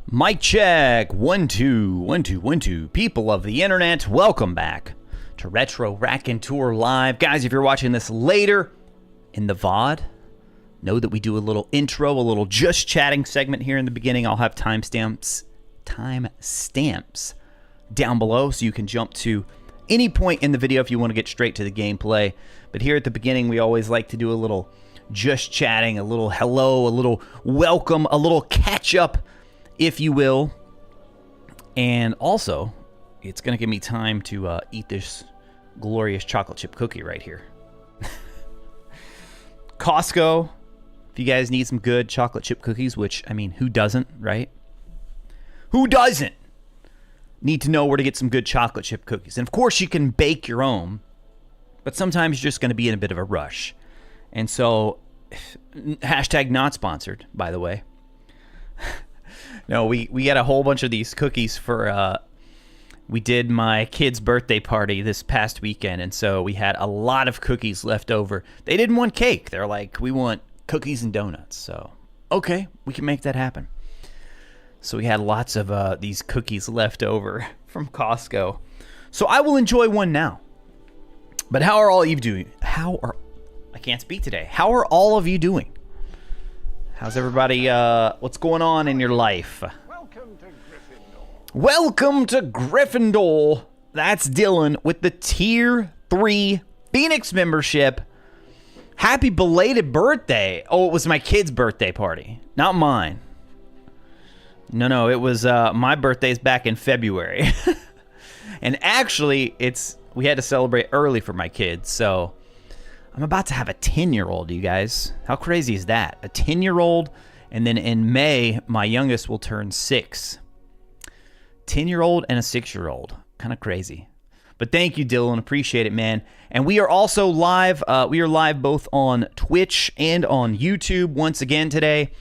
Mic check. 1 2 1 2 1 2. People of the internet, welcome back to RetroRaconteur Live. Guys, if you're watching this later in the VOD, know that we do a little intro, a little just chatting segment here in the beginning. I'll have timestamps down below so you can jump to any point in the video if you want to get straight to the gameplay. But here at the beginning, we always like to do a little just chatting, a little hello, a little welcome, a little catch up, if you will. And also, it's going to give me time to eat this glorious chocolate chip cookie right here. Costco, if you guys need some good chocolate chip cookies, which, I mean, who doesn't, right? Who doesn't need to know where to get some good chocolate chip cookies? And of course, you can bake your own, but sometimes you're just going to be in a bit of a rush. And so, hashtag not sponsored, by the way. No, we got a whole bunch of these cookies for, we did my kid's birthday party this past weekend, and so we had a lot of cookies left over. They didn't want cake. They're like, we want cookies and donuts. So, okay, we can make that happen. So we had lots of these cookies left over from Costco. So I will enjoy one now. But how are all of you doing? I can't speak today. How are all of you doing? How's everybody, what's going on in your life? Welcome to Gryffindor. Welcome to Gryffindor. That's Dylan with the Tier 3 Phoenix membership. Happy belated birthday. Oh, it was my kid's birthday party, not mine. No, it was my birthday's back in February. And actually, we had to celebrate early for my kids, so I'm about to have a 10-year-old, you guys. How crazy is that? A 10-year-old, and then in May, my youngest will turn 6. 10-year-old and a 6-year-old. Kind of crazy. But thank you, Dylan. Appreciate it, man. And we are also live. We are live both on Twitch and on YouTube once again today.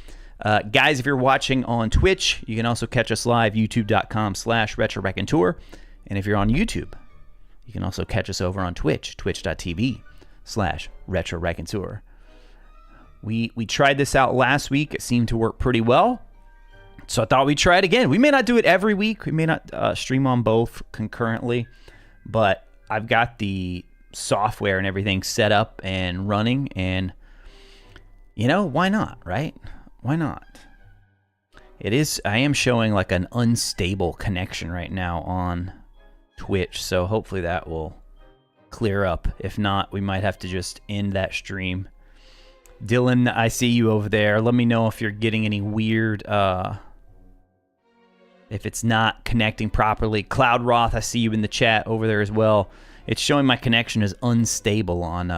Guys, if you're watching on Twitch, you can also catch us live, youtube.com/RetroRaconteur. And if you're on YouTube, you can also catch us over on Twitch, twitch.tv/RetroRaconteur. We tried this out last week. It seemed to work pretty well. So I thought we'd try it again. We may not do it every week. We may not stream on both concurrently. But I've got the software and everything set up and running. And, you know, why not, right? Why not? I am showing like an unstable connection right now on Twitch. So hopefully that will clear up. If not, we might have to just end that stream. Dylan, I see you over there. Let me know if you're getting any weird, if it's not connecting properly. Cloud Roth, I see you in the chat over there as well. It's showing my connection is unstable on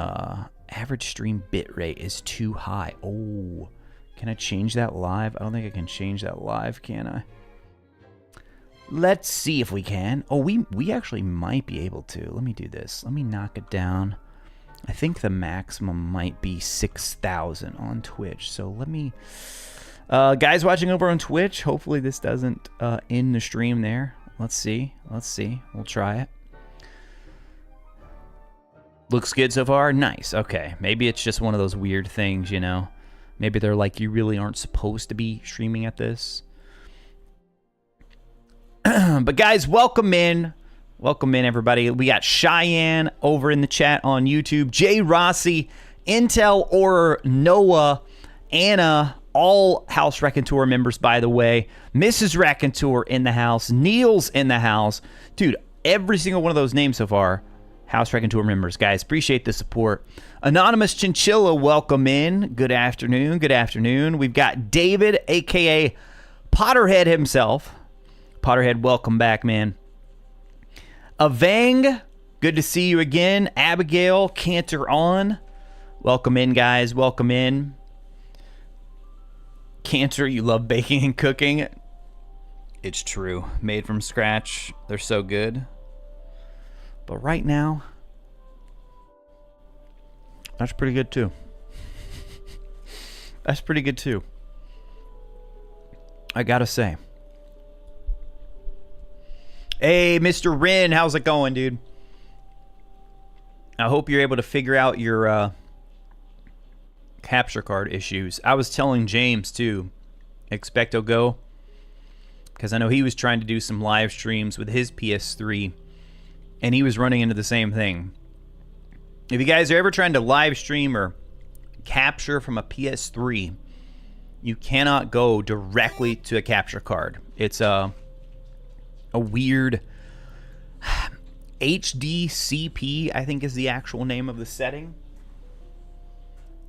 average stream bitrate is too high. Oh, can I change that live? I don't think I can change that live, can I? Let's see if we can. Oh, we actually might be able to. Let me do this. Let me knock it down. I think the maximum might be 6,000 on Twitch. So let me... guys watching over on Twitch, hopefully this doesn't end the stream there. Let's see. We'll try it. Looks good so far? Nice. Okay. Maybe it's just one of those weird things, you know? Maybe they're like, you really aren't supposed to be streaming at this. But guys, welcome in. Welcome in, everybody. We got Cheyenne over in the chat on YouTube. Jay Rossi, Intel or Noah, Anna, all House Raconteur members, by the way. Mrs. Raconteur in the house. Neil's in the house. Dude, every single one of those names so far, House Raconteur members. Guys, appreciate the support. Anonymous Chinchilla, welcome in. Good afternoon. Good afternoon. We've got David, a.k.a. Potterhead himself. Potterhead, welcome back, man. Avang, good to see you again. Abigail, Cantor on. Welcome in, guys. Welcome in. Cantor, you love baking and cooking. It's true. Made from scratch. They're so good. But right now, that's pretty good too. That's pretty good too. I gotta say. Hey, Mr. Rin, how's it going, dude? I hope you're able to figure out your capture card issues. I was telling James too, Expecto Go. because I know he was trying to do some live streams with his PS3, and he was running into the same thing. If you guys are ever trying to live stream or capture from a PS3, you cannot go directly to a capture card. It's a weird HDCP, I think is the actual name of the setting.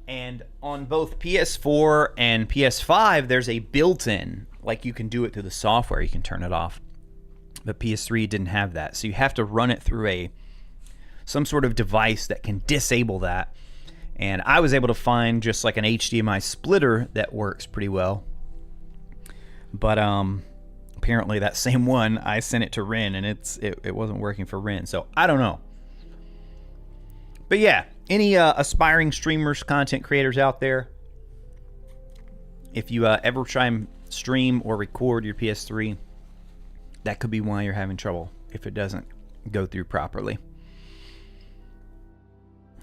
And on both PS4 and PS5, there's a built-in, like you can do it through the software, you can turn it off. But PS3 didn't have that, so you have to run it through some sort of device that can disable that. And I was able to find just like an HDMI splitter that works pretty well. But apparently that same one, I sent it to Ren, and it wasn't working for Ren, so I don't know. But yeah, any aspiring streamers, content creators out there, if you ever try and stream or record your PS3, that could be why you're having trouble if it doesn't go through properly.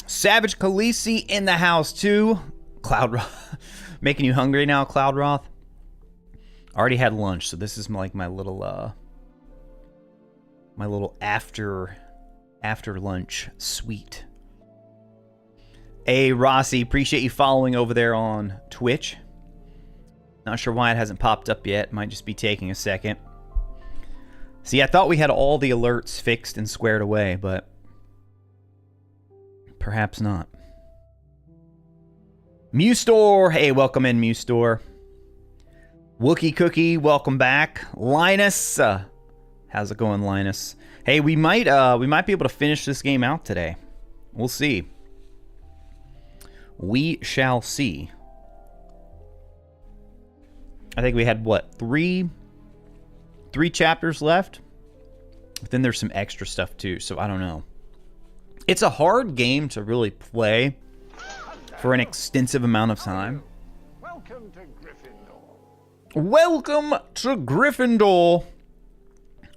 Savage Khaleesi in the house too. Cloudroth. Making you hungry now, Cloudroth? Already had lunch, so this is like my little after lunch sweet. Hey, Rossi, appreciate you following over there on Twitch. Not sure why it hasn't popped up yet. Might just be taking a second. See, I thought we had all the alerts fixed and squared away, but perhaps not. Mewstore, hey, welcome in, Mewstore. Wookie Cookie, welcome back. Linus, how's it going, Linus? Hey, we might be able to finish this game out today. We'll see. We shall see. I think we had, what, three chapters left? But then there's some extra stuff, too, so I don't know. It's a hard game to really play for an extensive amount of time. Welcome to Gryffindor. Welcome to Gryffindor.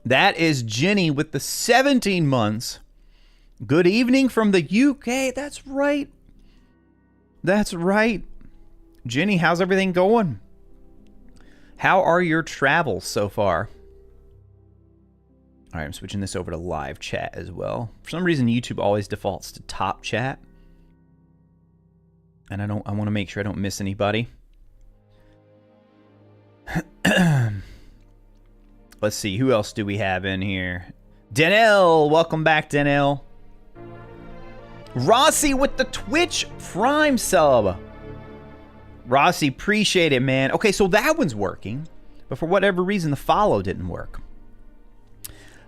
That is Jenny with the 17 months. Good evening from the UK. That's right. That's right. Jenny, how's everything going? How are your travels so far? All right, I'm switching this over to live chat as well. For some reason, YouTube always defaults to top chat. And I want to make sure I don't miss anybody. Let's see, who else do we have in here? Danelle, welcome back, Danelle. Rossi with the Twitch Prime sub. Rossi, appreciate it, man. Okay, so that one's working, but for whatever reason, the follow didn't work.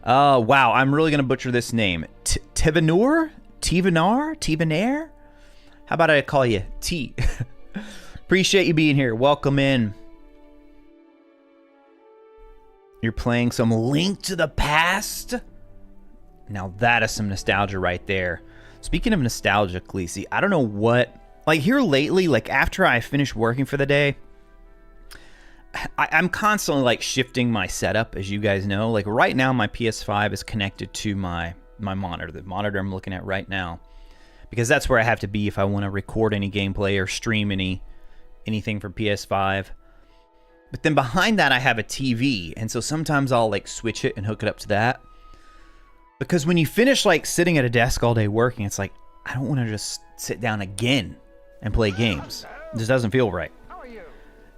Wow, I'm really going to butcher this name. Tivanar? Tivanair? How about I call you T? Appreciate you being here. Welcome in. You're playing some Link to the Past? Now that is some nostalgia right there. Speaking of nostalgia, Khaleesi, I don't know what... Like, here lately, like, after I finish working for the day, I'm constantly, like, shifting my setup, as you guys know. Like, right now, my PS5 is connected to my monitor, the monitor I'm looking at right now. Because that's where I have to be if I want to record any gameplay or stream anything from PS5. But then behind that, I have a TV. And so sometimes I'll, like, switch it and hook it up to that. Because when you finish, like, sitting at a desk all day working, it's like, I don't want to just sit down again and play games. It just doesn't feel right.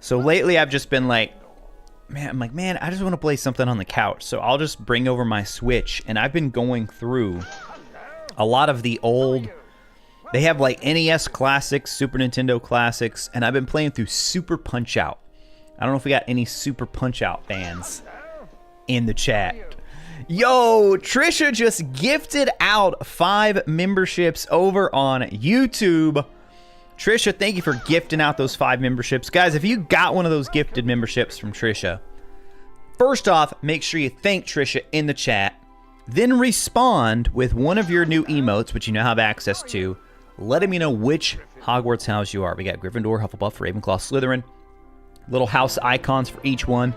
So lately, I've just been like, man, I just want to play something on the couch. So I'll just bring over my Switch. And I've been going through a lot of the old... They have, like, NES classics, Super Nintendo classics, and I've been playing through Super Punch-Out! I don't know if we got any Super Punch-Out! Fans in the chat. Yo, Trisha just gifted out 5 memberships over on YouTube. Trisha, thank you for gifting out those 5 memberships. Guys, if you got one of those gifted memberships from Trisha, first off, make sure you thank Trisha in the chat. Then respond with one of your new emotes, which you now have access to, letting me know which Hogwarts house you are. We got Gryffindor, Hufflepuff, Ravenclaw, Slytherin. Little house icons for each one.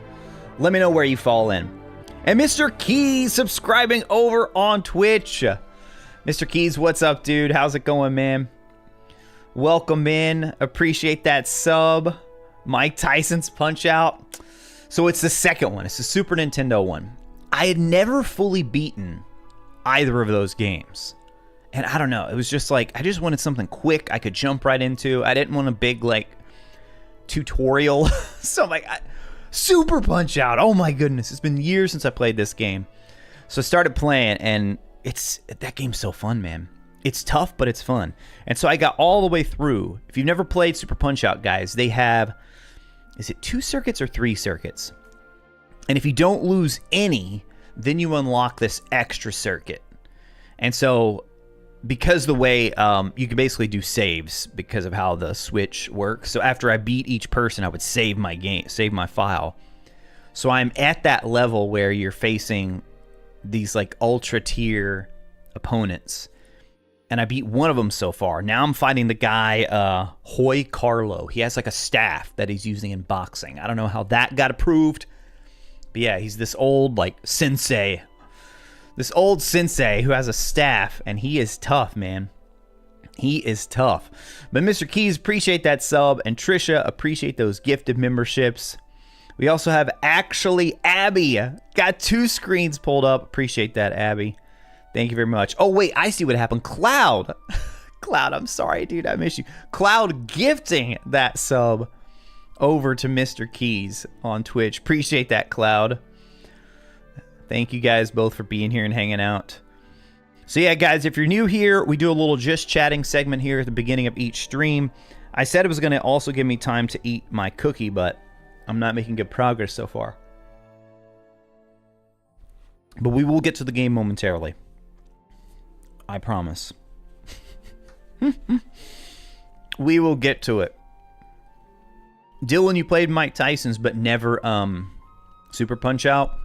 Let me know where you fall in. And Mr. Keys subscribing over on Twitch. Mr. Keys, what's up, dude? How's it going, man? Welcome in. Appreciate that sub. Mike Tyson's Punch-Out! So it's the second one. It's the Super Nintendo one. I had never fully beaten either of those games. And I don't know. It was just like, I just wanted something quick I could jump right into. I didn't want a big, like, tutorial. So I'm like, Super Punch-Out. Oh my goodness. It's been years since I played this game. So I started playing, and that game's so fun, man. It's tough, but it's fun. And so I got all the way through. If you've never played Super Punch-Out, guys, they have, is it 2 circuits or 3 circuits? And if you don't lose any, then you unlock this extra circuit. And so, because the way you can basically do saves because of how the Switch works. So after I beat each person, I would save my game, save my file. So I'm at that level where you're facing these like ultra tier opponents. And I beat one of them so far. Now I'm fighting the guy, Hoy Carlo. He has like a staff that he's using in boxing. I don't know how that got approved. But yeah, he's this old like sensei. This old sensei who has a staff, and he is tough, man. He is tough. But Mr. Keys, appreciate that sub. And Trisha, appreciate those gifted memberships. We also have actually Abby. Got 2 screens pulled up. Appreciate that, Abby. Thank you very much. Oh, wait, I see what happened. Cloud. Cloud, I'm sorry, dude. I miss you. Cloud gifting that sub over to Mr. Keys on Twitch. Appreciate that, Cloud. Thank you guys both for being here and hanging out. So yeah, guys, if you're new here, we do a little just chatting segment here at the beginning of each stream. I said it was going to also give me time to eat my cookie, but I'm not making good progress so far. But we will get to the game momentarily. I promise. We will get to it. Dylan, you played Mike Tyson's, but never Super Punch-Out.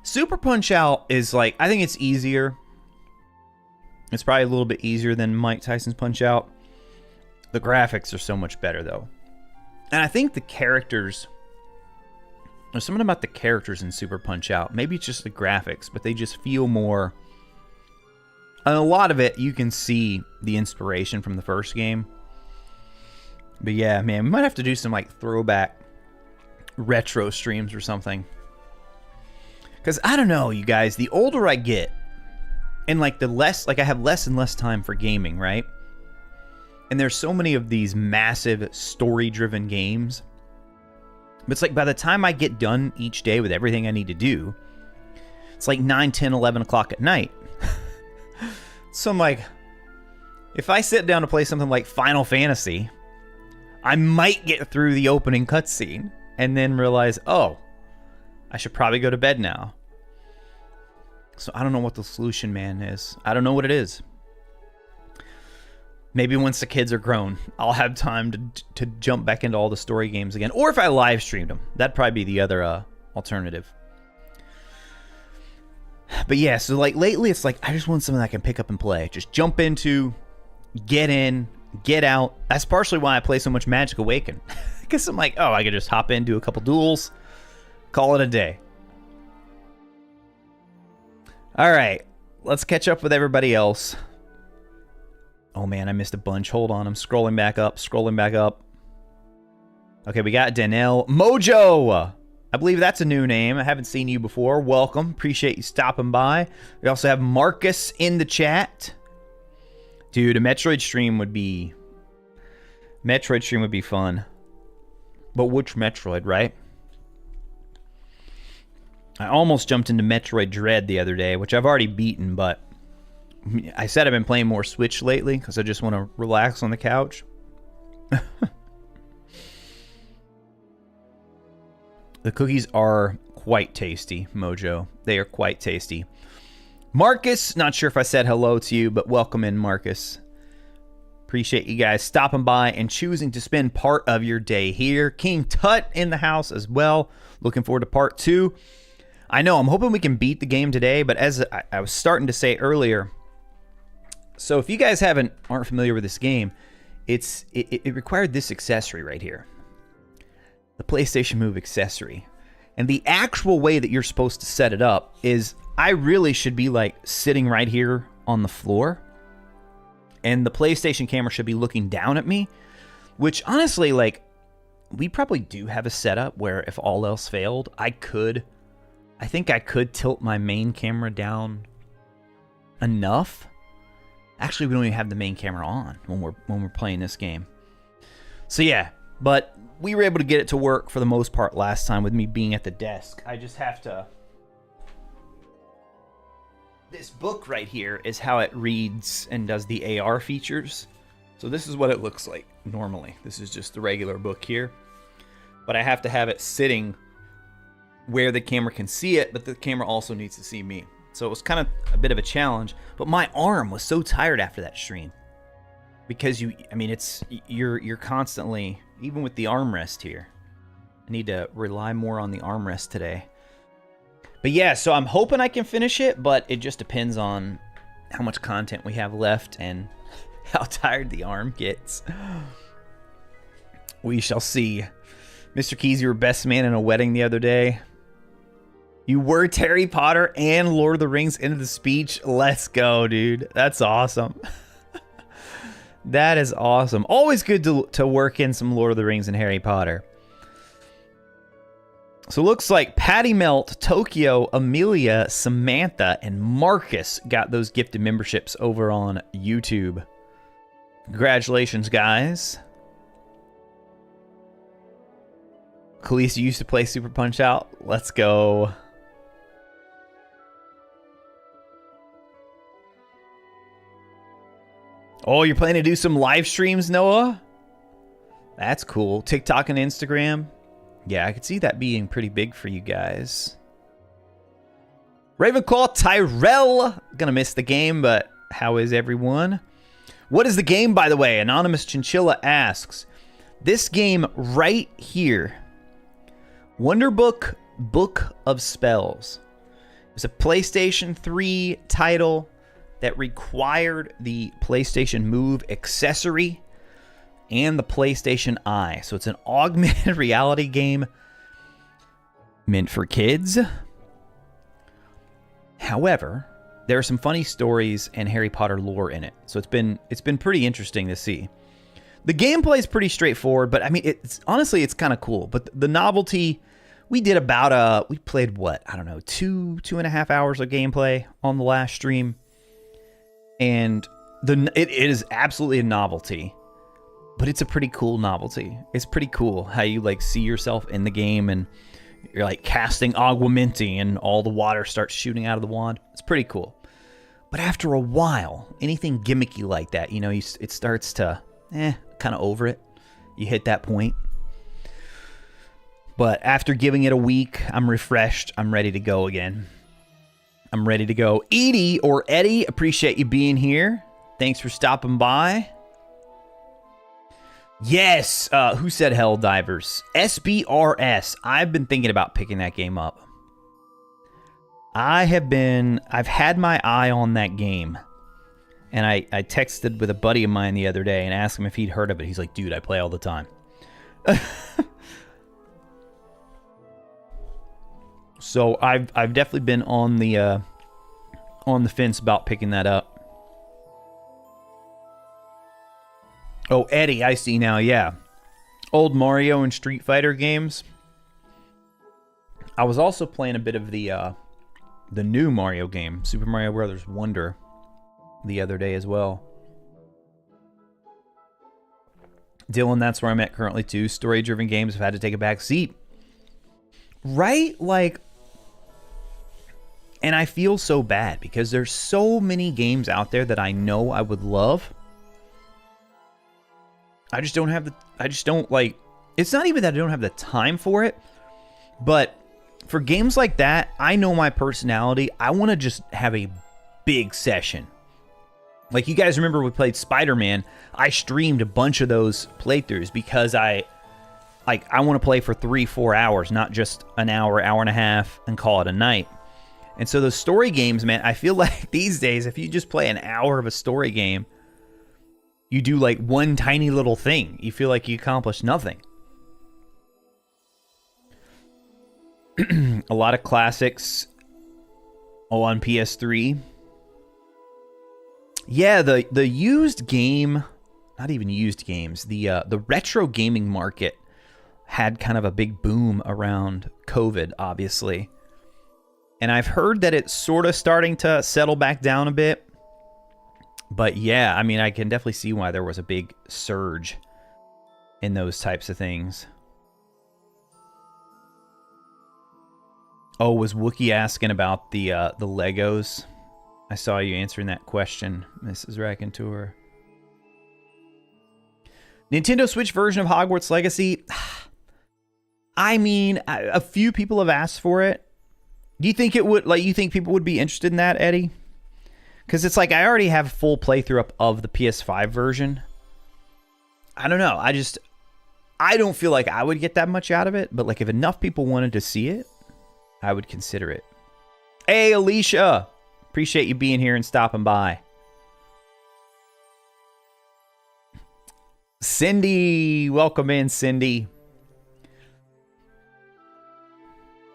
Super Punch-Out is like, I think it's easier. It's probably a little bit easier than Mike Tyson's Punch-Out. The graphics are so much better, though. And I think the characters... There's something about the characters in Super Punch-Out. Maybe it's just the graphics, but they just feel more... And a lot of it, you can see the inspiration from the first game. But yeah, man, we might have to do some like throwback retro streams or something. Because I don't know, you guys, the older I get, and like the less, like I have less and less time for gaming, right? And there's so many of these massive story-driven games. But it's like by the time I get done each day with everything I need to do, it's like 9, 10, 11 o'clock at night. So I'm like, if I sit down to play something like Final Fantasy, I might get through the opening cutscene and then realize, oh, I should probably go to bed now. So I don't know what the solution, man, is. I don't know what it is. Maybe once the kids are grown, I'll have time to jump back into all the story games again. Or if I live streamed them, that'd probably be the other alternative. But yeah, so like lately it's like I just want something I can pick up and play. Just jump into, get in, get out. That's partially why I play so much Magic Awaken. Because I'm like, oh, I could just hop in, do a couple duels, call it a day. Alright, let's catch up with everybody else. Oh man, I missed a bunch. Hold on, I'm scrolling back up, Okay, we got Danelle. Mojo! I believe that's a new name. I haven't seen you before. Welcome. Appreciate you stopping by. We also have Marcus in the chat. Dude, a Metroid stream would be fun. But which Metroid, right? I almost jumped into Metroid Dread the other day, which I've already beaten, but I said I've been playing more Switch lately because I just want to relax on the couch. The cookies are quite tasty, Mojo. They are quite tasty. Marcus, not sure if I said hello to you, but welcome in, Marcus. Appreciate you guys stopping by and choosing to spend part of your day here. King Tut in the house as well. Looking forward to part 2. I know, I'm hoping we can beat the game today, but as I was starting to say earlier, so if you guys aren't familiar with this game, it required this accessory right here. The PlayStation Move accessory. And the actual way that you're supposed to set it up is I really should be like sitting right here on the floor. And the PlayStation camera should be looking down at me. Which honestly, like, we probably do have a setup where if all else failed, I think I could tilt my main camera down enough. Actually, we don't even have the main camera on when we're playing this game. So yeah, but we were able to get it to work for the most part last time with me being at the desk. I just have to... This book right here is how it reads and does the AR features. So this is what it looks like normally. This is just the regular book here. But I have to have it sitting where the camera can see it, but the camera also needs to see me. So it was kind of a bit of a challenge, but my arm was so tired after that stream. Because you're constantly, even with the armrest here. I need to rely more on the armrest today. But yeah, so I'm hoping I can finish it, but it just depends on how much content we have left and how tired the arm gets. We shall see. Mr. Keys, you were best man in a wedding the other day. You were Harry Potter and Lord of the Rings into the speech. Let's go, dude. That's awesome. That is awesome. Always good to work in some Lord of the Rings and Harry Potter. So it looks like Patty Melt, Tokyo, Amelia, Samantha, and Marcus got those gifted memberships over on YouTube. Congratulations, guys. Khaleesi used to play Super Punch-Out. Let's go. Oh, you're planning to do some live streams, Noah? That's cool. TikTok and Instagram. Yeah, I could see that being pretty big for you guys. Ravenclaw Tyrell. Gonna miss the game, but how is everyone? What is the game, by the way? Anonymous Chinchilla asks. This game right here. Wonderbook Book of Spells. It was a PlayStation 3 title that required the PlayStation Move accessory and the PlayStation Eye. So it's an augmented reality game meant for kids. However, there are some funny stories and Harry Potter lore in it. So it's been pretty interesting to see. The gameplay is pretty straightforward, but I mean, it's honestly, it's kind of cool. But the novelty, we did about we played what? I don't know, 2.5 hours of gameplay on the last stream. And it is absolutely a novelty, but it's a pretty cool novelty. It's pretty cool how you like see yourself in the game and you're like casting augmented and all the water starts shooting out of the wand. It's pretty cool. But after a while, anything gimmicky like that, you know, it starts to, kind of over it. You hit that point. But after giving it a week, I'm refreshed. I'm ready to go again. I'm ready to go. Edie or Eddie, appreciate you being here. Thanks for stopping by. Yes, who said Helldivers? SBRS. I've been thinking about picking that game up. I've had my eye on that game. And I texted with a buddy of mine the other day and asked him if he'd heard of it. He's like, dude, I play all the time. So I've definitely been on the fence about picking that up. Oh, Eddie, I see now. Yeah, old Mario and Street Fighter games. I was also playing a bit of the new Mario game, Super Mario Bros. Wonder, the other day as well. Dylan, that's where I'm at currently too. Story-driven games have had to take a back seat. Right? Like, and I feel so bad because there's so many games out there that I know I would love. I just don't have it's not even that I don't have the time for it, but for games like that, I know my personality. I want to just have a big session. Like, you guys remember we played Spider-Man. I streamed a bunch of those playthroughs because I want to play for 3-4 hours, not just an hour, hour and a half, and call it a night. And so those story games, man, I feel like these days, if you just play an hour of a story game, you do like one tiny little thing. You feel like you accomplished nothing. A lot of classics on PS3. Yeah, the used game, not even used games, the retro gaming market had kind of a big boom around COVID, obviously. And I've heard that it's sort of starting to settle back down a bit. But yeah, I mean, I can definitely see why there was a big surge in those types of things. Oh, was Wookie asking about the Legos? I saw you answering that question, Mrs. RACONTEUR. Nintendo Switch version of Hogwarts Legacy. I mean, a few people have asked for it. Do you think it would, like, you think people would be interested in that, Eddie? Because it's like, I already have a full playthrough up of the PS5 version. I don't know. I don't feel like I would get that much out of it. But, like, if enough people wanted to see it, I would consider it. Hey, Alicia. Appreciate you being here and stopping by. Cindy. Welcome in, Cindy.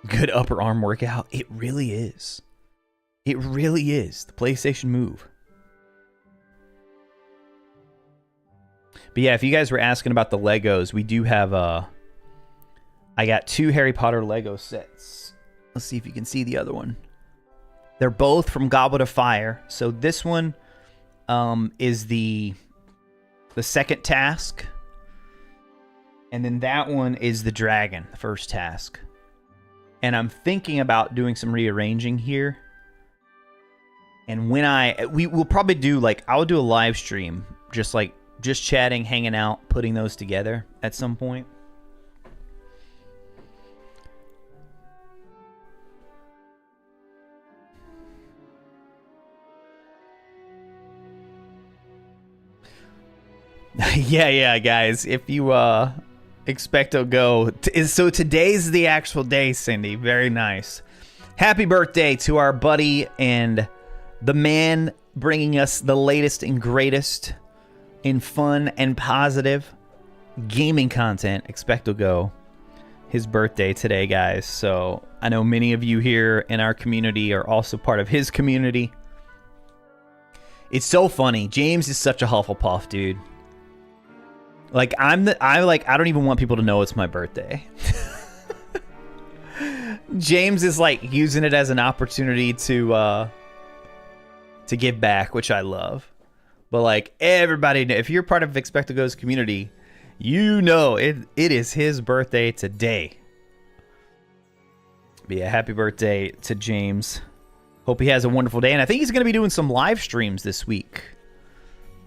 Good upper arm workout. It really is. It really is. The PlayStation Move. But yeah, if you guys were asking about the Legos, we do have I got 2 Harry Potter Lego sets. Let's see if you can see the other one. They're both from Goblet of Fire. So this one is the second task. And then that one is the dragon, the first task. And I'm thinking about doing some rearranging here. And when we will probably do, like, I'll do a live stream, just chatting, hanging out, putting those together at some point. yeah, guys. If you Expecto Go. So today's the actual day, Cindy. Very nice. Happy birthday to our buddy and the man bringing us the latest and greatest in fun and positive gaming content, Expecto Go. His birthday today, guys. So I know many of you here in our community are also part of his community. It's so funny. James is such a Hufflepuff, dude. Like, I don't even want people to know it's my birthday. James is, like, using it as an opportunity to give back, which I love. But, like, everybody, if you're part of Expecto Go's community, you know it is his birthday today. But yeah, happy birthday to James. Hope he has a wonderful day. And I think he's going to be doing some live streams this week.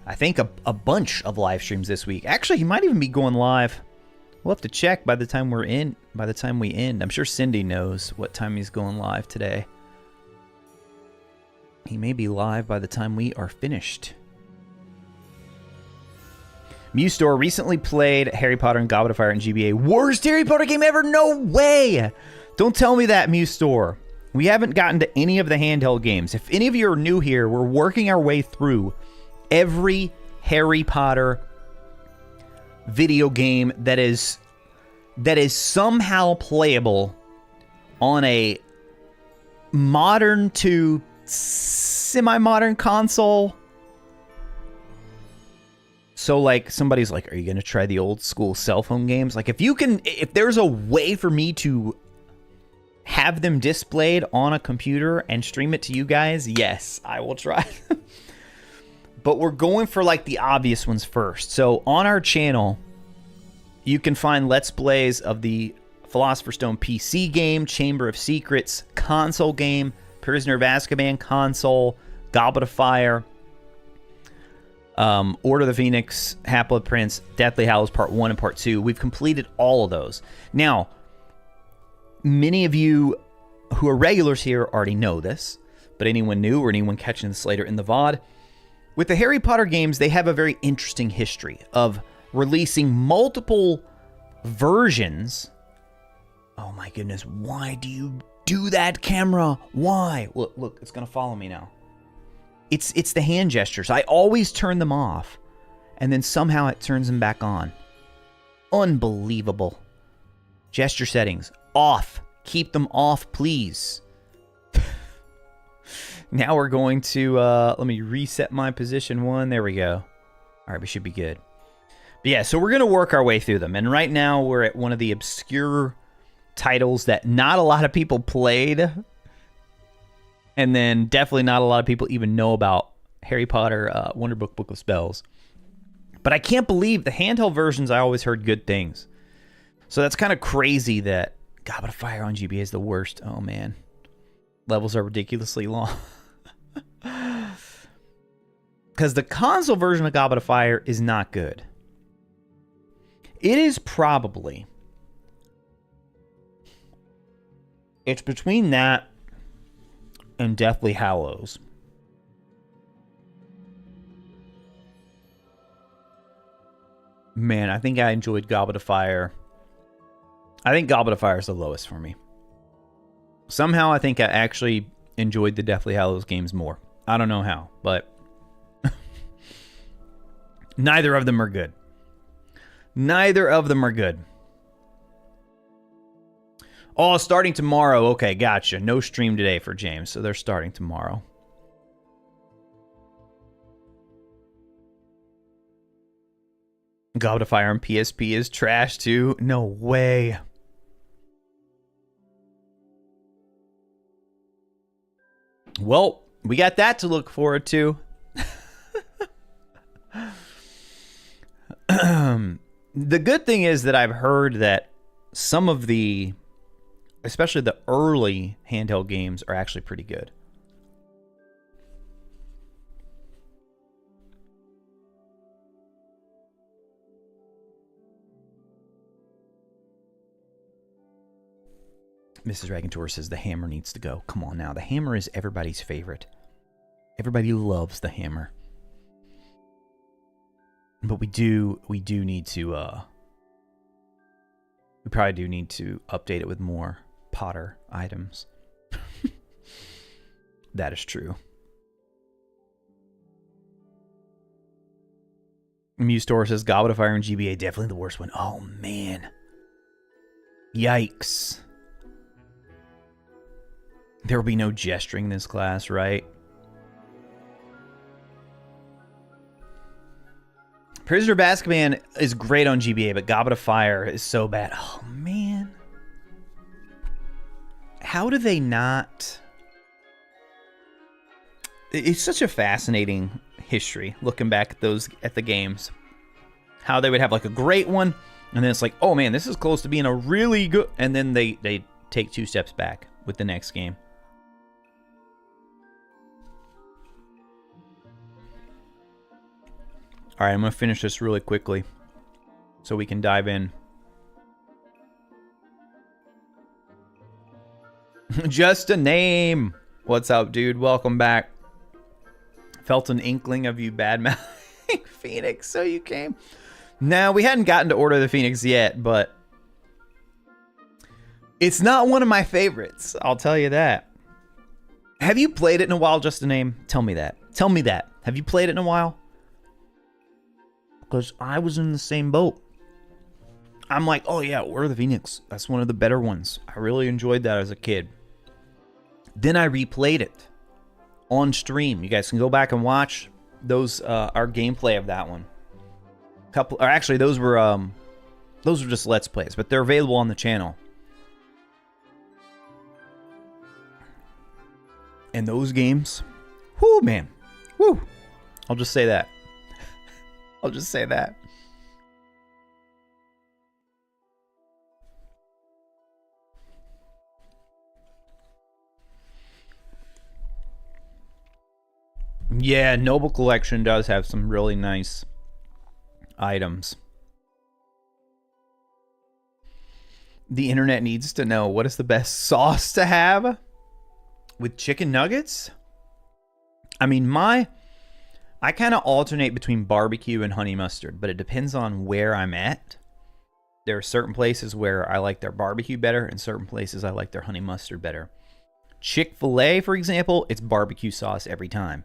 I think a bunch of live streams this week. Actually, he might even be going live. We'll have to check by the time we end. I'm sure Cindy knows what time he's going live today. He may be live by the time we are finished. Mewstore recently played Harry Potter and Goblet of Fire and GBA. Worst Harry Potter game ever? No way! Don't tell me that, Mewstore. We haven't gotten to any of the handheld games. If any of you are new here, we're working our way through every Harry Potter video game that is somehow playable on a modern to semi-modern console. So, like, somebody's like, are you going to try the old school cell phone games? Like, if there's a way for me to have them displayed on a computer and stream it to you guys, yes, I will try. But we're going for, like, the obvious ones first. So on our channel, you can find Let's Plays of the Philosopher's Stone PC game, Chamber of Secrets console game, Prisoner of Azkaban console, Goblet of Fire, Order of the Phoenix, Half-Blood Prince, Deathly Hallows Part 1 and Part 2. We've completed all of those. Now, many of you who are regulars here already know this, but anyone new or anyone catching this later in the VOD, with the Harry Potter games, they have a very interesting history of releasing multiple versions. Oh my goodness, why do you do that, camera? Why? Look, it's going to follow me now. It's the hand gestures. I always turn them off, and then somehow it turns them back on. Unbelievable. Gesture settings, off. Keep them off, please. Now we're going to, let me reset my position 1. There we go. All right, we should be good. Yeah, so we're going to work our way through them. And right now we're at one of the obscure titles that not a lot of people played. And then definitely not a lot of people even know about Harry Potter Wonderbook Book of Spells. But I can't believe the handheld versions, I always heard good things. So that's kind of crazy that Goblet of Fire on GBA is the worst. Oh, man. Levels are ridiculously long. Because the console version of Goblet of Fire is not good. It is probably... It's between that and Deathly Hallows. Man, I think I enjoyed Goblet of Fire. I think Goblet of Fire is the lowest for me. Somehow I think I actually enjoyed the Deathly Hallows games more. I don't know how, but neither of them are good. Neither of them are good. Oh, starting tomorrow. Okay, gotcha. No stream today for James, so they're starting tomorrow. Goblet of Fire on PSP is trash too? No way. Well, we got that to look forward to. The good thing is that I've heard that some of the, especially the early handheld games, are actually pretty good. Mrs. RACONTEUR says the hammer needs to go. Come on now. The hammer is everybody's favorite. Everybody loves the hammer. But we do need to, we probably do need to update it with more Potter items. That is true. Mewstore says Goblet of Fire and GBA, definitely the worst one. Oh, man. Yikes. There will be no gesturing in this class, right? Prisoner of Azkaban is great on GBA, but Goblet of Fire is so bad. Oh, man. How do they not... It's such a fascinating history, looking back at the games. How they would have like a great one, and then it's like, oh man, this is close to being a really good... And then they take 2 steps back with the next game. All right, I'm going to finish this really quickly so we can dive in. Just a name. What's up, dude? Welcome back. Felt an inkling of you bad-mouthing Phoenix, so you came. No, we hadn't gotten to Order of the Phoenix yet, but it's not one of my favorites. I'll tell you that. Have you played it in a while, Just a Name? Tell me that. Tell me that. Have you played it in a while? Because I was in the same boat. I'm like, oh yeah, Order of the Phoenix. That's one of the better ones. I really enjoyed that as a kid. Then I replayed it on stream. You guys can go back and watch those. Our gameplay of that one. Actually, those were just Let's Plays, but they're available on the channel. And those games, whoo man, whoo! I'll just say that. I'll just say that. Yeah, Noble Collection does have some really nice items. The internet needs to know, what is the best sauce to have with chicken nuggets? I mean, I kind of alternate between barbecue and honey mustard, but it depends on where I'm at. There are certain places where I like their barbecue better, and certain places I like their honey mustard better. Chick-fil-A, for example, it's barbecue sauce every time.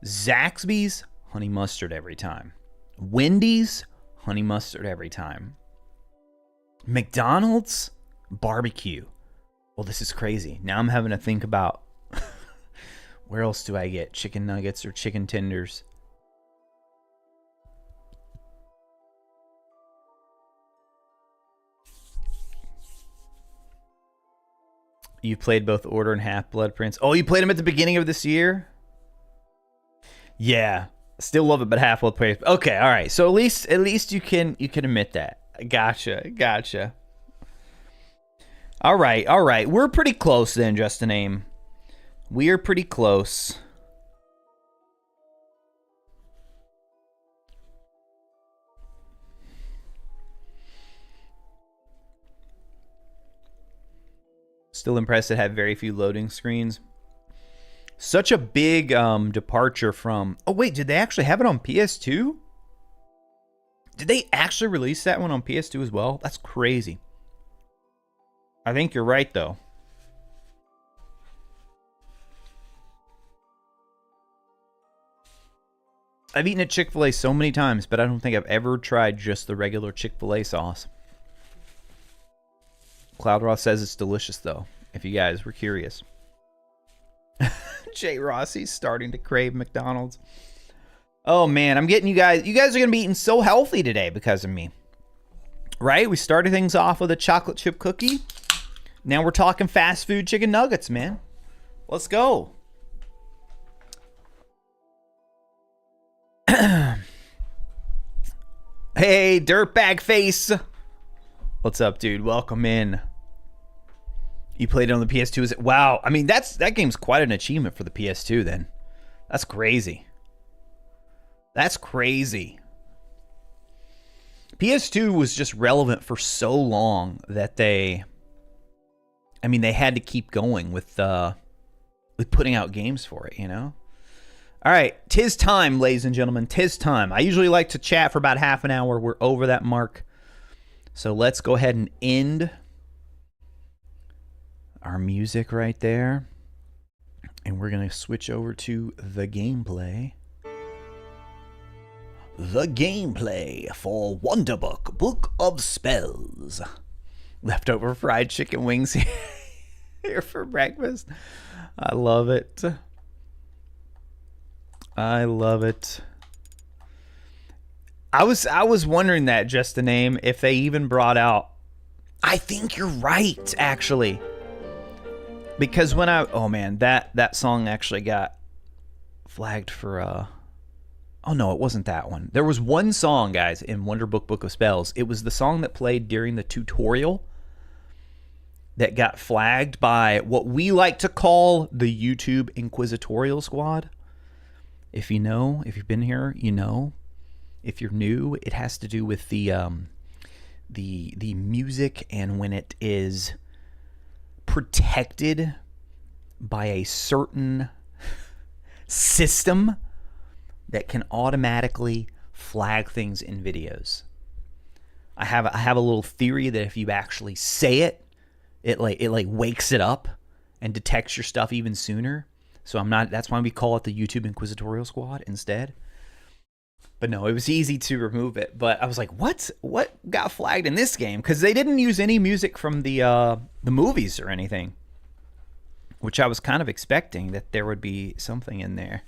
Zaxby's, honey mustard every time. Wendy's, honey mustard every time. McDonald's, barbecue. Well, this is crazy. Now I'm having to think about where else do I get chicken nuggets or chicken tenders? You played both Order and Half-Blood Prince. Oh, you played them at the beginning of this year? Yeah. Still love it, but Half-Blood Prince. Okay, all right. So at least you can admit that. Gotcha. All right. We're pretty close then, Just a Name. We are pretty close. Still impressed it had very few loading screens. Such a big departure from... Oh, wait, did they actually have it on PS2? Did they actually release that one on PS2 as well? That's crazy. I think you're right, though. I've eaten at Chick-fil-A so many times, but I don't think I've ever tried just the regular Chick-fil-A sauce. Cloud Ross says it's delicious, though, if you guys were curious. Jay Rossi's starting to crave McDonald's. Oh, man, I'm getting you guys. You guys are going to be eating so healthy today because of me. Right? We started things off with a chocolate chip cookie. Now we're talking fast food chicken nuggets, man. Let's go. Hey, dirtbag face. What's up, dude? Welcome in. You played it on the PS2. Is it? Wow. I mean, that game's quite an achievement for the PS2 then. That's crazy. That's crazy. PS2 was just relevant for so long that they had to keep going with putting out games for it, you know? All right, 'tis time, ladies and gentlemen. 'Tis time. I usually like to chat for about half an hour. We're over that mark. So let's go ahead and end our music right there. And we're going to switch over to the gameplay. The gameplay for Wonderbook, Book of Spells. Leftover fried chicken wings here for breakfast. I love it. I love it. I was wondering that, Just the Name, if they even brought out... I think you're right, actually. Because when oh man, that song actually got flagged for... Oh no, it wasn't that one. There was one song, guys, in Wonderbook Book of Spells. It was the song that played during the tutorial that got flagged by what we like to call the YouTube Inquisitorial Squad. If you know, if you've been here, you know. If you're new, it has to do with the music and when it is protected by a certain system that can automatically flag things in videos. I have a little theory that if you actually say it, it wakes it up and detects your stuff even sooner. So that's why we call it the YouTube Inquisitorial Squad instead. But no, it was easy to remove it. But I was like, what got flagged in this game? Because they didn't use any music from the movies or anything. Which I was kind of expecting that there would be something in there.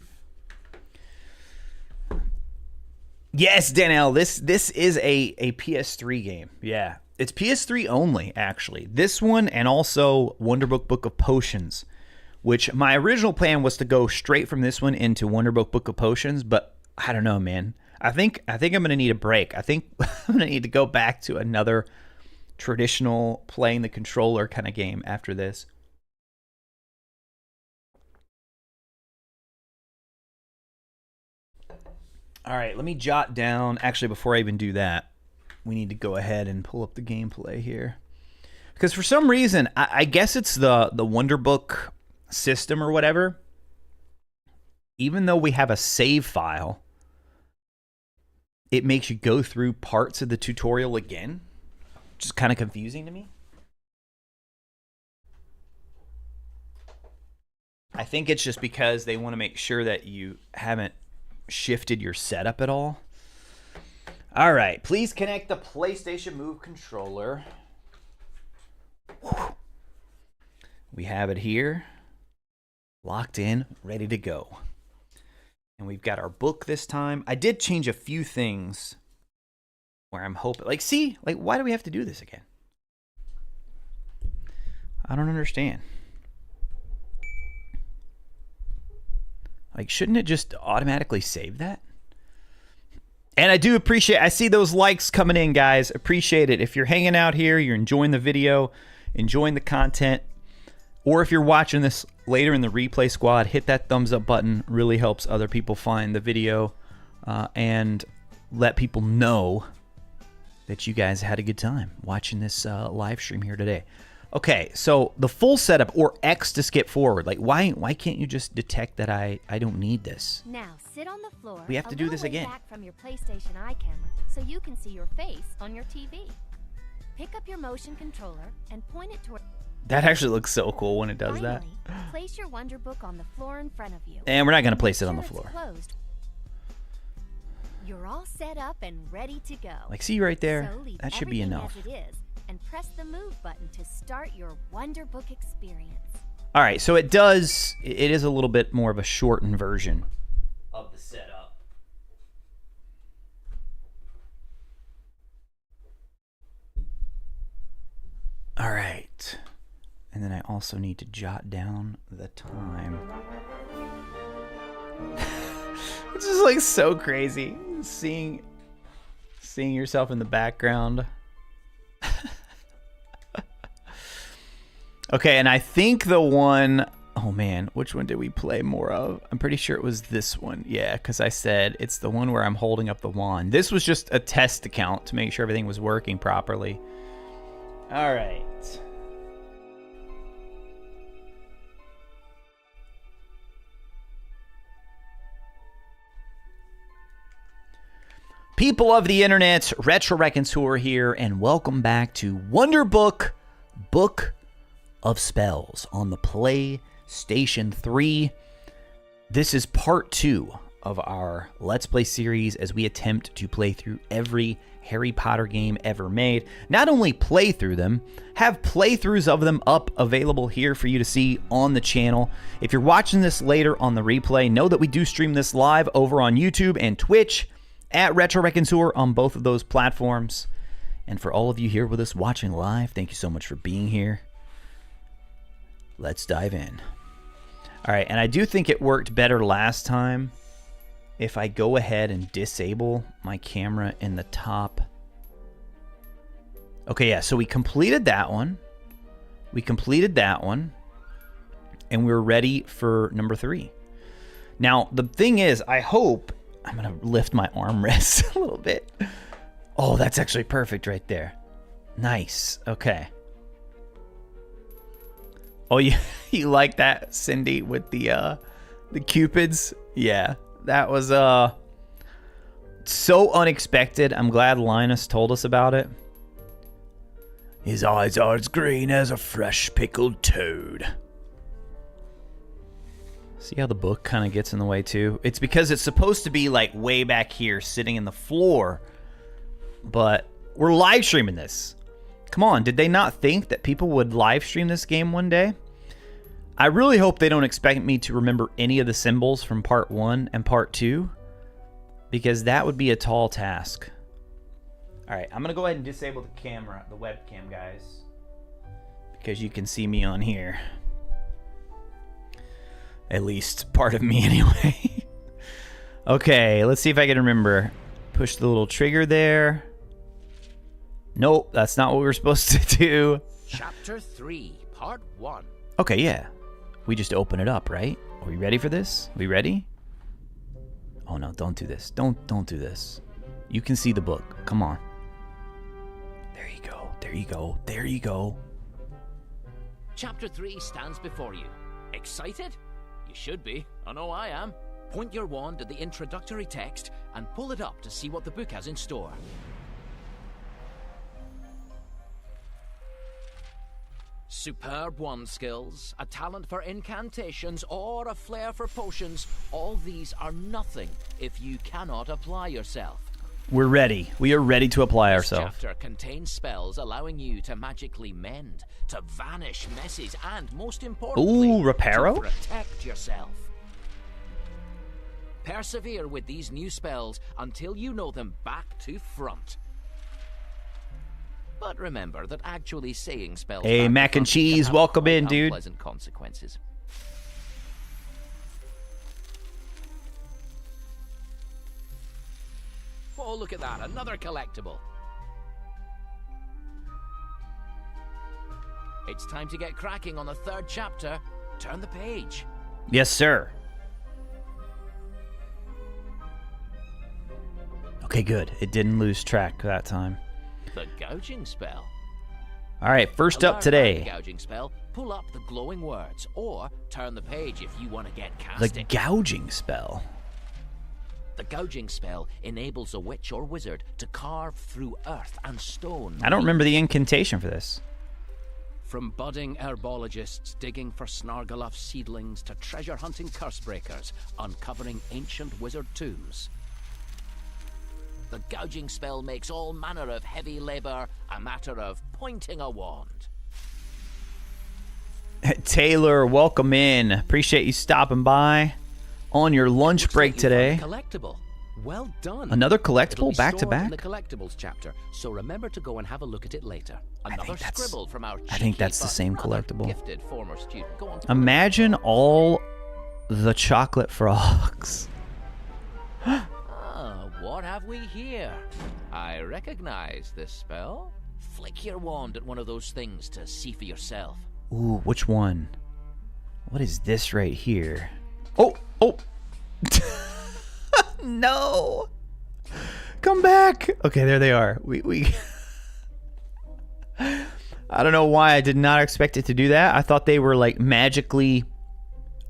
Yes, Danelle, this is a PS3 game. Yeah, it's PS3 only, actually. This one and also Wonderbook Book of Potions, which my original plan was to go straight from this one into Wonderbook Book of Potions, but I don't know, man. I think I'm going to need a break. I think I'm going to need to go back to another traditional playing the controller kind of game after this. All right, let me jot down. Actually, before I even do that, we need to go ahead and pull up the gameplay here. Because for some reason, I guess it's the Wonderbook system or whatever. Even though we have a save file, it makes you go through parts of the tutorial again. Which is kind of confusing to me. I think it's just because they want to make sure that you haven't shifted your setup at all. All right, please connect the PlayStation Move controller. Whew. We have it here, locked in, ready to go. And we've got our book this time. I did change a few things where I'm hoping, why do we have to do this again? I don't understand. Like, shouldn't it just automatically save that? And I do appreciate, I see those likes coming in, guys. Appreciate it. If you're hanging out here, you're enjoying the video, enjoying the content, or if you're watching this later in the replay squad, hit that thumbs up button. Really helps other people find the video and let people know that you guys had a good time watching this live stream here today. Okay, so the full setup, or X to skip forward. Like, why can't you just detect that I don't need this? Now sit on the floor. We have to do this again. Back from your PlayStation Eye camera so you can see your face on your TV. Pick up your motion controller and point it toward. That actually looks so cool when it does Finally, that. Place your Wonderbook on the floor in front of you. And we're not going to place it on the Make sure floor. it's closed. You're all set up and ready to go. Like, see right there? So leave That should be everything enough. as it is and press the move button to start your Wonderbook experience. All right, so it is a little bit more of a shortened version of the setup. All right. And then I also need to jot down the time. It's just like so crazy seeing yourself in the background. Okay, and I think the one, oh man, which one did we play more of? I'm pretty sure it was this one. Yeah, because I said it's the one where I'm holding up the wand. This was just a test account to make sure everything was working properly. All right. People of the internet, RetroRaconteur here, and welcome back to Wonderbook, Book of Spells on the PlayStation 3. This is part 2 of our Let's Play series as we attempt to play through every Harry Potter game ever made. Not only play through them, have playthroughs of them up available here for you to see on the channel. If you're watching this later on the replay, know that we do stream this live over on YouTube and Twitch at RetroRaconteur on both of those platforms. And for all of you here with us watching live, thank you so much for being here. Let's dive in. All right, and I do think it worked better last time if I go ahead and disable my camera in the top. Okay, yeah, so we completed that one. And we're ready for number 3. Now, the thing is, I hope, I'm gonna lift my armrest a little bit. Oh, that's actually perfect right there. Nice, okay. Oh, you like that, Cindy, with the cupids? Yeah, that was so unexpected. I'm glad Linus told us about it. His eyes are as green as a fresh pickled toad. See how the book kind of gets in the way too? It's because it's supposed to be like way back here sitting in the floor, but we're live streaming this. Come on, did they not think that people would live stream this game one day? I really hope they don't expect me to remember any of the symbols from part 1 and part 2, because that would be a tall task. All right, I'm gonna go ahead and disable the camera, the webcam, guys, because you can see me on here. At least part of me anyway. Okay, let's see if I can remember. Push the little trigger there. Nope, that's not what we were supposed to do. Chapter 3, Part 1. Okay, yeah. We just open it up, right? Are we ready for this? Are we ready? Oh no, don't do this. Don't do this. You can see the book. Come on. There you go. There you go. There you go. Chapter 3 stands before you. Excited? You should be. I know I am. Point your wand at the introductory text and pull it up to see what the book has in store. Superb wand skills, a talent for incantations, or a flair for potions, all these are nothing if you cannot apply yourself. We're ready. We are ready to apply ourselves. This chapter contains spells allowing you to magically mend, to vanish messes, and most importantly, Ooh, Reparo? to protect yourself. Persevere with these new spells until you know them back to front. But remember that actually saying spells Hey, back to mac and front can cheese, have welcome quite in, dude. unpleasant consequences. Oh, look at that, another collectible. It's time to get cracking on the 3rd chapter. Turn the page. Yes, sir. Okay, good. It didn't lose track that time. The gouging spell. All right, first To up learn today. about the gouging spell, pull up the glowing words, or turn the page if you want to get The casting. gouging spell. The gouging spell enables a witch or wizard to carve through earth and stone. I don't remember the incantation for this. From budding herbologists digging for Snargaluff seedlings to treasure-hunting curse-breakers uncovering ancient wizard tombs. The gouging spell makes all manner of heavy labor a matter of pointing a wand. Taylor, welcome in. Appreciate you stopping by on your lunch Looks break like you found today. a collectible. Well done. Another It'll collectible be back to stored back? in the collectibles chapter, so remember to go and have a look at it later. Another that's- scribble from our I think cheeky that's the but same rather collectible. Gifted former student. Go on. Imagine all the chocolate frogs. Ah, what have we here? I recognize this spell. Flick your wand at one of those things to see for yourself. Ooh, which one? What is this right here? Oh, oh. No. Come back. Okay, there they are. We I don't know why I did not expect it to do that. I thought they were like magically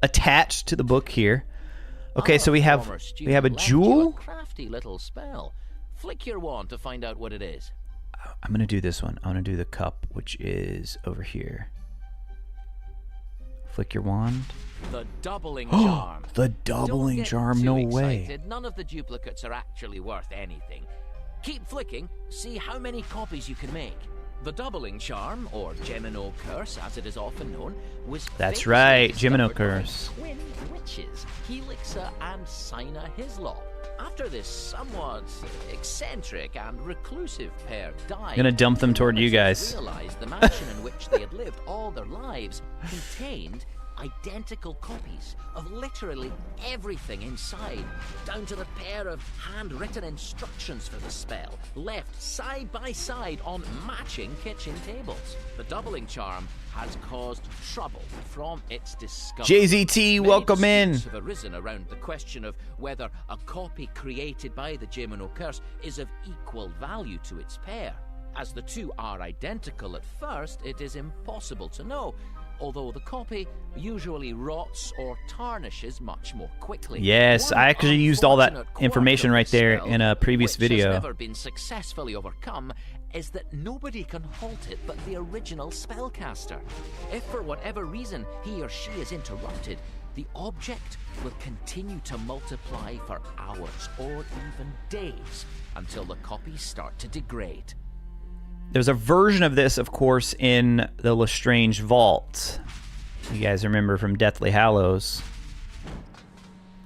attached to the book here. Okay, so we have Former a student left you jewel. a crafty little spell. Flick your wand to find out what it is. I'm going to do this one. I'm going to do the cup, which is over here. Flick your wand. The doubling charm. The Don't doubling get charm, too no way. excited. None of the duplicates are actually worth anything. Keep flicking, see how many copies you can make. The doubling charm, or Gemino curse as it is often known, was That's famously right, Gemino discovered by curse. twin witches, Helixa and Sina Hislop. After this somewhat eccentric and reclusive pair died, Gonna dump them toward you witnesses guys. realized the mansion in which they had lived all their lives contained identical copies of literally everything inside, down to the pair of handwritten instructions for the spell, left side by side on matching kitchen tables. The doubling charm has caused trouble from its discovery. JZT, Many welcome in. disputes have arisen around the question of whether a copy created by the Gemino curse is of equal value to its pair. As the two are identical at first, it is impossible to know, although the copy usually rots or tarnishes much more quickly. Yes, One I actually used all that unfortunate information quirk of right the there spell, in a previous which video. has never been successfully overcome, is that nobody can halt it but the original spellcaster. If for whatever reason he or she is interrupted, the object will continue to multiply for hours or even days until the copies start to degrade. There's a version of this, of course, in the Lestrange Vault. You guys remember from Deathly Hallows.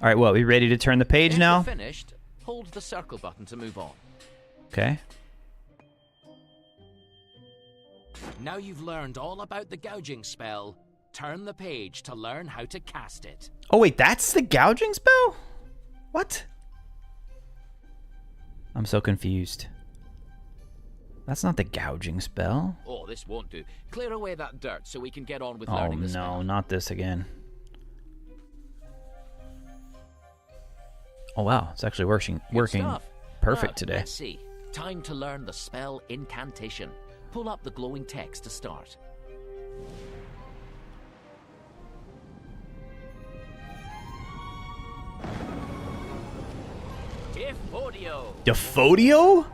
All right, well, we ready to turn the page If now? you're finished, hold the circle button to move on. Okay. Now you've learned all about the gouging spell, turn the page to learn how to cast it. Oh, wait, that's the gouging spell? What? I'm so confused. That's not the gouging spell. Oh, this won't do. Clear away that dirt so we can get on with Oh, learning the no, spell. not this again. Oh, wow, it's actually working Good stuff. perfect Now, today. Let's see. Time to learn the spell incantation. Pull up the glowing text to start. Defodio. Defodio?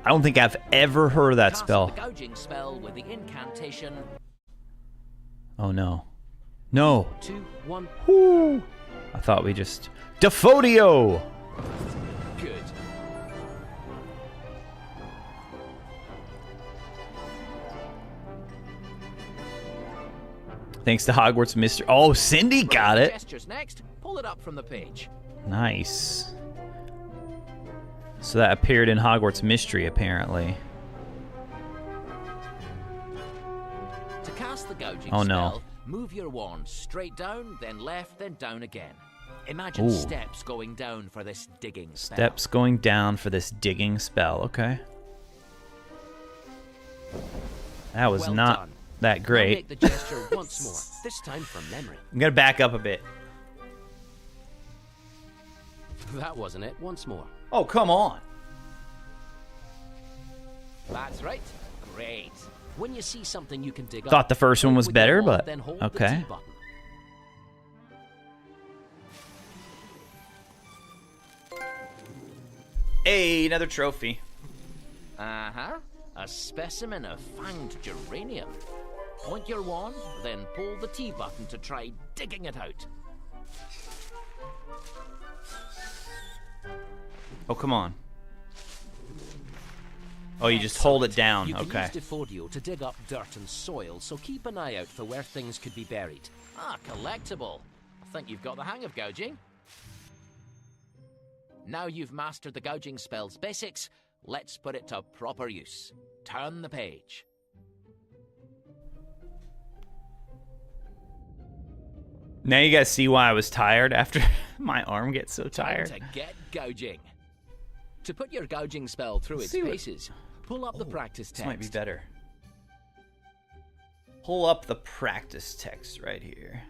I don't think I've ever heard of that Cast spell. the gouging spell with the incantation. Oh, no. No. 2, 1. Whoo. I thought we just... Defodio! Good. Thanks to Hogwarts Mystery. Oh, Cindy got it. Gestures next. Pull it up from the page. Nice. So that appeared in Hogwarts Mystery, apparently. To cast the gouging Oh, no. spell, move your wand straight down, then left, then down again. Imagine Ooh. steps going down for this digging spell. Steps going down for this digging spell. Okay. That was Well not done. that Now great. make the gesture once more, this time from memory. I'm gonna back up a bit. That wasn't it. Once more. Oh, come on. That's right. Great. When you see something you can dig up, Thought the first one was with your better, wand, but then hold okay. the T button. Hey, another trophy. Uh-huh. A specimen of fanged geranium. Point your wand, then pull the T button to try digging it out. Oh, come on. Oh, you just hold it down. You can Okay. use Defodio to dig up dirt and soil, so keep an eye out for where things could be buried. Ah, collectible. I think you've got the hang of gouging. Now you've mastered the gouging spell's basics, let's put it to proper use. Turn the page. Now you guys see why I was tired after my arm gets so Time tired. to get gouging. To put your gouging spell through its See what- paces, pull up the practice This text. might be better. Pull up the practice text right here.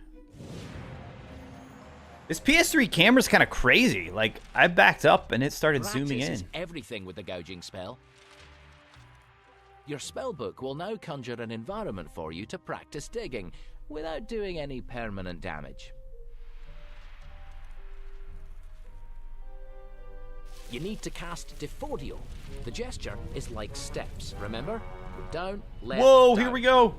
This PS3 camera's kind of crazy. Like, I backed up and it started zooming Practice in. is everything with the gouging spell. Your spellbook will now conjure an environment for you to practice digging without doing any permanent damage. You need to cast Defodio. The gesture is like steps, remember? Down, left, Whoa, down. here we go.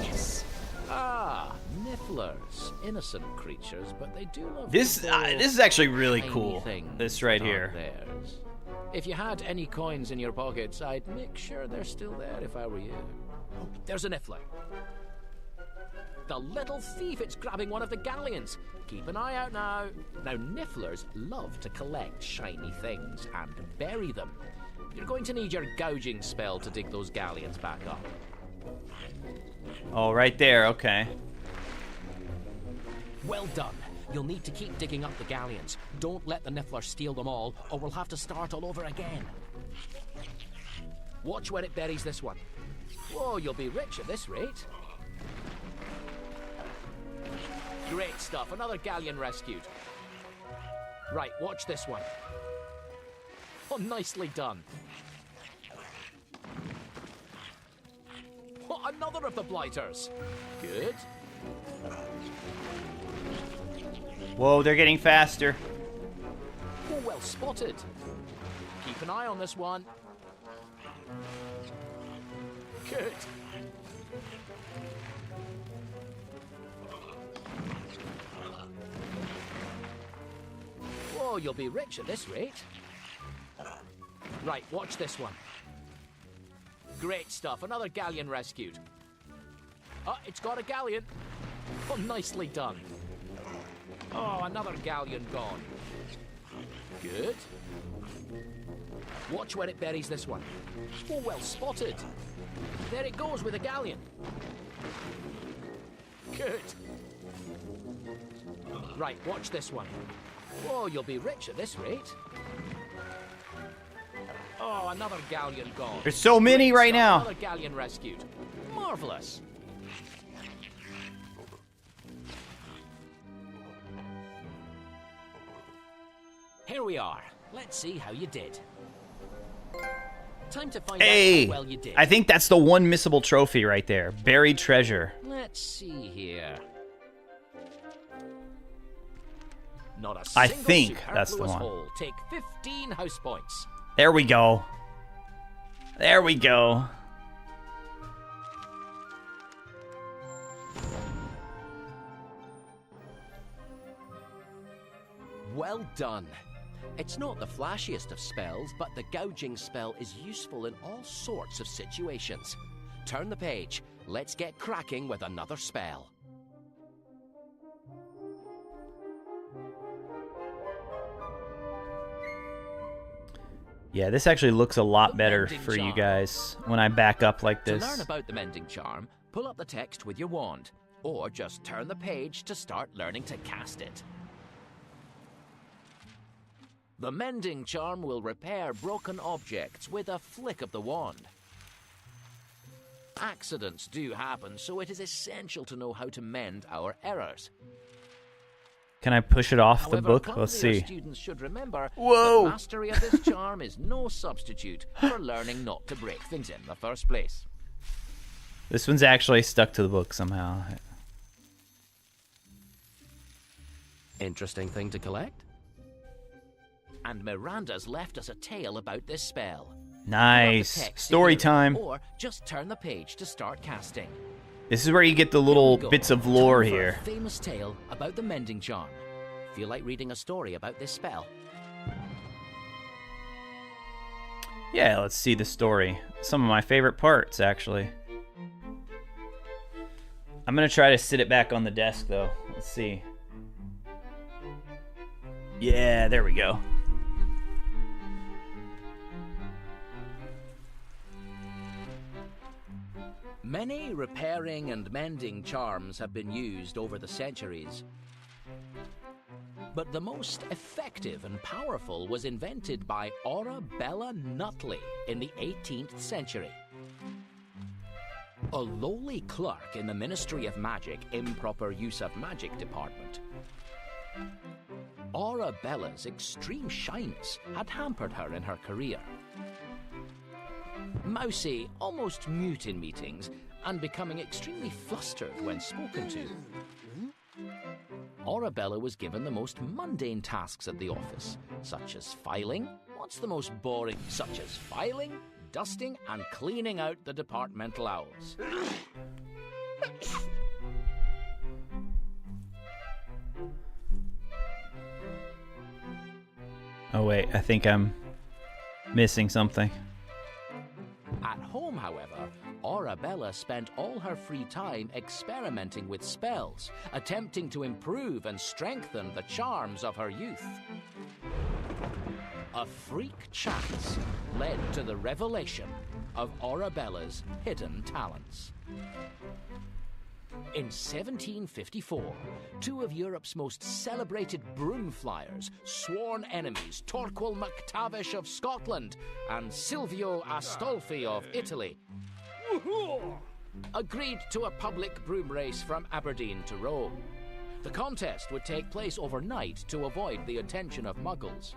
Yes. Ah, nifflers. Innocent creatures, but they do love This to borrow is actually really tiny cool. things This right that aren't here. theirs. If you had any coins in your pockets, I'd make sure they're still there if I were you. Oh, there's a niffler. The little thief, it's grabbing one of the galleons. Keep an eye out now. Now, nifflers love to collect shiny things and bury them. You're going to need your gouging spell to dig those galleons back up. Oh, right there. Okay. Well done. You'll need to keep digging up the galleons. Don't let the niffler steal them all, or we'll have to start all over again. Watch where it buries this one. Whoa, you'll be rich at this rate. Great stuff. Another galleon rescued. Right, watch this one. Oh, nicely done. Oh, another of the blighters. Good. Whoa, they're getting faster. Oh, well spotted. Keep an eye on this one. Good. Whoa, you'll be rich at this rate. Right, watch this one. Great stuff. Another galleon rescued. Oh, it's got a galleon. Oh, nicely done. Oh, another galleon gone. Good. Watch where it buries this one. Oh, well spotted. There it goes with a galleon. Good. Right, watch this one. Oh, you'll be rich at this rate. Oh, another galleon gone. There's so many Great right stuff. now. Another galleon rescued. Marvelous. Here we are. Let's see how you did. Time to find out Hey, how well you did. I think that's the one missable trophy right there. Buried treasure. Let's see here. Not a I single think that's the superfluous one. hole. Take 15 house points. There we go. There we go. Well done. It's not the flashiest of spells, but the gouging spell is useful in all sorts of situations. Turn the page. Let's get cracking with another spell. Yeah, this actually looks a lot The better mending for you charm. guys when I back up like To this. learn about the mending charm, pull up the text with your wand, or just turn the page to start learning to cast it. The mending charm will repair broken objects with a flick of the wand. Accidents do happen, so it is essential to know how to mend our errors. Can I push it off the However, book? Let's clumsier see. Students should remember Whoa! that mastery of this charm is no substitute for learning not to break things in the first place. This one's actually stuck to the book somehow. Interesting thing to collect? And Miranda's left us a tale about this spell. Nice. Pull up the text Story to hear it, time. Or just turn the page to start casting. This is where you get the little Go. bits of lore Time for a here. famous tale about the mending charm. Feel like reading a story about this spell? Yeah, let's see the story. Some of my favorite parts, actually. I'm gonna try to sit it back on the desk, though. Let's see. Yeah, there we go. Many repairing and mending charms have been used over the centuries. But the most effective and powerful was invented by Arabella Nutley in the 18th century. A lowly clerk in the Ministry of Magic Improper Use of Magic Department. Arabella's extreme shyness had hampered her in her career. Mousy, almost mute in meetings, and becoming extremely flustered when spoken to. Arabella was given the most mundane tasks at the office, such as filing. What's the most boring? Such as filing, dusting, and cleaning out the departmental owls. Oh wait, I think I'm missing something. At home, however, Arabella spent all her free time experimenting with spells, attempting to improve and strengthen the charms of her youth. A freak chance led to the revelation of Arabella's hidden talents. In 1754, two of Europe's most celebrated broom flyers, sworn enemies Torquil MacTavish of Scotland and Silvio Astolfi of Italy, agreed to a public broom race from Aberdeen to Rome. The contest would take place overnight to avoid the attention of muggles.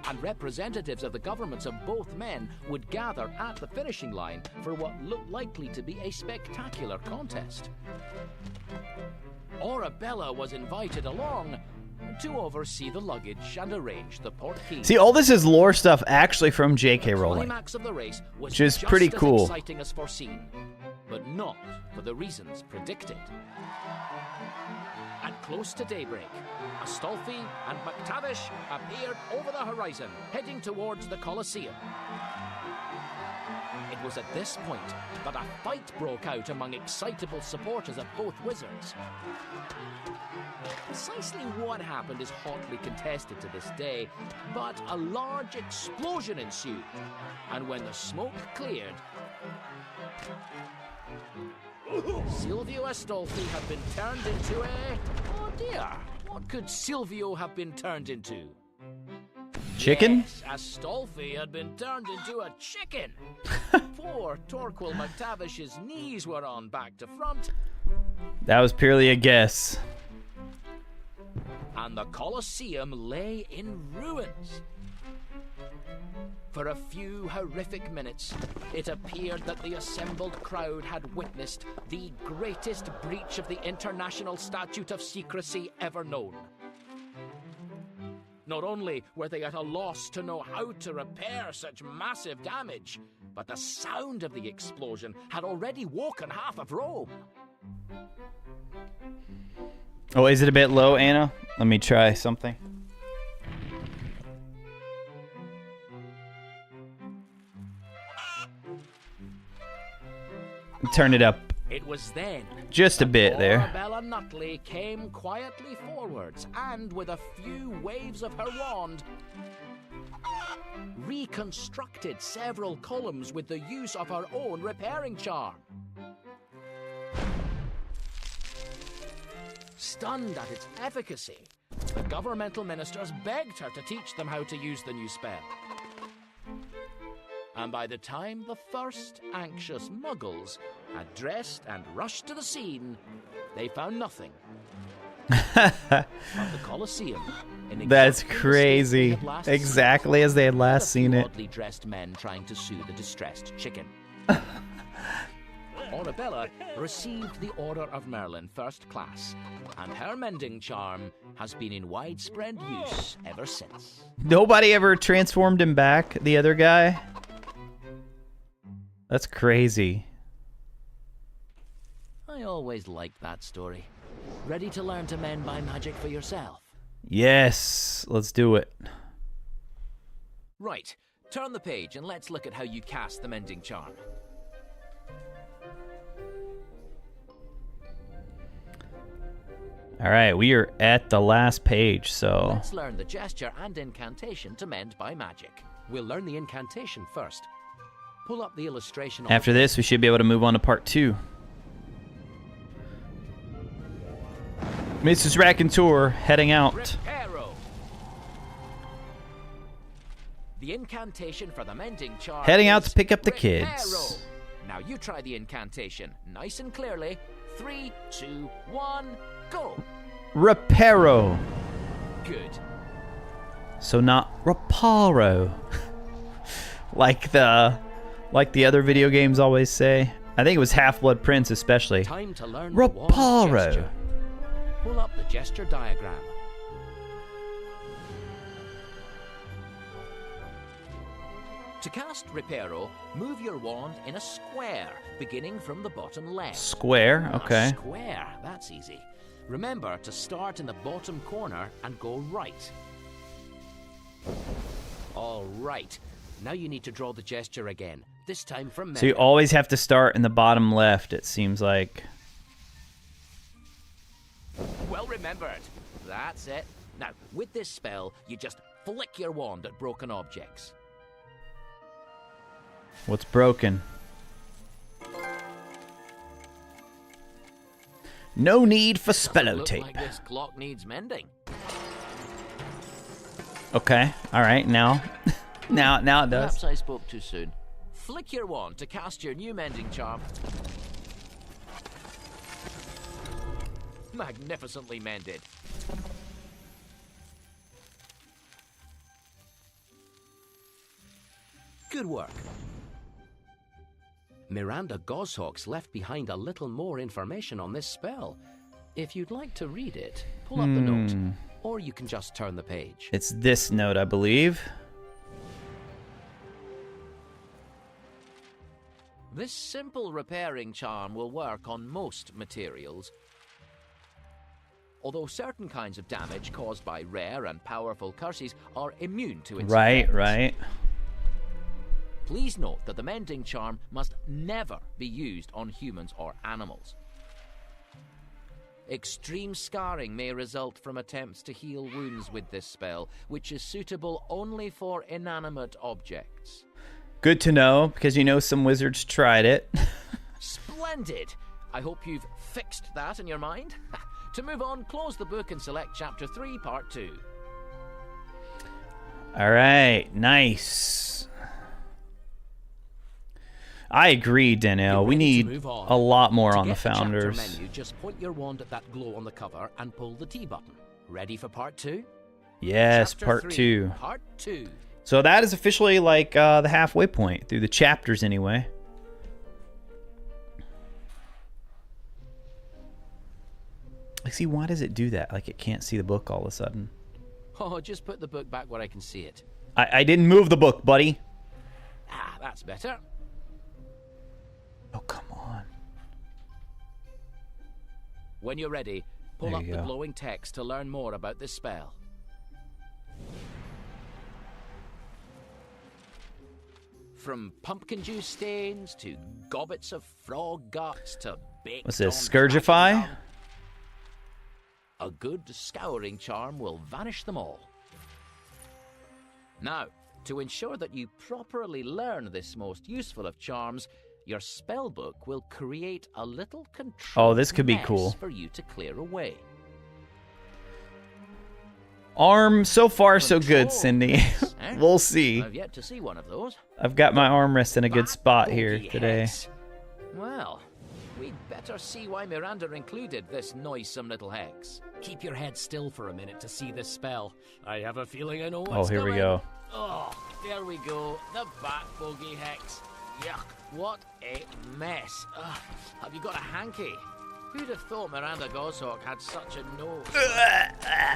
And representatives of the governments of both men would gather at the finishing line for what looked likely to be a spectacular contest. Arabella was invited along to oversee the luggage and arrange the portkey. See, all this is lore stuff actually from J.K. The Rowling. climax of the race was Which is just pretty as cool. exciting as foreseen, but not for the reasons predicted. At close to daybreak, Astolfi and MacTavish appeared over the horizon, heading towards the Colosseum. It was at this point that a fight broke out among excitable supporters of both wizards. Precisely what happened is hotly contested to this day, but a large explosion ensued, and when the smoke cleared, Silvio Astolfi had been turned into a... Oh dear, what could Silvio have been turned into? Chicken? Yes, Astolfi had been turned into a chicken. Poor Torquil MacTavish's knees were on back to front, That was purely a guess. and the Colosseum lay in ruins. For a few horrific minutes, it appeared that the assembled crowd had witnessed the greatest breach of the International Statute of Secrecy ever known. Not only were they at a loss to know how to repair such massive damage, but the sound of the explosion had already woken half of Rome. Oh, is it a bit low, Anna? Let me try something. Turn it up It was then Just a that bit poor there. Bella Nutley came quietly forwards and, with a few waves of her wand, reconstructed several columns with the use of her own repairing charm. Stunned at its efficacy, the governmental ministers begged her to teach them how to use the new spell. And by the time the first anxious muggles had dressed and rushed to the scene, they found nothing but the Colosseum. In That's exactly the state crazy. they had last Exactly seen it, as they had with last a seen few it. oddly dressed men trying to sue the distressed chicken. Arabella received the Order of Merlin First Class, and her mending charm has been in widespread use ever since. Nobody ever transformed him back, the other guy? That's crazy. I always liked that story. Ready to learn to mend by magic for yourself? Yes, let's do it. Right, turn the page and let's look at how you cast the mending charm. All right, we are at the last page, so Let's learn the gesture and incantation to mend by magic. We'll learn the incantation first. Pull up the illustration on after this, we should be able to move on to part 2. Mrs. Raconteur heading out. Reparo. The incantation for the mending charm Heading out is to pick up the Reparo. kids. Now you try the incantation, nice and clearly. 3, 2, 1, go. Reparo. Good. So not Reparo. like the other video games always say. I think it was Half-Blood Prince especially. Time to learn the wand Reparo. gesture. Pull up the gesture diagram. To cast Reparo, move your wand in a square, beginning from the bottom left. Square, okay. A square, that's easy. Remember to start in the bottom corner and go right. All right. Now you need to draw the gesture again, this time from So you memory. always have to start in the bottom left, it seems like. Well remembered. That's it. Now, with this spell, you just flick your wand at broken objects. What's broken? No need for Doesn't spello look tape. like this clock needs mending. Okay, alright, now. now it does. Perhaps I spoke too soon. Flick your wand to cast your new mending charm. Magnificently mended. Good work. Miranda Goshawk's left behind a little more information on this spell. If you'd like to read it, pull up the note, or you can just turn the page. It's this note, I believe. This simple repairing charm will work on most materials. Although certain kinds of damage caused by rare and powerful curses are immune to its Right, effects. right. Please note that the mending charm must never be used on humans or animals. Extreme scarring may result from attempts to heal wounds with this spell, which is suitable only for inanimate objects. Good to know, because you know some wizards tried it. Splendid! I hope you've fixed that in your mind. To move on, close the book and select Chapter 3, Part 2. Alright, nice. I agree, Danielle. We ready to need move on. a lot more To on the get chapter Founders. menu, just point your wand at that glow on the cover and pull the T button. Ready for part 2? Yes, Chapter part 3, 2. Part 2. So that is officially like the halfway point, through the chapters anyway. Like, see, why does it do that? Like, it can't see the book all of a sudden. Oh, just put the book back where I can see it. I didn't move the book, buddy. Ah, that's better. Oh, come on. When you're ready, pull There up you the go. glowing text to learn more about this spell. From pumpkin juice stains to gobbets of frog guts to baked What's this? on Scourgify? dragon dung. A good scouring charm will vanish them all. Now, to ensure that you properly learn this most useful of charms, your spellbook will create a little control this could be mess cool. for you to clear away. Arm, so far so good, Control Cindy. mess, eh? We'll see. I've yet to see one of those. I've got my armrest in a good That spot here bogey today. hex. Well, we'd better see why Miranda included this noisome little hex. Keep your head still for a minute to see this spell. I have a feeling I know Oh, what's here we coming. go. Oh, there we go. The bat bogey hex. Yuck, what a mess. Ugh, have you got a hanky? Who'd have thought Miranda Goshawk had such a nose?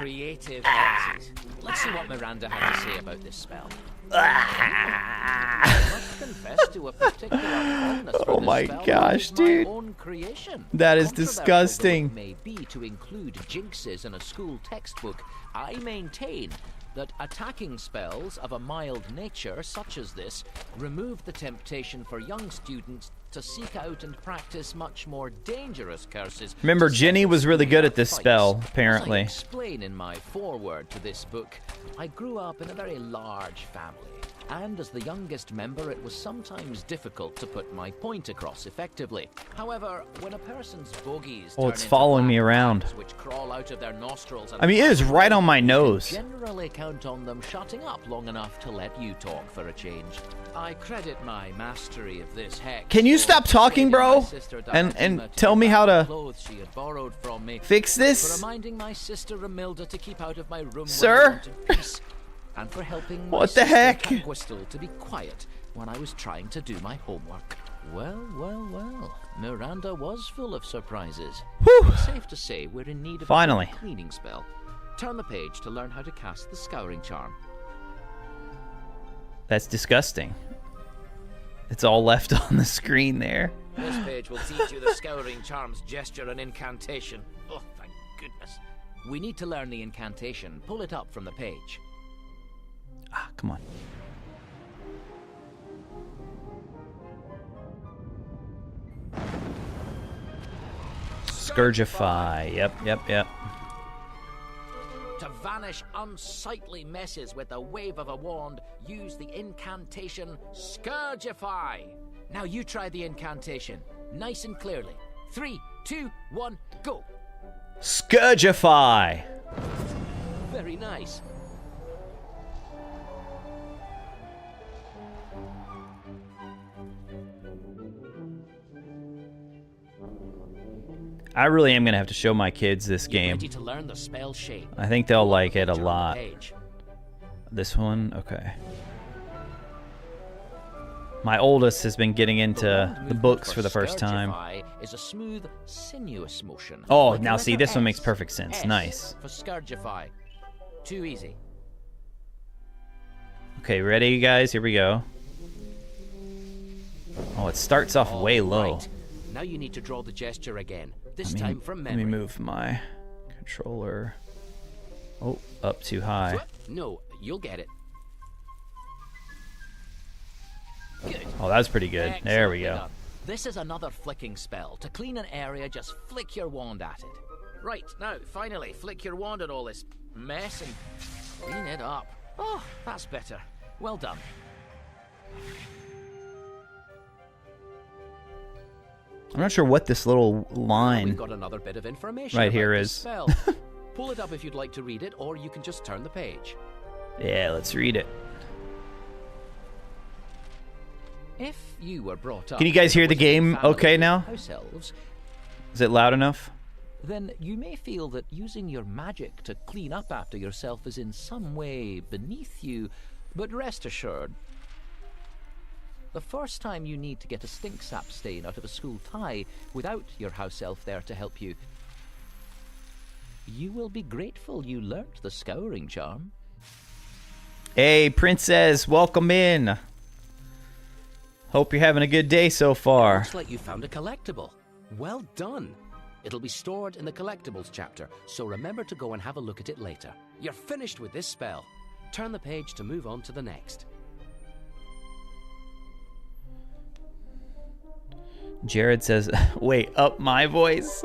Creative hexes. Let's see what Miranda had to say about this spell. I must confess to a particular fondness for Oh this my spell, gosh, which is my dude. own creation. That is Controversial though disgusting. it may be to include jinxes in a school textbook, I maintain that attacking spells of a mild nature, such as this, remove the temptation for young students to seek out and practice much more dangerous curses. Remember, to Ginny settle was really good at this fights. spell, As apparently. I explain in my foreword to this book, I grew up in a very large family. And as the youngest member, it was sometimes difficult to put my point across effectively. However, when a person's bogies Oh, it's turn into following me black around. bags which crawl out of their nostrils and I mean, it is right on my nose. generally count on them shutting up long enough to let you talk for a change. I credit my mastery of this hex. Can you for stop talking, persuading bro? my sister And Diadema to tell me give how back to the clothes she had borrowed from me, fix for this? reminding my sister Romilda to keep out of my room Sir? when I wanted peace, and for helping my What the sister heck? Tanquistle to be quiet when I was trying to do my homework. Well, well, well. Miranda was full of surprises. Whew. It's safe to say we're in need of Finally. a good cleaning spell. Turn the page to learn how to cast the scouring charm. That's disgusting. It's all left on the screen there. This page will teach you the scouring charm's gesture and incantation. Oh, thank goodness. We need to learn the incantation. Pull it up from the page. Ah, come on. Scourgify. Yep. To vanish unsightly messes with the wave of a wand, use the incantation Scourgify. Now you try the incantation, nice and clearly. 3, 2, 1, go. Scourgify. Very nice. I really am gonna have to show my kids this You game. ready to learn the spell shape? I think they'll like it a Picture on the lot. page. This one, okay. My oldest has been getting into wand the movement books for the first time. Scourgify is a smooth, sinuous motion. Oh, Like the now see, letter this one makes S. perfect sense. S Nice. For Scourgify. Too easy. Okay, ready, you guys? Here we go. Oh, it starts off way low. Right. Now you need to draw the gesture again. This Let me- time from Let memory. me move my controller. Oh, up too high. No, you'll get it. Good. Oh, that's pretty good. There we Excellently go. done. This is another flicking spell. To clean an area, just flick your wand at it. Right, now, finally, flick your wand at all this mess and clean it up. Oh, that's better. Well done. I'm not sure what this little We've line got another bit of information right about here this is. spell. Pull it up if you'd like to read it, or you can just turn the page. Yeah, let's read it. If you were brought up Can you guys in a hear the wizarding game family okay with now? house elves, Is it loud enough? then you may feel that using your magic to clean up after yourself is in some way beneath you, but rest assured, the first time you need to get a stink sap stain out of a school tie without your house elf there to help you, you will be grateful you learnt the scouring charm. Hey, Princess, welcome in. Hope you're having a good day so far. Looks like you found a collectible. Well done. It'll be stored in the collectibles chapter, so remember to go and have a look at it later. You're finished with this spell. Turn the page to move on to the next. Jared says, wait, up my voice?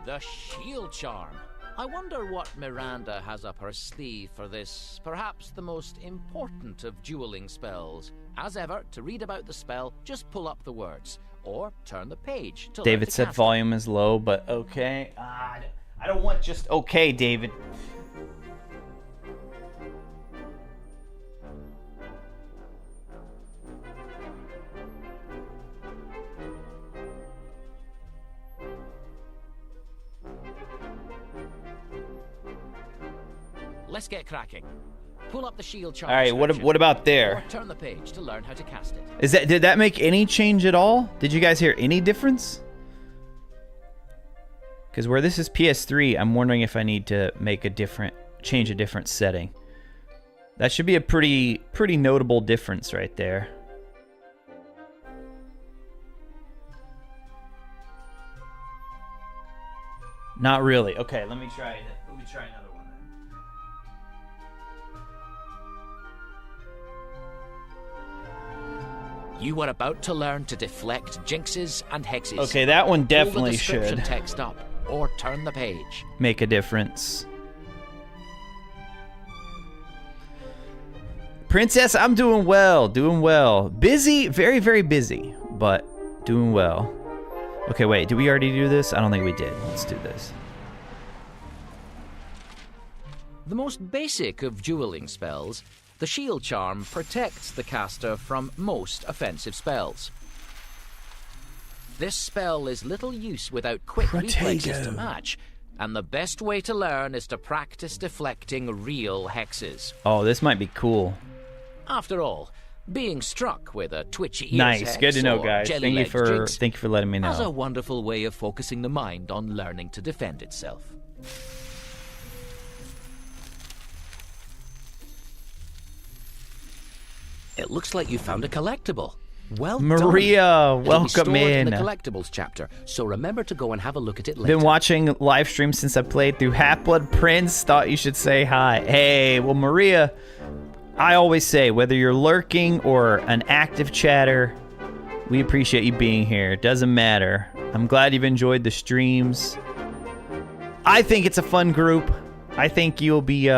The shield charm. I wonder what Miranda has up her sleeve for this, perhaps the most important of dueling spells. As ever, to read about the spell, just pull up the words, or turn the page to David said cast volume is low, but okay. I don't want just okay, David. Let's get cracking. Pull up the shield charm. All right, what about there? Or turn the page to learn how to cast it. Did that make any change at all? Did you guys hear any difference? Because where this is PS3, I'm wondering if I need to change a different setting. That should be a pretty notable difference right there. Not really. Okay, let me try another one then. You are about to learn to deflect jinxes and hexes. Okay, that one Pull definitely the description should text up or turn the page. make a difference. Princess, I'm doing well, Busy, very, very busy, but doing well. Okay, wait, did we already do this? I don't think we did. Let's do this. The most basic of dueling spells, the shield charm protects the caster from most offensive spells. This spell is little use without quick reflexes to match, and the best way to learn is to practice deflecting real hexes. Oh, this might be cool. After all, being struck with a twitchy ears Nice, hex good to know, or guys. Thank you jelly-legged for jinx letting me has a know. wonderful way of focusing the mind on learning to defend itself. It looks like you found a collectible. Well Maria, done. It'll be welcome stored in in. the collectibles chapter, so remember to go and have a look at it later. Been watching live streams since I played through Half-Blood Prince. Thought you should say hi. Hey, well, Maria, I always say, whether you're lurking or an active chatter, we appreciate you being here. It doesn't matter. I'm glad you've enjoyed the streams. I think it's a fun group. I think you'll be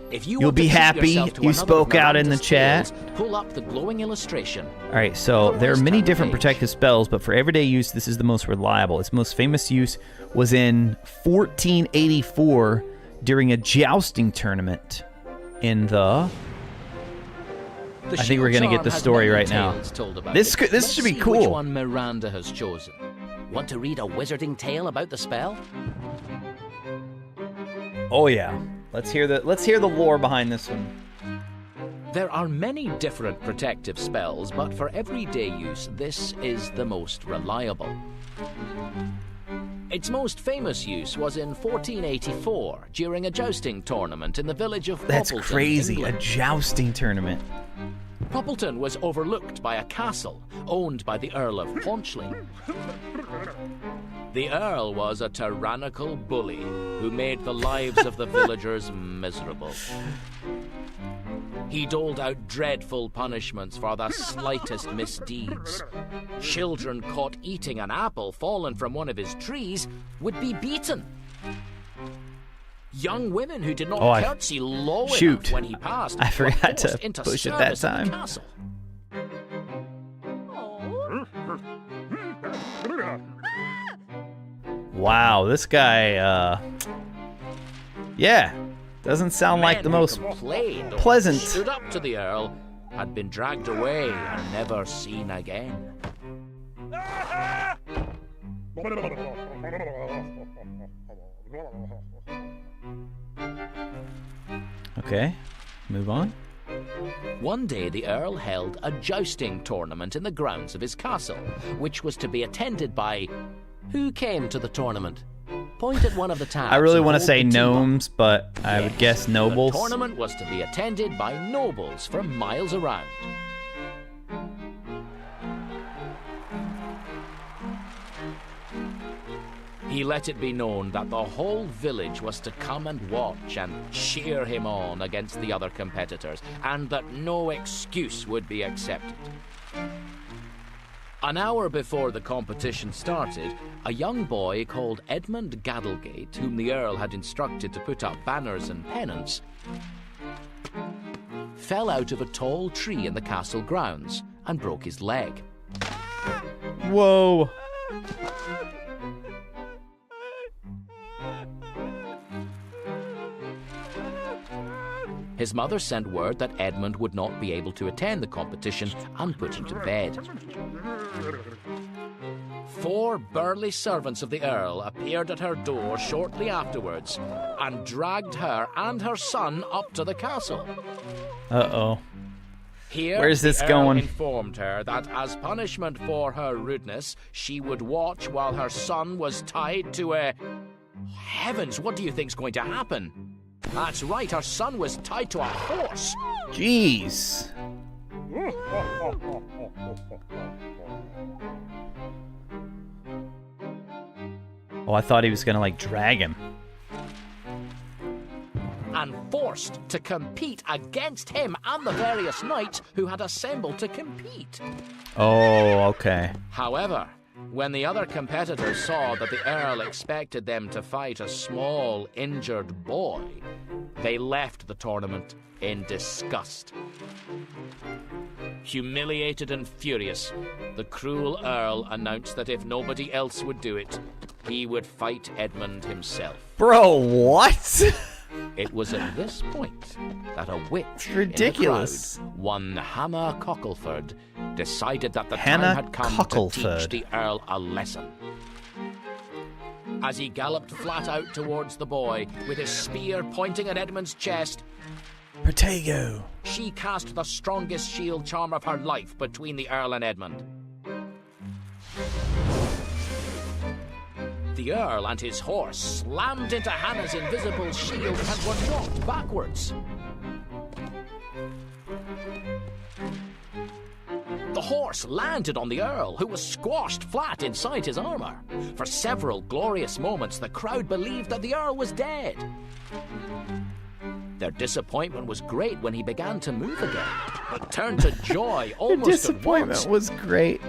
If you you'll want to be treat happy yourself to you another spoke of out in the Miranda's chat. tales, pull up the glowing illustration. All right, so there are Otherwise, many turn the different page. protective spells, but for everyday use, this is the most reliable. Its most famous use was in 1484 during a jousting tournament in the... The I think we're shield gonna get charm the has story many right now. tales told about This it. should Let's be see cool. Which one Miranda has chosen? Want to read a wizarding tale about the spell? Oh yeah, let's hear the lore behind this one. There are many different protective spells, but for everyday use, this is the most reliable. Its most famous use was in 1484 during a jousting tournament in the village of That's Poppleton, crazy, England. a jousting tournament. Poppleton was overlooked by a castle owned by the Earl of Paunchley. The Earl was a tyrannical bully who made the lives of the villagers miserable. He doled out dreadful punishments for the slightest misdeeds. Children caught eating an apple fallen from one of his trees would be beaten. Young women who did not Oh, curtsy low shoot. enough when he passed I were forgot to forced into push it that service in the time. castle. Wow, this guy, yeah, doesn't sound like the Men who most complained or pleasant. stood up to the Earl had been dragged away and never seen again. Okay, move on. One day the Earl held a jousting tournament in the grounds of his castle, which was to be attended by... Who came to the tournament? Point at one of the tabs. I really and want to hold say the team up. gnomes, but I would guess nobles. The tournament was to be attended by nobles from miles around. He let it be known that the whole village was to come and watch and cheer him on against the other competitors, and that no excuse would be accepted. An hour before the competition started, a young boy called Edmund Gaddlegate, whom the Earl had instructed to put up banners and pennants, fell out of a tall tree in the castle grounds and broke his leg. Whoa. His mother sent word that Edmund would not be able to attend the competition and put him to bed. 4 burly servants of the Earl appeared at her door shortly afterwards and dragged her and her son up to the castle. Uh-oh. Here, where's this the Earl going? informed her that as punishment for her rudeness, she would watch while her son was tied to a... Heavens, what do you think's going to happen? That's right, her son was tied to a horse. Jeez. Oh, I thought he was gonna, like, drag him. And forced to compete against him and the various knights who had assembled to compete. Oh, okay. However, when the other competitors saw that the Earl expected them to fight a small, injured boy, they left the tournament in disgust. Humiliated and furious, the cruel Earl announced that if nobody else would do it, he would fight Edmund himself. Bro, what? It was at this point that a witch It's ridiculous. in the crowd, one Hannah Cockleford, decided that the Hannah time had come Cockleford. to teach the Earl a lesson. As he galloped flat out towards the boy, with his spear pointing at Edmund's chest, Protego. she cast the strongest shield charm of her life between the Earl and Edmund. The Earl and his horse slammed into Hannah's invisible shield and were knocked backwards. The horse landed on the Earl, who was squashed flat inside his armor. For several glorious moments, the crowd believed that the Earl was dead. Their disappointment was great when he began to move again, but turned to joy The almost at disappointment once. was great.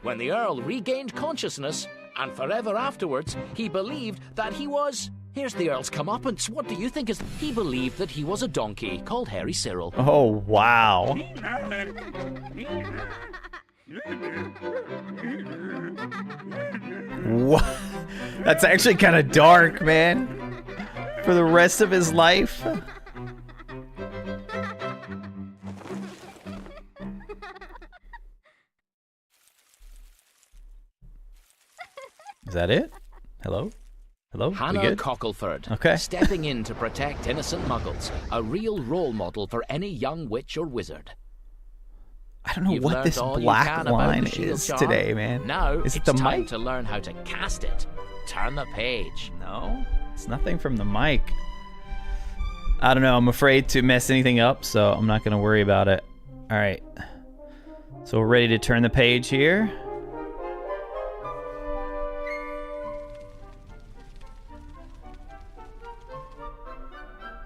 When the Earl regained consciousness, and forever afterwards, he believed that he was... Here's the Earl's comeuppance. What do you think is... He believed that he was a donkey called Harry Cyril. Oh, wow. What? That's actually kind of dark, man. For the rest of his life. Is that it? Hello? Hello? We Hannah good? Cockleford, Okay. stepping in to protect innocent muggles, a real role model for any young witch or wizard. I don't know You've what learned this all you black can about line the shield is charm. today, man. Now Is it it's the time mic? to learn how to cast it. Turn the page. No, it's nothing from the mic. I don't know. I'm afraid to mess anything up, so I'm not going to worry about it. All right. So we're ready to turn the page here.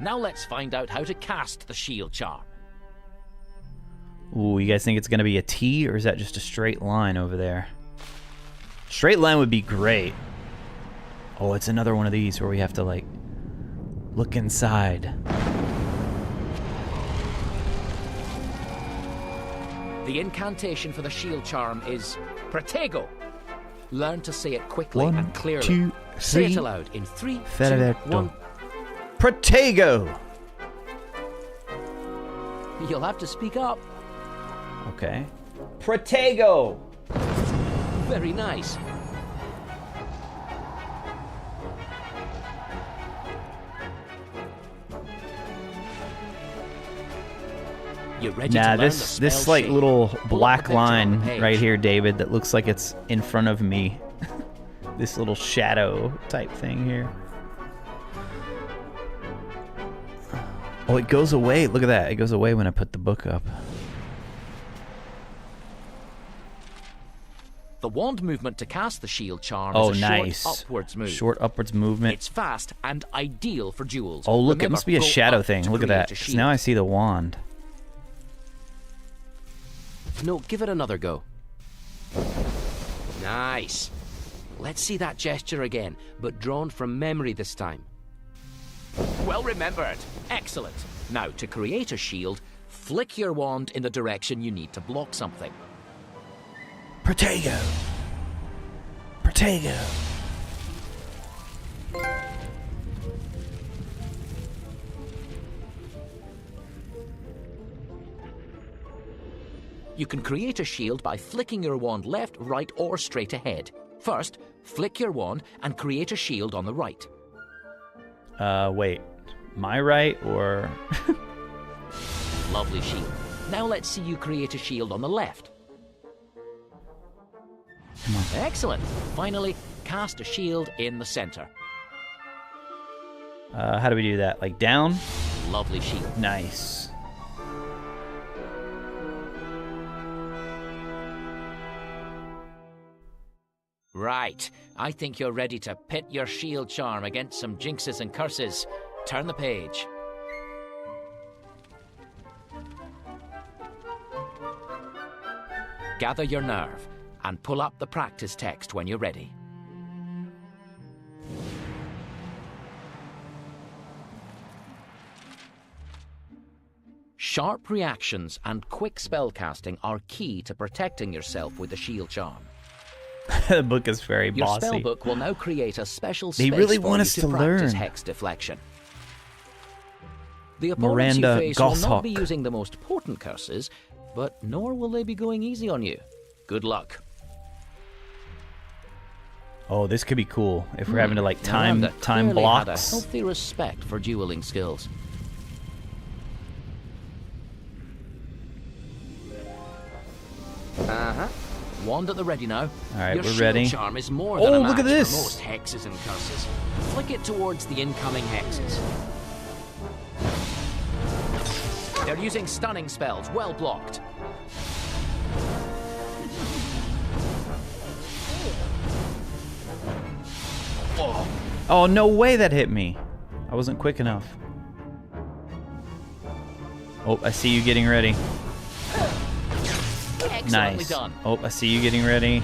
Now let's find out how to cast the shield charm. Ooh, you guys think it's going to be a T, or is that just a straight line over there? Straight line would be great. Oh, it's another one of these where we have to, like, look inside. The incantation for the shield charm is Protego. Learn to say it quickly 1, and clearly. 2, Say 3. it aloud in 3, 2, Ferretto. 1. Protego! You'll have to speak up. Okay. Protego! Very nice. You ready to Nah, learn the this spell like shape? little Pull up black the picture on the line page. right here, David, that looks like it's in front of me. This little shadow type thing here. Oh, it goes away. Look at that. It goes away when I put the book up. The wand movement to cast the shield charm Oh, is a nice. short upwards move. Short upwards movement. It's fast and ideal for duels. Oh, look, it Remember, must be a go shadow up thing. to Look at create that. a 'Cause shield. now I see the wand. No, give it another go. Nice. Let's see that gesture again, but drawn from memory this time. Well remembered. Excellent. Now, to create a shield, flick your wand in the direction you need to block something. Protego. Protego. You can create a shield by flicking your wand left, right, or straight ahead. First, flick your wand and create a shield on the right. Wait. My right or... Lovely shield. Now let's see you create a shield on the left. Come on. Excellent. Finally, cast a shield in the center. How do we do that? Like down? Lovely shield. Nice. Right. I think you're ready to pit your shield charm against some jinxes and curses. Turn the page. Gather your nerve and pull up the practice text when you're ready. Sharp reactions and quick spellcasting are key to protecting yourself with the shield charm. The book is very Your bossy. spellbook will now create a special They space really for want you us to to practice learn. hex deflection. The opponents Miranda you face will not be Goshawk. using the most potent curses, but nor will they be going easy on you. Good luck. Oh, this could be cool if we're having to like time Miranda clearly had a blocks. healthy respect for dueling skills. Wand at the ready now. All right, Your we're shield ready. charm is more than a Oh, look at match this. for most hexes and curses. Flick it towards the incoming hexes. They're using stunning spells, well blocked. Oh, no way that hit me. I wasn't quick enough. Oh, I see you getting ready. Excellently Nice. done. Oh, I see you getting ready.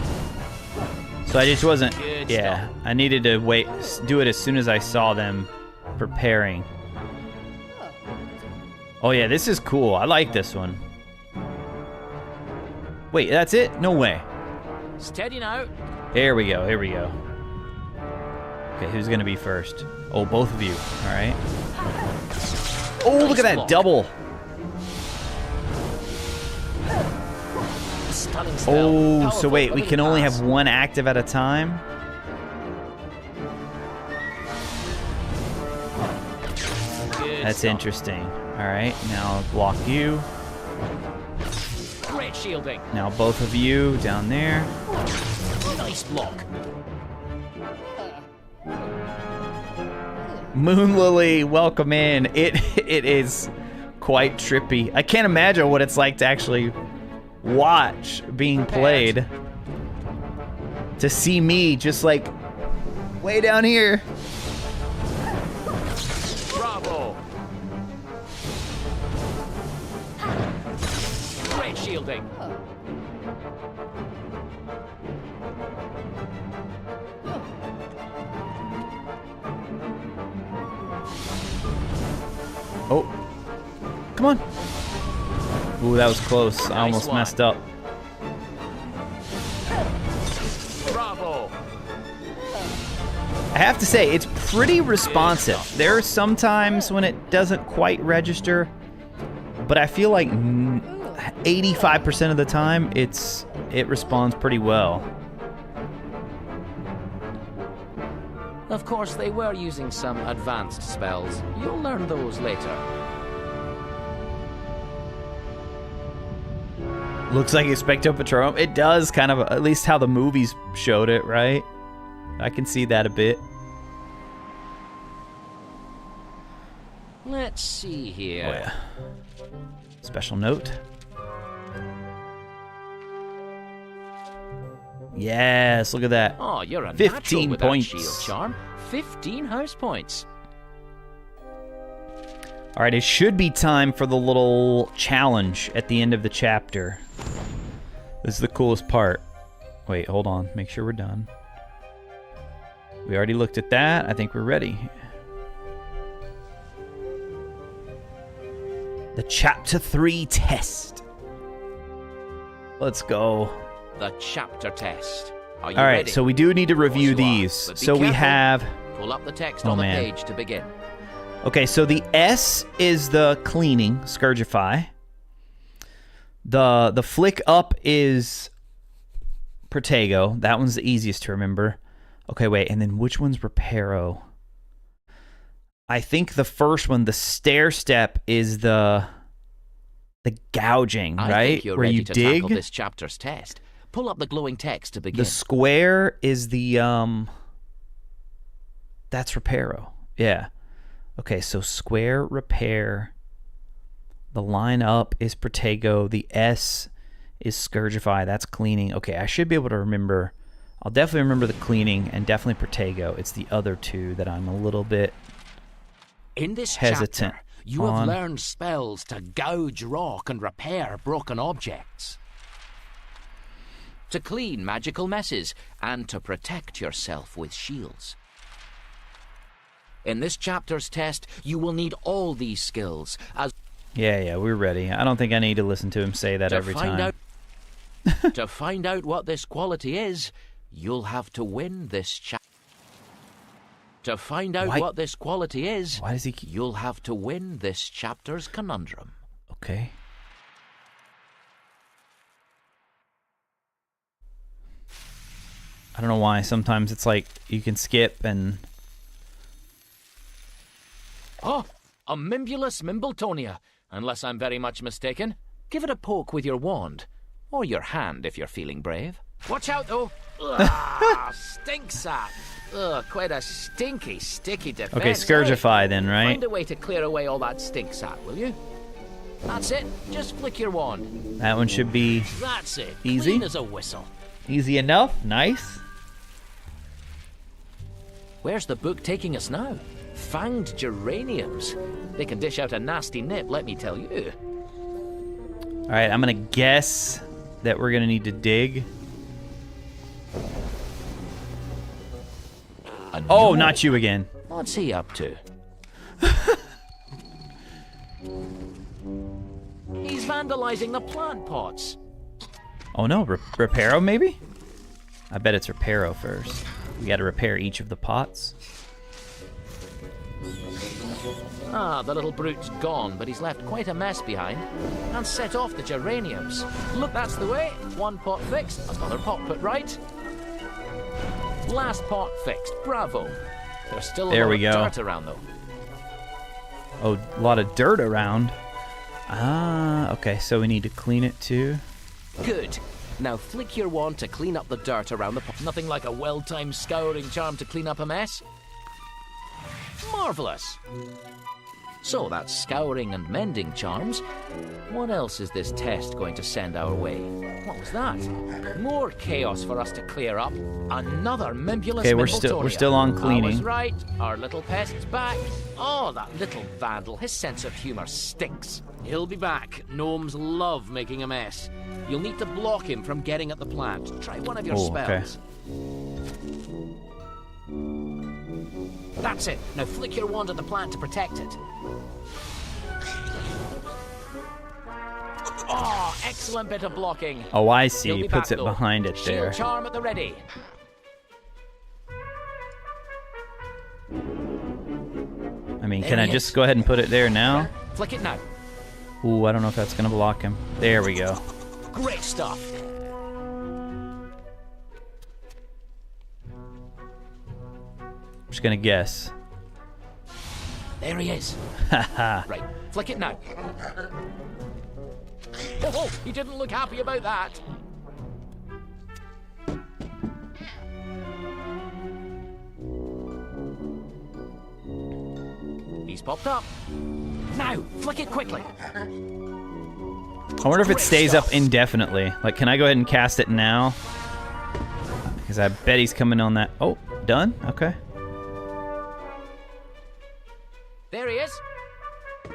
So I just wasn't... Good yeah, stuff. I needed to wait, do it as soon as I saw them preparing. Oh yeah, this is cool. I like this one. Wait, that's it? No way. Steady now. Here we go, here we go. Okay, who's gonna be first? Oh, both of you. All right. Oh, look at that block. double. Stunning spell. Oh, so Powerful, wait, we limited can only pass. have one active at a time? Good That's stuff. interesting. All right, now I'll block you. Great shielding. Now both of you down there. Nice block. Moon Lily, welcome in. It is quite trippy. I can't imagine what it's like to actually watch being played. To see me just like way down here. Bravo. Great shielding. Oh, come on. Ooh, that was close. I almost one. messed up. Bravo. I have to say, it's pretty responsive. There are some times when it doesn't quite register, but I feel like 85% of the time it responds pretty well. Of course, they were using some advanced spells. You'll learn those later. Looks like Expecto Patronum. It does kind of, at least how the movies showed it, right? I can see that a bit. Let's see here. Oh yeah. Special note. Yes, look at that. Oh, you're a 15 natural with points. that shield charm. 15 house points. All right, it should be time for the little challenge at the end of the chapter. This is the coolest part. Wait, hold on. Make sure we're done. We already looked at that. I think we're ready. The Chapter 3 test. Let's go. The chapter test. Are you All right, ready? so we do need to review Of course you are, these. but be So we careful. have... Pull up the text Oh, on the man. page to begin. Okay, so the S is the cleaning, Scourgify. The flick up is Protego. That one's the easiest to remember. Okay, wait, and then which one's Reparo? I think the first one, the stair step, is the gouging, I right? think you're Where ready you to dig. tackle this chapter's test. Pull up the glowing text to begin. The square is the that's Reparo. Yeah. Okay, so square, repair. The line up is Protego. The S is Scourgify. That's cleaning. Okay, I should be able to remember. I'll definitely remember the cleaning and definitely Protego. It's the other two that I'm a little bit In this hesitant chapter, you on. have learned spells to gouge rock and repair broken objects, to clean magical messes, and to protect yourself with shields. In this chapter's test, you will need all these skills as Yeah, we're ready. I don't think I need to listen to him say that every time. To find out what this quality is, you'll have to win this chapter. To find out Why- what this quality is, Why does he keep... you'll have to win this chapter's conundrum. Okay. I don't know why. Sometimes it's like you can skip and... Oh, a Mimbulus Mimbletonia, unless I'm very much mistaken. Give it a poke with your wand, or your hand if you're feeling brave. Watch out, though. Ugh, stinks up. Ugh, quite a stinky, sticky defense. Okay, Scourgify then, right? Find a way to clear away all that stink sap, will you? That's it. Just flick your wand. That one should be That's it. Easy? Clean as a whistle. easy enough. Nice. Where's the book taking us now? Fanged geraniums. They can dish out a nasty nip, let me tell you. All right, I'm going to guess that we're going to need to dig. Oh, not you again. What's he up to? He's vandalizing the plant pots. Oh no, Reparo maybe? I bet it's Reparo first. We got to repair each of the pots. Ah, the little brute's gone, but he's left quite a mess behind. And set off the geraniums. Look, that's the way. One pot fixed, another pot put right. Last pot fixed. Bravo. There's still a There lot we of go. dirt around, though. Oh, a lot of dirt around. Ah, okay, so we need to clean it too. Good. Now flick your wand to clean up the dirt around the pot. Nothing like a well-timed scouring charm to clean up a mess. Marvelous. So that's scouring and mending charms. What else is this test going to send our way? What was that? More chaos for us to clear up. Another Mimbulus Okay, we're Mimbletonia. still on I was cleaning. right. Our little pest's back. Oh, that little vandal. His sense of humor stinks. He'll be back. Gnomes love making a mess. You'll need to block him from getting at the plant. Try one of your Oh, okay. spells. That's it. Now flick your wand at the plant to protect it. Oh, excellent bit of blocking. Oh, I see. He'll He be puts back, it though. behind it there. Shield charm at the ready. I mean, There can I he just is. go ahead and put it there now? Flick it now. Ooh, I don't know if that's going to block him. There we go. Great stuff. I'm just going to guess. There he is. Haha. Right, flick it now. Oh, he didn't look happy about that. He's popped up. Now, flick it quickly. I wonder if it stays up indefinitely. Like, can I go ahead and cast it now? Because I bet he's coming on that. Oh, done? Okay. There he is.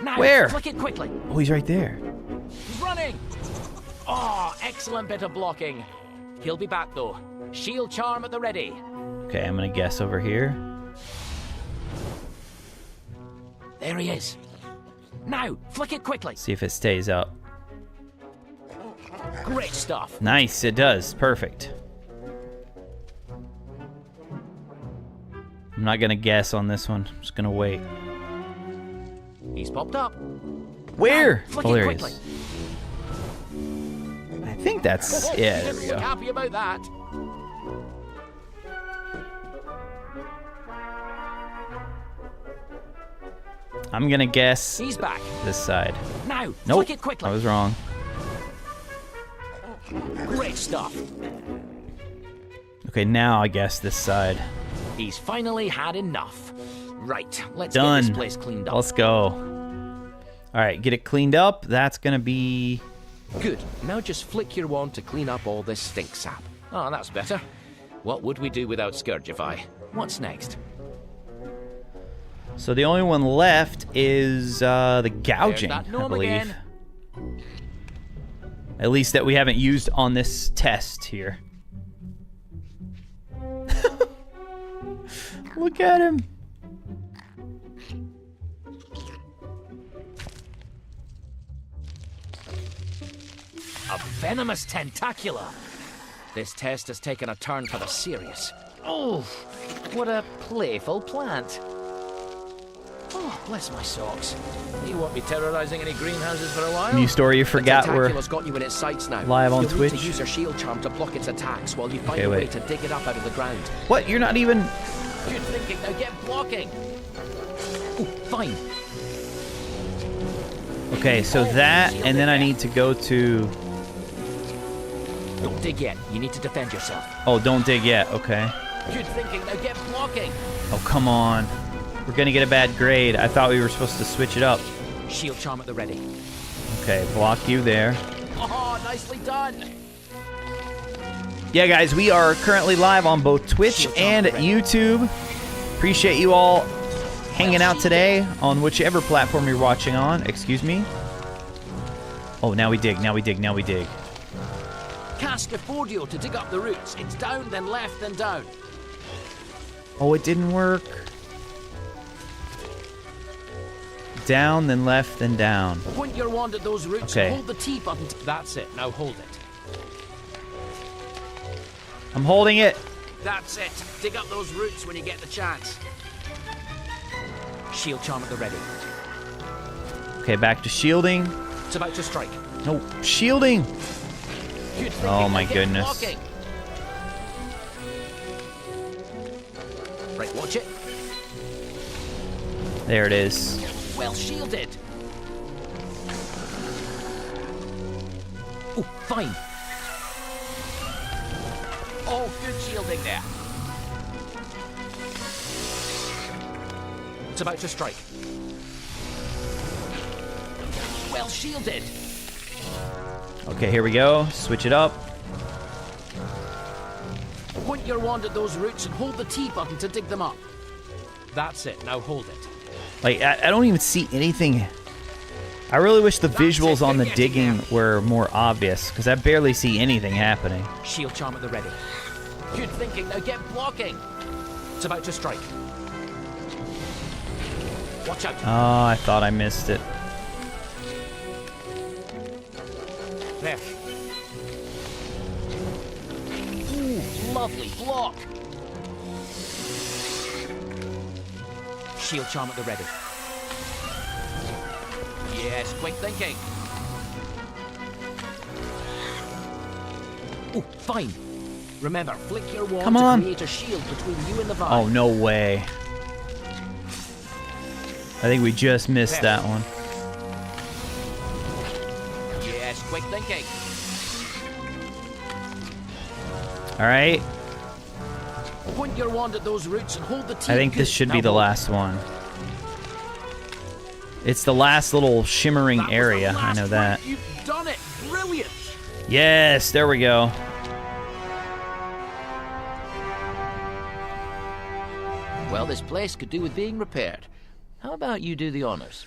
Now, Where? flick it quickly. Oh, he's right there. He's running. Oh, excellent bit of blocking. He'll be back, though. Shield charm at the ready. Okay, I'm going to guess over here. There he is. Now, flick it quickly. See if it stays up. Great stuff. Nice, it does. Perfect. I'm not going to guess on this one. I'm just going to wait. He's popped up. Where? Now, flick Oh, it there he quickly. is. I think that's... Oh, Yeah, he there didn't we look go. happy about that. I'm going to guess He's back. this side. Now, Nope, flick it quickly. I was wrong. Great stuff. Okay, now I guess this side. He's finally had enough. Right, let's Done. get this place cleaned up. Let's go. All right, get it cleaned up. That's going to be... Good. Now just flick your wand to clean up all this stink sap. Oh, that's better. What would we do without Scourgify? What's next? So the only one left is the gouging, There's that I gnome believe. again. At least that we haven't used on this test here. Look at him. A venomous tentacula. This test has taken a turn for the serious. Oh, what a playful plant. Oh, bless my socks. You won't be terrorizing any greenhouses for a while. New story you forgot the we're tentacula's got you in its sights now. live on You'll Twitch. Need to use your shield charm to block its attacks while you find Okay, a way wait. to dig it up out of the ground. What? You're not even... Good thinking. Now get blocking. Oh, fine. Okay, so that, and then I need to go to... Don't dig yet. You need to defend yourself. Oh, don't dig yet. Okay. Good thinking. Now get blocking. Oh, come on. We're going to get a bad grade. I thought we were supposed to switch it up. Shield charm at the ready. Okay, block you there. Oh, nicely done. Yeah, guys, we are currently live on both Twitch and YouTube. Appreciate you all hanging out today on whichever platform you're watching on. Excuse me. Oh, now we dig, now we dig, now we dig. Cascafordio to dig up the roots. It's down, then left, then down. Oh, it didn't work. Down, then left, then down. Point your wand at those roots Okay. and hold the T button. That's it. Now hold it. I'm holding it. That's it. Dig up those roots when you get the chance. Shield charm at the ready. Okay, back to shielding. It's about to strike. No, shielding. Good thinking. Oh, my Now get goodness. blocking. Right, watch it. There it is. Well shielded. Oh, fine. Oh, good shielding there. It's about to strike. Well shielded. Okay, here we go. Switch it up. Point your wand at those roots and hold the T button to dig them up. That's it. Now hold it. Like, I don't even see anything. I really wish the visuals on the digging were more obvious, because I barely see anything happening. Shield charm at the ready. Good thinking. Now get blocking. It's about to strike. Watch out. Oh, I thought I missed it. There. Ooh, lovely block. Shield charm at the ready. Yes, quick thinking. Oh, fine. Remember, flick your wand Come on. to create a shield between you and the vine. Oh, no way. I think we just missed There. that one. Yes, quick thinking. All right. Point your wand at those roots and hold the T. I think this Good. should Now be the hold it. last one. It's the last little shimmering That was the area. I last know that. route. You've done it. Brilliant. Yes, there we go. Well, this place could do with being repaired. How about you do the honors?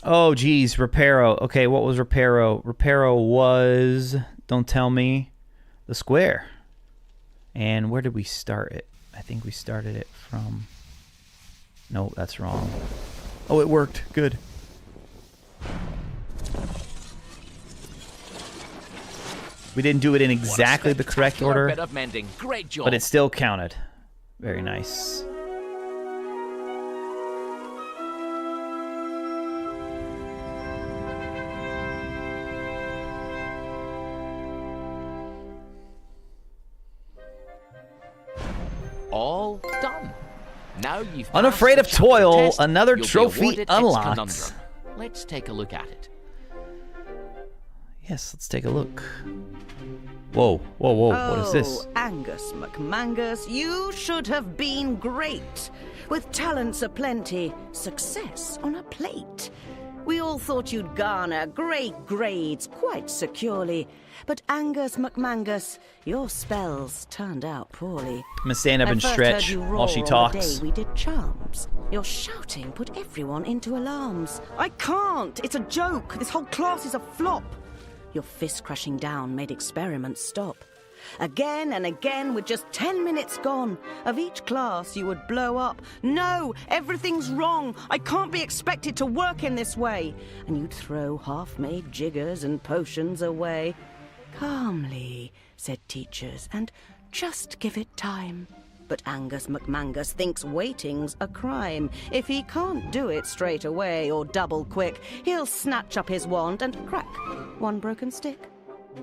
Oh, geez, Reparo. Okay, what was Reparo? Reparo was, don't tell me, the square. And where did we start it? I think we started it from... No, that's wrong. Oh, it worked. Good. We didn't do it in exactly the correct order, Bit of mending. Great job. but it still counted. Very nice. All done. Now you've Unafraid passed of the chapter toil, test, another you'll be trophy awarded its unlocked. conundrum. Let's take a look at it. Yes, let's take a look. Whoa, whoa, whoa, what is this? Oh, Angus McMangus, you should have been great. With talents aplenty, success on a plate. We all thought you'd garner great grades quite securely. But Angus McMangus, your spells turned out poorly. I'm gonna stand up and I first stretch heard you while she roar talks. The day we did charms. Your shouting put everyone into alarms. I can't! It's a joke! This whole class is a flop! Your fist crushing down made experiments stop. Again and again, with just 10 minutes gone, of each class you would blow up. No, everything's wrong. I can't be expected to work in this way. And you'd throw half-made jiggers and potions away. Calmly, said teachers, and just give it time. But Angus McMangus thinks waiting's a crime. If he can't do it straight away or double quick, he'll snatch up his wand and crack one broken stick.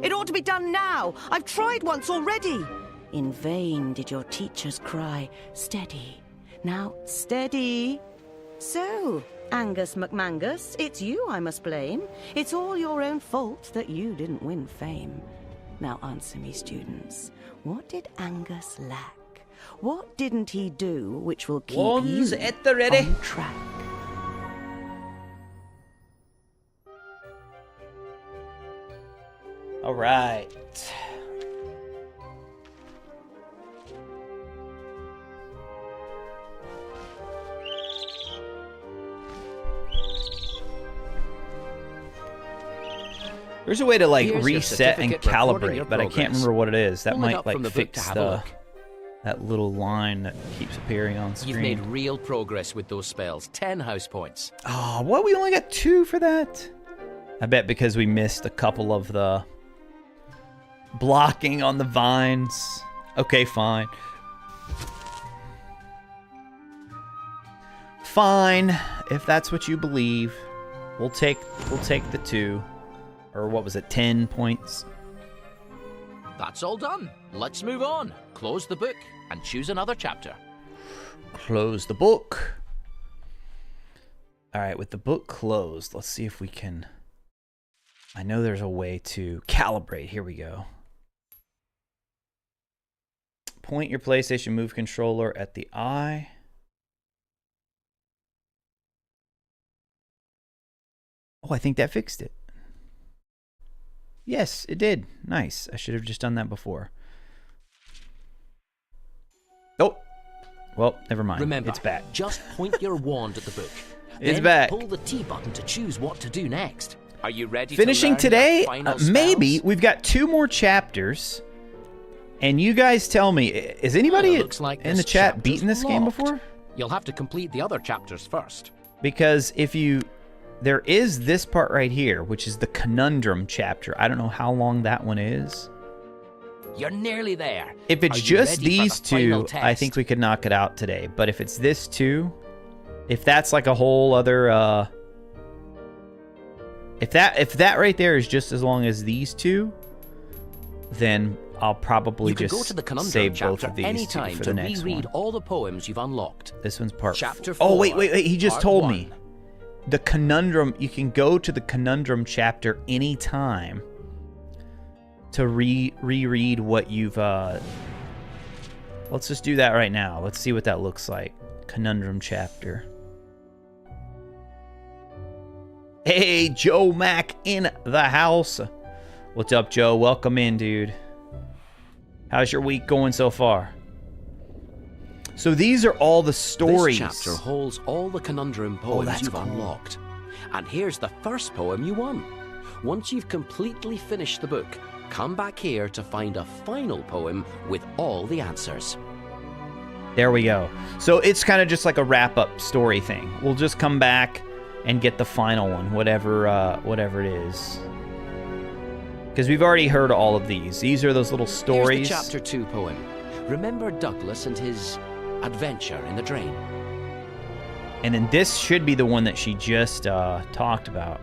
It ought to be done now. I've tried once already. In vain did your teachers cry, steady. Now steady. So, Angus McMangus, it's you I must blame. It's all your own fault that you didn't win fame. Now answer me, students. What did Angus lack? What didn't he do which will keep Wands you at the ready. on track? All right. There's a way to like Here's your reset and certificate recording your calibrate, but I can't progress. remember what it is. That Pull it might up from like the book to fix have a the look. that little line that keeps appearing on screen. You've made real progress with those spells. 10 house points. Oh, what? We only got 2 for that? I bet because we missed a couple of the blocking on the vines. Okay, fine. Fine, if that's what you believe. We'll take the 2. Or what was it, 10 points? That's all done. Let's move on. Close the book and choose another chapter. Close the book. All right, with the book closed, let's see if we can... I know there's a way to calibrate. Here we go. Point your PlayStation Move controller at the eye. Oh, I think that fixed it. Yes, it did. Nice. I should have just done that before. Oh. Well, never mind. Remember, it's back. just point your wand at the book. It's then back. Pull the T button to choose what to do next. Are you ready Finishing to learn today? your final Maybe. spells? We've got 2 more chapters. And you guys tell me, is anybody Well, it looks like in this the chat chapter's beaten this game locked. before? You'll have to complete the other chapters first. Because there is this part right here, which is the conundrum chapter. I don't know how long that one is. You're nearly there. If it's Are you just ready for these the final 2, I think test? we could knock it out today. But if it's this 2, if that's like a whole other, if that right there is just as long as these 2, then I'll probably You can just go to the conundrum save both chapter of these 2 anytime for to the next reread one. all the poems you've unlocked. This one's part. Chapter Oh wait, 4, he just part told 1. me. The conundrum. You can go to the conundrum chapter anytime to reread what you've. Let's just do that right now. Let's see what that looks like. Conundrum chapter. Hey, Joe Mac in the house. What's up, Joe? Welcome in, dude. How's your week going so far? So these are all the stories. This chapter holds all the conundrum poems that's you've cool. unlocked. And here's the first poem you won. Once you've completely finished the book, come back here to find a final poem with all the answers. There we go. So it's kind of just like a wrap-up story thing. We'll just come back and get the final one, whatever it is. Because we've already heard all of these. These are those little stories. Here's the chapter 2 poem. Remember Douglas and his adventure in the drain? And then this should be the one that she just talked about.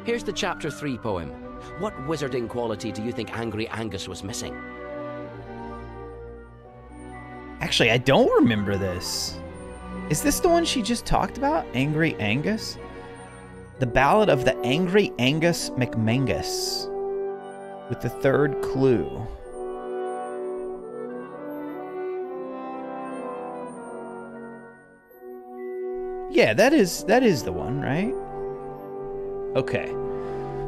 Here's the chapter 3 poem. What wizarding quality do you think Angry Angus was missing? Actually, I don't remember this. Is this the one she just talked about? Angry Angus? The Ballad of the Angry Angus McMangus. With the third clue. Yeah, that is the one, right? Okay.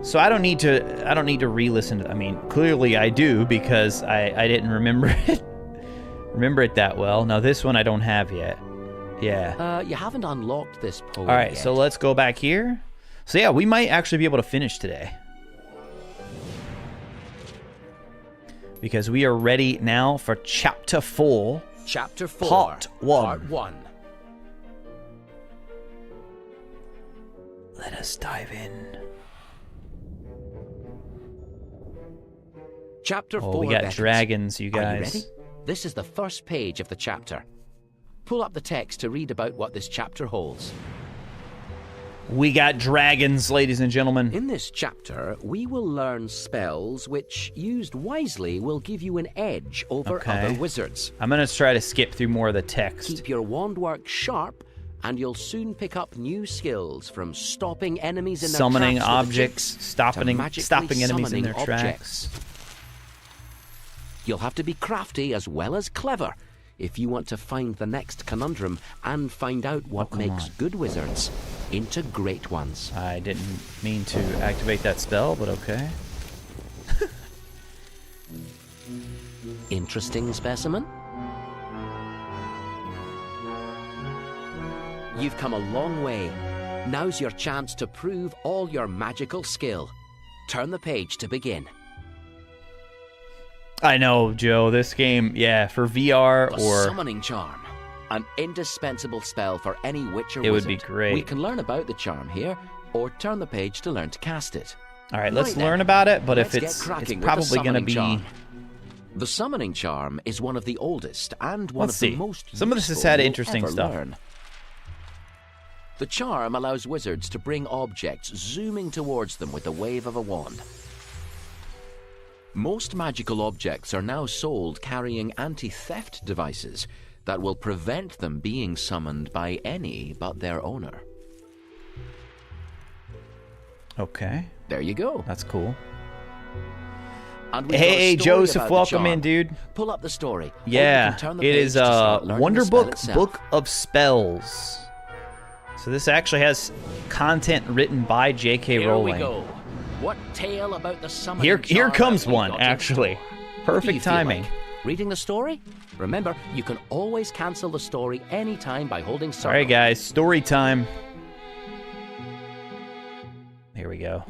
So I don't need to re-listen to, I mean, clearly I do because I didn't remember it that well. Now this one I don't have yet. Yeah. You haven't unlocked this poem All right, yet. so let's go back here. So yeah, we might actually be able to finish today. Because we are ready now for chapter 4. Chapter 4. Part 1. Part 1. Let us dive in. Chapter 4. Oh, we got beckons. dragons, you Are you guys. ready? This is the first page of the chapter. Pull up the text to read about what this chapter holds. We got dragons, ladies and gentlemen. In this chapter, we will learn spells which, used wisely, will give you an edge over Okay. other wizards. I'm going to try to skip through more of the text. Keep your wand work sharp, and you'll soon pick up new skills from stopping enemies in their Summoning tracks with a objects, jig stopping to magically enemies in summoning their objects. tracks. You'll have to be crafty as well as clever if you want to find the next conundrum and find out what come makes on. good wizards into great ones. I didn't mean to activate that spell, but okay. Interesting specimen? You've come a long way. Now's your chance to prove all your magical skill. Turn the page to begin. I know, Joe. This game, yeah, for VR The or... Summoning Charm. An indispensable spell for any witch or It would wizard. be great. We can learn about the charm here, or turn the page to learn to cast it. All right, let's Right then, learn about it, but let's if get it's cracking with the probably going to Summoning be... Charm. The Summoning Charm is one of the oldest and one Let's of the see. most Some of this has useful had you'll interesting ever stuff. learn. The charm allows wizards to bring objects zooming towards them with a wave of a wand. Most magical objects are now sold carrying anti-theft devices that will prevent them being summoned by any but their owner. Okay, There you go. that's cool. And we've got a Hey, story Joseph, about the welcome charm. in, dude. Pull up the story. Or you Yeah, can turn the it page is to start learning the spell Wonderbook itself. Book of Spells. So this actually has content written by J.K. Here Rowling. we go. What tale about the summoning Here charm comes have we one, got in actually. store? What do you Perfect feel timing. like? Reading the story? Remember, you can always cancel the story anytime by holding circle. All right, guys, story time. Here we go.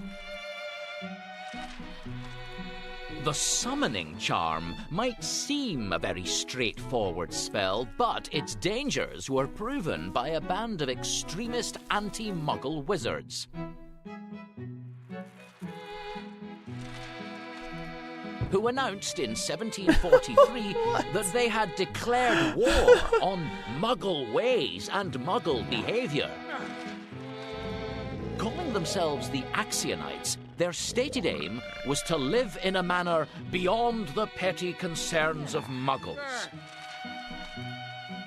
The summoning charm might seem a very straightforward spell, but its dangers were proven by a band of extremist anti-muggle wizards. Who announced in 1743 that they had declared war on muggle ways and muggle behavior. Calling themselves the Axionites, their stated aim was to live in a manner beyond the petty concerns of muggles.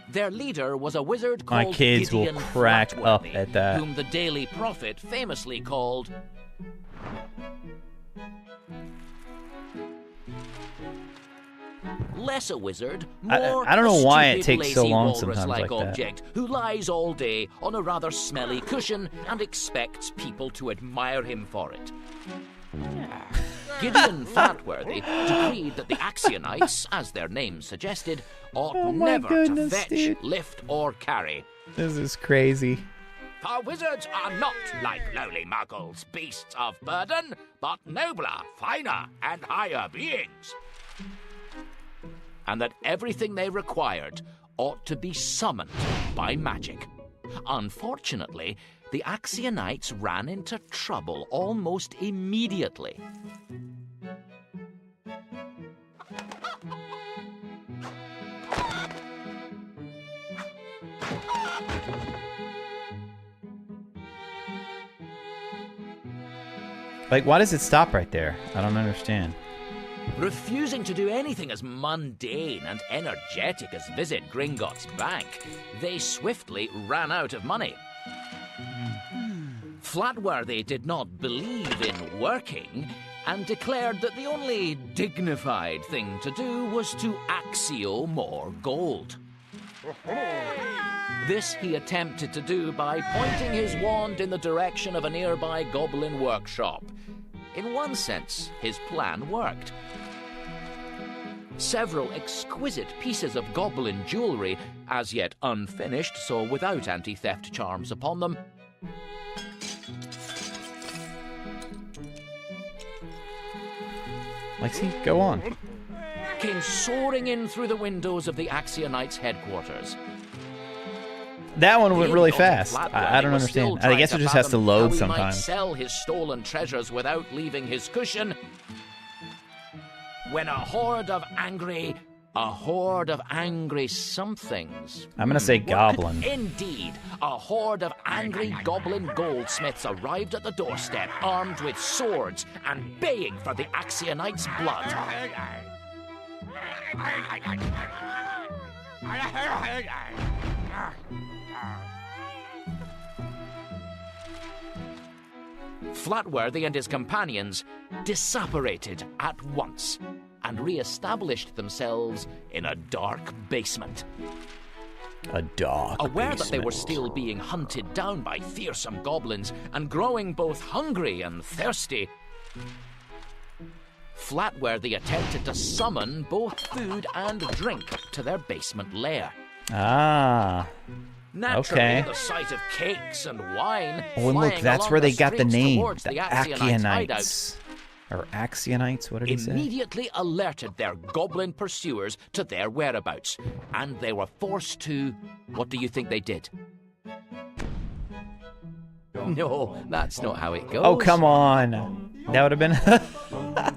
Their leader was a wizard My called kids will Gideon crack up Flatworthy, at that. whom the Daily Prophet famously called less a wizard, more I don't know a why it stupid, takes so lazy, long sometimes walrus-like like that. object who lies all day on a rather smelly cushion and expects people to admire him for it. Gideon Flatworthy decreed that the Axionites, as their name suggested, ought my never goodness, to fetch, dude. lift, or carry. This is crazy. For wizards are not like lowly muggles, beasts of burden, but nobler, finer, and higher beings. And that everything they required ought to be summoned by magic. Unfortunately, the Axionites ran into trouble almost immediately. Like, why does it stop right there? I don't understand. Refusing to do anything as mundane and energetic as visit Gringotts Bank, they swiftly ran out of money. Flatworthy did not believe in working and declared that the only dignified thing to do was to axio more gold. This he attempted to do by pointing his wand in the direction of a nearby goblin workshop. In one sense, his plan worked. Several exquisite pieces of goblin jewellery, as yet unfinished, so without anti-theft charms upon them, Lexi, go on. came soaring in through the windows of the Axionites' headquarters. That one went really The fast. Flatworthy I don't was still understand. I trying guess to it just has to fathom load how he might sometimes. sell his stolen treasures without leaving his cushion, when a horde of angry somethings. I'm gonna say goblin. Indeed, a horde of angry goblin goldsmiths arrived at the doorstep, armed with swords and baying for the Axionites' blood. Flatworthy and his companions disapparated at once and re-established themselves in a dark basement. A dog. Aware that they were still being hunted down by fearsome goblins and growing both hungry and thirsty, Flatworthy attempted to summon both food and drink to their basement lair. Ah. Naturally, Okay. the sight of cakes and wine Oh, and look, flying that's along where they the got the streets name. towards The the Axionites' hideout Axionites. Or Axionites, what did he say? immediately alerted their goblin pursuers to their whereabouts, and they were forced to... What do you think they did? No, that's not how it goes. Oh, come on. That would have been... that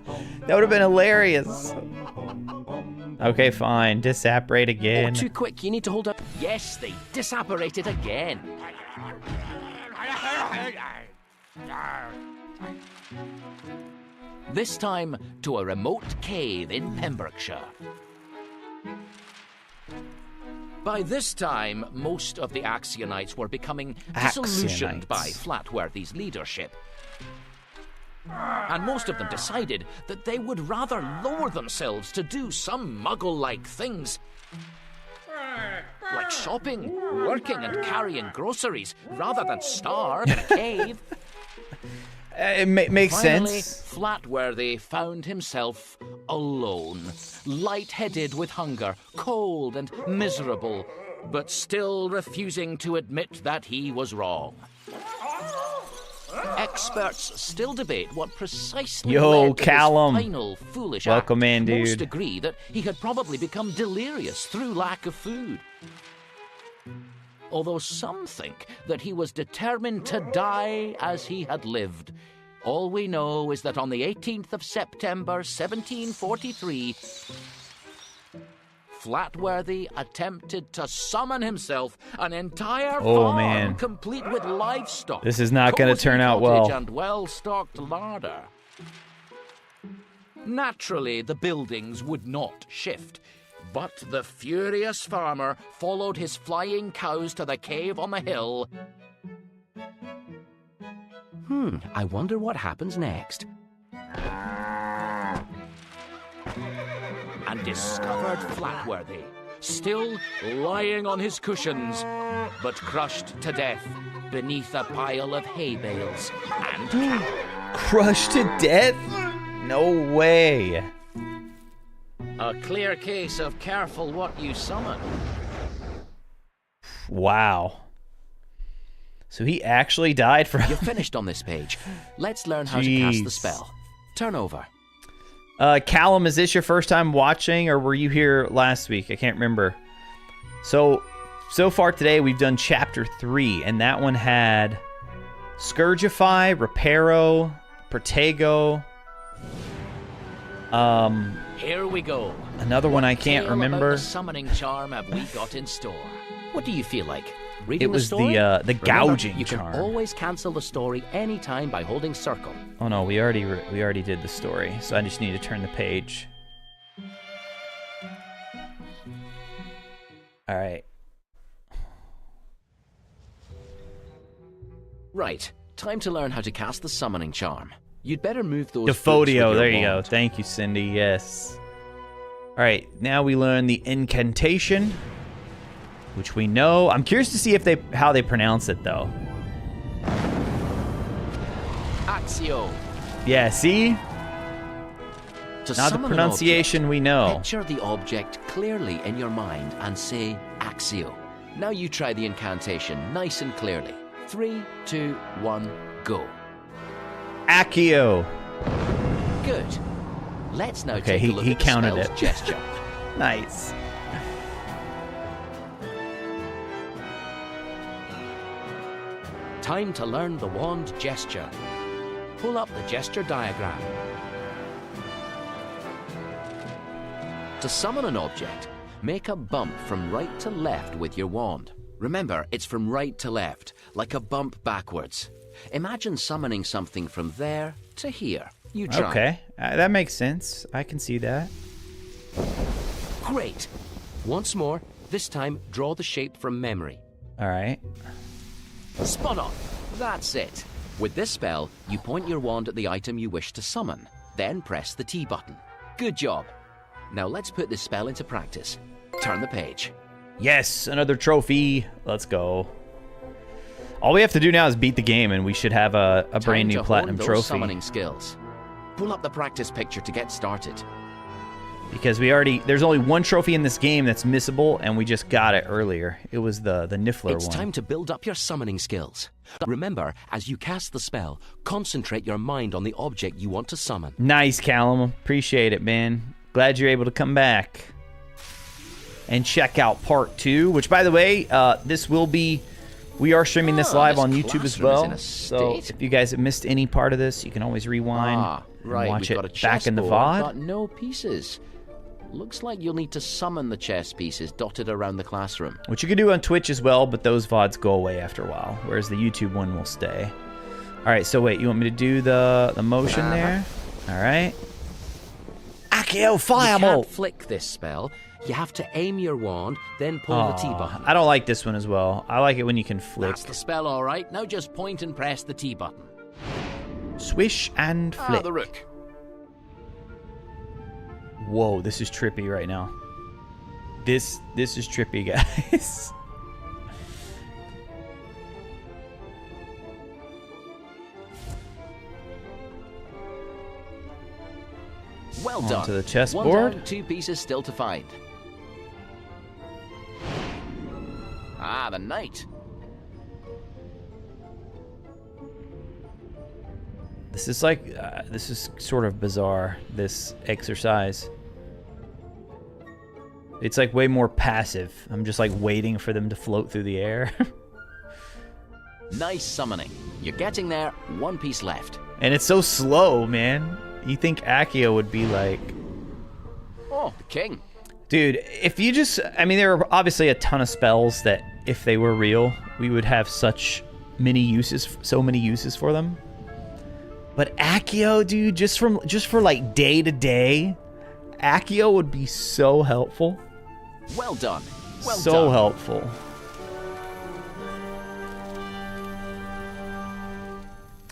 would have been hilarious. Okay, fine. Disapparate Oh, again. too quick, you need to hold up. Yes, they disapparated again. This time to a remote cave in Pembrokeshire. By this time, most of the Axionites were becoming disillusioned by Flatworthy's leadership. And most of them decided that they would rather lower themselves to do some muggle-like things, like shopping, working and carrying groceries, rather than starve in a cave. It makes Finally, sense. Flatworthy found himself alone, lightheaded with hunger, cold and miserable, but still refusing to admit that he was wrong. Experts still debate what precisely led to Callum. his final foolish Welcome act. in, dude. Most agree that he had probably become delirious through lack of food. Although some think that he was determined to die as he had lived. All we know is that on the 18th of September, 1743, Flatworthy attempted to summon himself an entire farm man. complete with livestock. This is not gonna cozy turn out cottage well. And well-stocked larder. Naturally, the buildings would not shift. But the furious farmer followed his flying cows to the cave on the hill. I wonder what happens next. And discovered Flatworthy, still lying on his cushions, but crushed to death beneath a pile of hay bales and Crushed to death? No way. A clear case of careful what you summon. Wow. So he actually died for... You're finished on this page. Let's learn how to cast the spell. Turn over. Callum, is this your first time watching, or were you here last week? I can't remember. So far today, we've done Chapter 3, and that one had Scourgify, Reparo, Protego. Here we go. Another one I can't Tale about remember. the summoning charm have we got in store? What do you feel like? Reading It was the story? the Remember, gouging you charm. can always cancel the story anytime by holding circle. Oh no, we already did the story, so I just need to turn the page. All right. Right. Time to learn how to cast the summoning charm. You'd better move those. Defodio, there you go. Thank you, Cindy. Yes. All right, now we learn the incantation, which we know. I'm curious to see how they pronounce it though. Axio. Yeah, see? To Now the summon an pronunciation object, we know. Picture the object clearly in your mind and say Axio. Now you try the incantation nice and clearly. 3, 2, 1, go. Accio. Good. Let's now Okay, take a look he at the counted spell's it. gesture. Nice. Time to learn the wand gesture. Pull up the gesture diagram. To summon an object, make a bump from right to left with your wand. Remember, it's from right to left, like a bump backwards. Imagine summoning something from there to here. You try. Okay, that makes sense. I can see that. Great. Once more, this time draw the shape from memory. All right. Spot on. That's it. With this spell, you point your wand at the item you wish to summon, then press the T button. Good job. Now let's put this spell into practice. Turn the page. Yes, another trophy. Let's go. All we have to do now is beat the game, and we should have a brand new Time to platinum hone those trophy. summoning skills. Pull up the practice picture to get started. Because there's only one trophy in this game that's missable, and we just got it earlier. It was the Niffler It's one. time to build up your summoning skills. Remember, as you cast the spell, concentrate your mind on the object you want to summon. Nice, Callum. Appreciate it, man. Glad you're able to come back and check out part 2, which, by the way, we are streaming this live this on YouTube as classroom is in well. a So state. if you guys have missed any part of this, you can always rewind Right, and watch we've got a it back in the chessboard, VOD. but no pieces. Looks like you'll need to summon the chess pieces dotted around the classroom. Which you can do on Twitch as well, but those VODs go away after a while, whereas the YouTube one will stay. All right, so wait, you want me to do the motion there? All right. Accio You Fireball! can't flick this spell. You have to aim your wand, then pull the T button. I don't like this one as well. I like it when you can flick. That's the spell, all right. Now just point and press the T button. Swish and Ah, flick. the rook. Whoa, this is trippy right now. This is trippy, guys. Well Onto done. the chessboard. One down, 2 pieces still to find. Ah, the knight. This is like, this is sort of bizarre, this exercise. It's like way more passive. I'm just like waiting for them to float through the air. Nice summoning. You're getting there. 1 piece left. And it's so slow, man. You think Accio would be like... Oh, the king. Dude, if you just... I mean, there are obviously a ton of spells that, if they were real, we would have so many uses for them. But Accio, dude, just for like day to day, Accio would be so helpful. Well done. Well So done. helpful.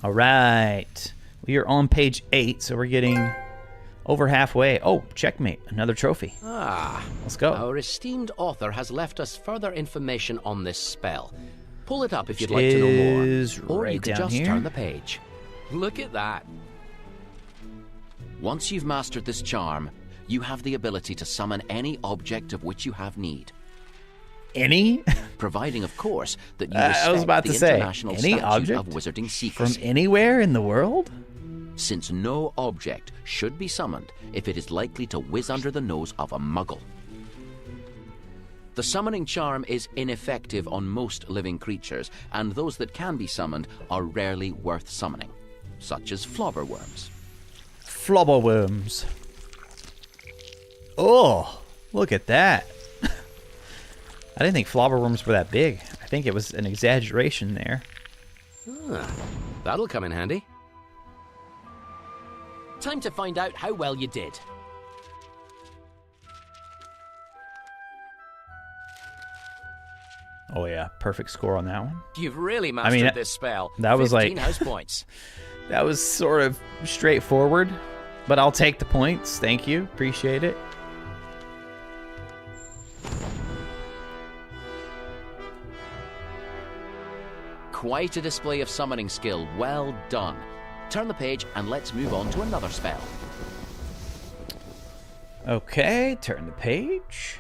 All right. We are on page 8, so we're getting over halfway. Oh, checkmate. Another trophy. Ah. Let's go. Our esteemed author has left us further information on this spell. Pull it up if you'd Which like to know is more. Or right you could down just here. turn the page. Look at that. Once you've mastered this charm, you have the ability to summon any object of which you have need. Any? Providing, of course, that you I was about respect to the say, International any Statute object of Wizarding from Secrecy. anywhere in the world? Since no object should be summoned if it is likely to whiz under the nose of a muggle. The summoning charm is ineffective on most living creatures, and those that can be summoned are rarely worth summoning, such as flobberworms. Flobberworms. Oh, look at that. I didn't think flobberworms were that big. I think it was an exaggeration there. That'll come in handy. Time to find out how well you did. Oh yeah, perfect score on that one. You've really mastered this spell. That was 15 like house points. That was sort of straightforward, but I'll take the points. Thank you. Appreciate it. Quite a display of summoning skill. Well done. Turn the page and let's move on to another spell. Okay, turn the page.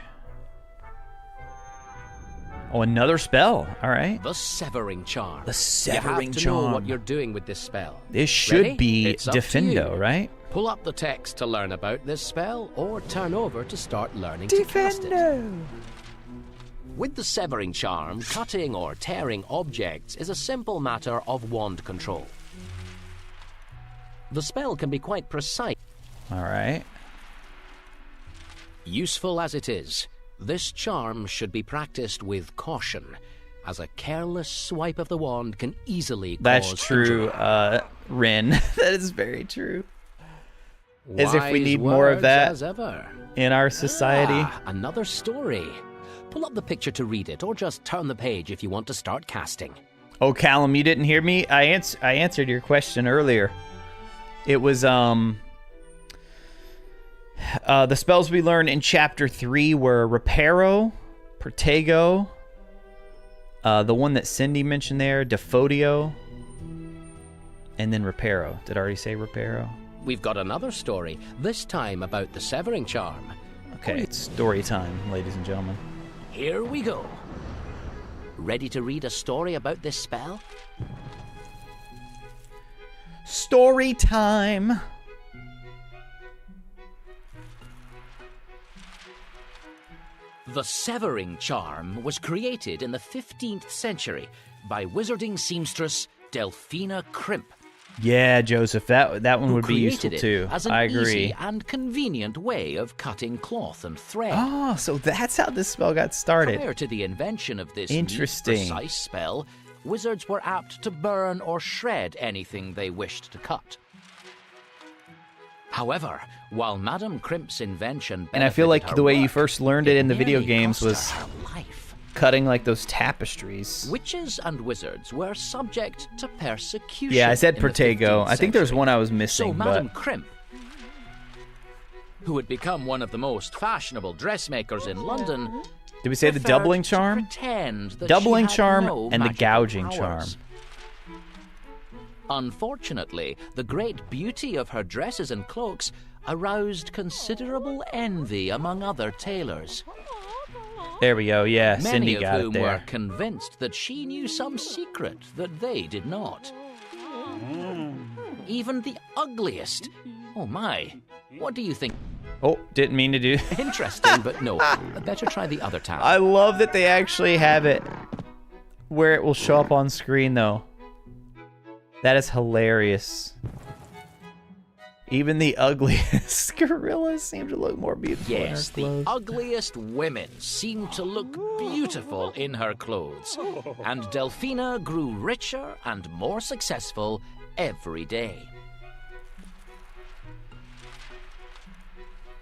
Oh, another spell. All right. The Severing Charm. The Severing You have to Charm. know what you're doing with this spell. This should Ready? be It's up to Defendo, you. right? Pull up the text to learn about this spell, or turn over to start learning to cast it. With the Severing Charm, cutting or tearing objects is a simple matter of wand control. The spell can be quite precise. All right. Useful as it is, this charm should be practiced with caution, as a careless swipe of the wand can easily That's cause true, injury. Rin. That is very true. As if we Wise need more of words that as ever. in our society. Another story. Pull up the picture to read it, or just turn the page if you want to start casting. Oh, Callum, you didn't hear me? I answered your question earlier. It was, the spells we learned in Chapter 3 were Reparo, Protego, the one that Cindy mentioned there, Defodio, and then Reparo. Did I already say Reparo? We've got another story, this time about the Severing Charm. Okay, it's story time, ladies and gentlemen. Here we go. Ready to read a story about this spell? Story time! The Severing Charm was created in the 15th century by wizarding seamstress Delphina Crimp. Yeah, Joseph, that one who would be useful created too. it as an I agree. easy and convenient way of cutting cloth and thread. Oh, so that's how this spell got started. Prior to the invention of this Interesting. neat, precise spell, wizards were apt to burn or shred anything they wished to cut. However, while Madame Crimp's invention And I feel like benefited the way her you work, first learned it in the video nearly games cost was her life. cutting like those tapestries. Witches and wizards were subject to persecution. Yeah, I said in the Protego. 15th I think there's century. one I was So missing, Madame but Crimp, who had become one of the most fashionable dressmakers in London, did we say the preferred doubling to charm? pretend that Doubling she had charm no and the magical gouging powers. charm. Unfortunately, the great beauty of her dresses and cloaks aroused considerable envy among other tailors. There we go. Yeah, Many Cindy of got it whom were there. convinced that she knew some secret that they did not. Even the ugliest. Oh my, what do you think? Oh, didn't mean to do. Interesting, but no. Better try the other tab. I love that they actually have it where it will show up on screen, though. That is hilarious. Even the ugliest gorillas seem to look more beautiful Yes, in the her clothes. ugliest women seemed to look beautiful in her clothes, and Delphina grew richer and more successful every day.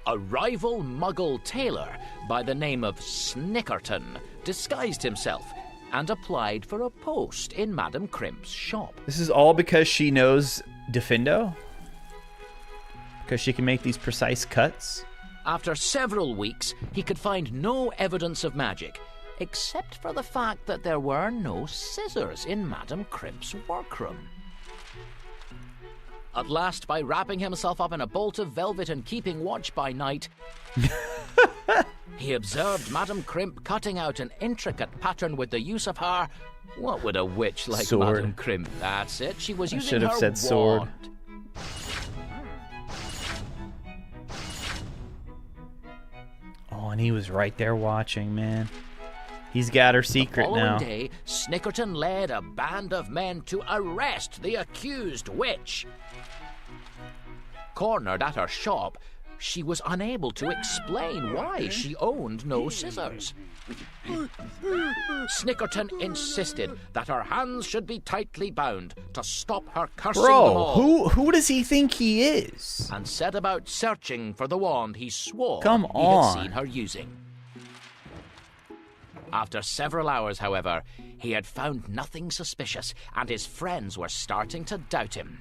A rival Muggle tailor by the name of Snickerton disguised himself and applied for a post in Madame Crimp's shop. This is all because she knows Defendo? Because she can make these precise cuts? After several weeks, he could find no evidence of magic, except for the fact that there were no scissors in Madame Crimp's workroom. At last, by wrapping himself up in a bolt of velvet and keeping watch by night, he observed Madame Crimp cutting out an intricate pattern with the use of her... What would a witch like Sword. Madame Crimp? That's it. She was I using should have her said sword. wand. Oh, and he was right there watching, man. He's got her secret The following now. day, Snickerton led a band of men to arrest the accused witch. Cornered at her shop, she was unable to explain why she owned no scissors. Snickerton insisted that her hands should be tightly bound to stop her cursing them Bro, all, who does he think he is? and set about searching for the wand he swore Come he on. had seen her using. After several hours, however, he had found nothing suspicious, and his friends were starting to doubt him.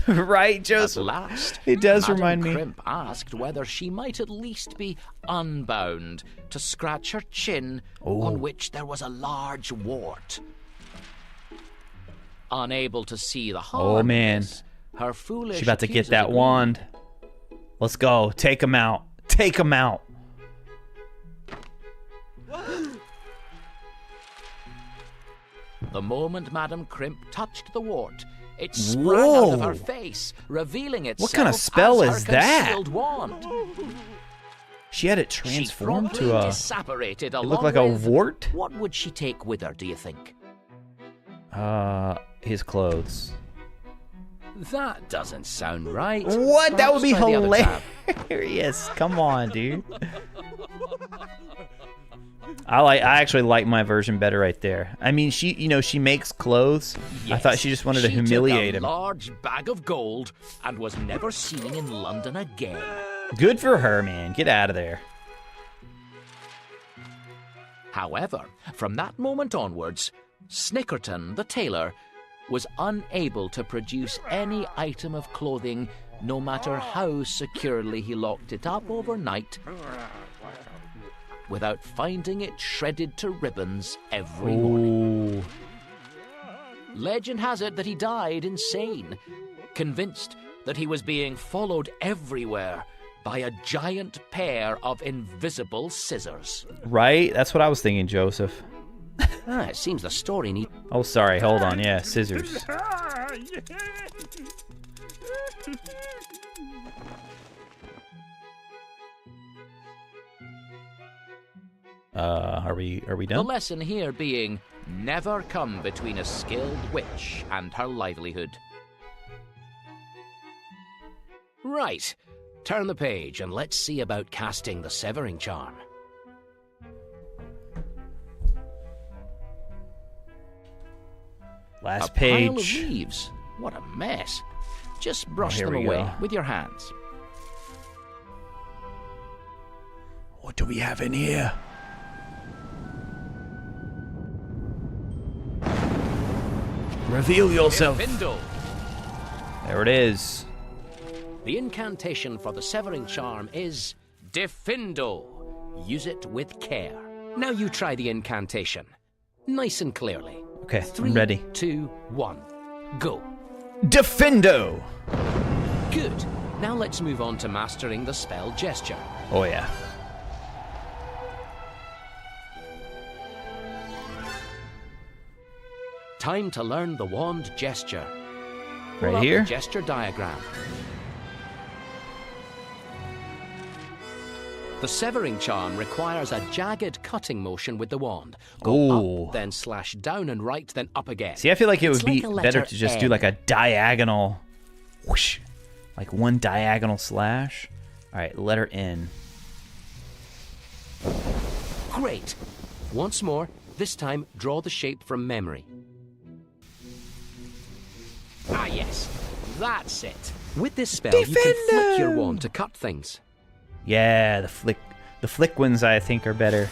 Right, At Joseph? last, It does Madame remind me. Crimp asked whether she might at least be unbound to scratch her chin, on which there was a large wart. Unable to see the harm Oh, in man. this, her foolish She's about to get accusers that agreed. wand. Let's go. Take him out. Take him out. The moment Madame Crimp touched the wart, it sprang out of her Whoa. face, revealing itself kind of spell as is her that? concealed wand. She had it She transformed promptly to a... disapparated It along looked like a with- wart? What would she take with her, do you think? His clothes. That doesn't sound right. What? That would be Perhaps try the other tab. hilarious. Come on, dude. I actually like my version better right there. I mean, she makes clothes. I thought she just wanted to humiliate took him. a large bag of gold and was never seen in London again. Good for her, man. Get out of there. However, from that moment onwards, Snickerton, the tailor, was unable to produce any item of clothing, no matter how securely he locked it up overnight, without finding it shredded to ribbons every morning. Ooh. Legend has it that he died insane, convinced that he was being followed everywhere by a giant pair of invisible scissors. Right? That's what I was thinking, Joseph. It seems the story needs... Oh, sorry. Hold on. Yeah, scissors. Are we The done? lesson here being, never come between a skilled witch and her livelihood. Right, turn the page and let's see about casting the severing charm. Last A pile of page. leaves. What a mess. Just brush here them we away go. with your hands. What do we have in here? Reveal yourself. Findo. There it is. The incantation for the severing charm is Defindo. Use it with care. Now you try the incantation. Nice and clearly. Okay, 3, I'm ready. 2, 1. Go. Defendo. Good. Now let's move on to mastering the spell gesture. Oh yeah. Time to learn the wand gesture. Pull Right up here? the gesture diagram. The severing charm requires a jagged cutting motion with the wand. Go Ooh. up, then slash down and right, then up again. See, I feel like it It's would be like a better letter to just do N. like a diagonal whoosh. Like one diagonal slash. Alright, letter N. Great. Once more, this time draw the shape from memory. Ah, yes. That's it. With this spell, you can flick your wand to cut things. Yeah, the flick ones I think are better.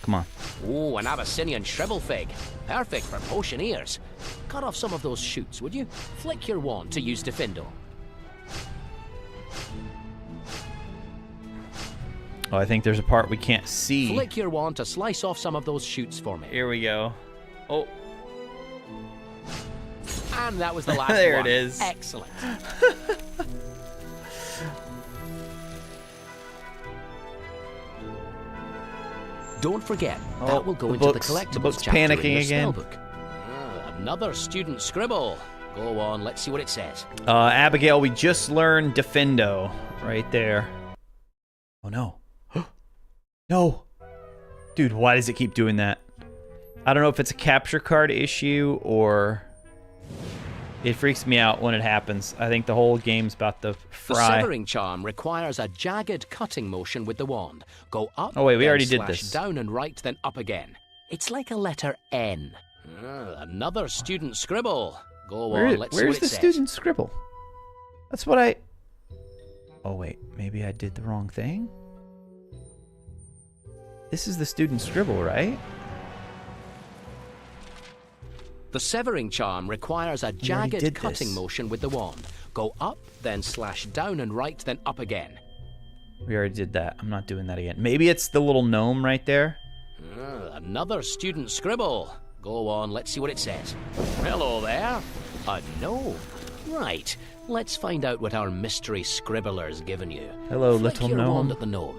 Come on. Oh, an Abyssinian shrivel fig. Perfect for potioneers. Cut off some of those shoots, would you? Flick your wand to use Defindo. Oh, I think there's a part we can't see. Flick your wand to slice off some of those shoots for me. Here we go. Oh. And that was the last There one. it is. Excellent. Don't forget, Oh, that will go the into the book's- collectibles the book's chapter in panicking your again. spellbook. Another student scribble. Go on, let's see what it says. Abigail, we just learned Defendo right there. Oh no. No. Dude, why does it keep doing that? I don't know if it's a capture card issue or it freaks me out when it happens. I think the whole game's about to The fry. severing charm requires a jagged cutting motion with the wand. Go up, Oh, wait, we then already did slash this. down and right, then up again. It's like a letter N. Another student scribble. Go on, let's see Where's what the it says. student scribble? That's what I... Oh, wait. Maybe I did the wrong thing? This is the student scribble, right? The severing charm requires a already jagged did cutting this. motion with the wand. Go up, then slash down and right, then up again. We already did that. I'm not doing that again. Maybe it's the little gnome right there. Another student scribble. Go on, let's see what it says. Hello there. A gnome. Right, let's find out what our mystery scribbler's given you. Hello, Flick little your gnome. wand at the gnome.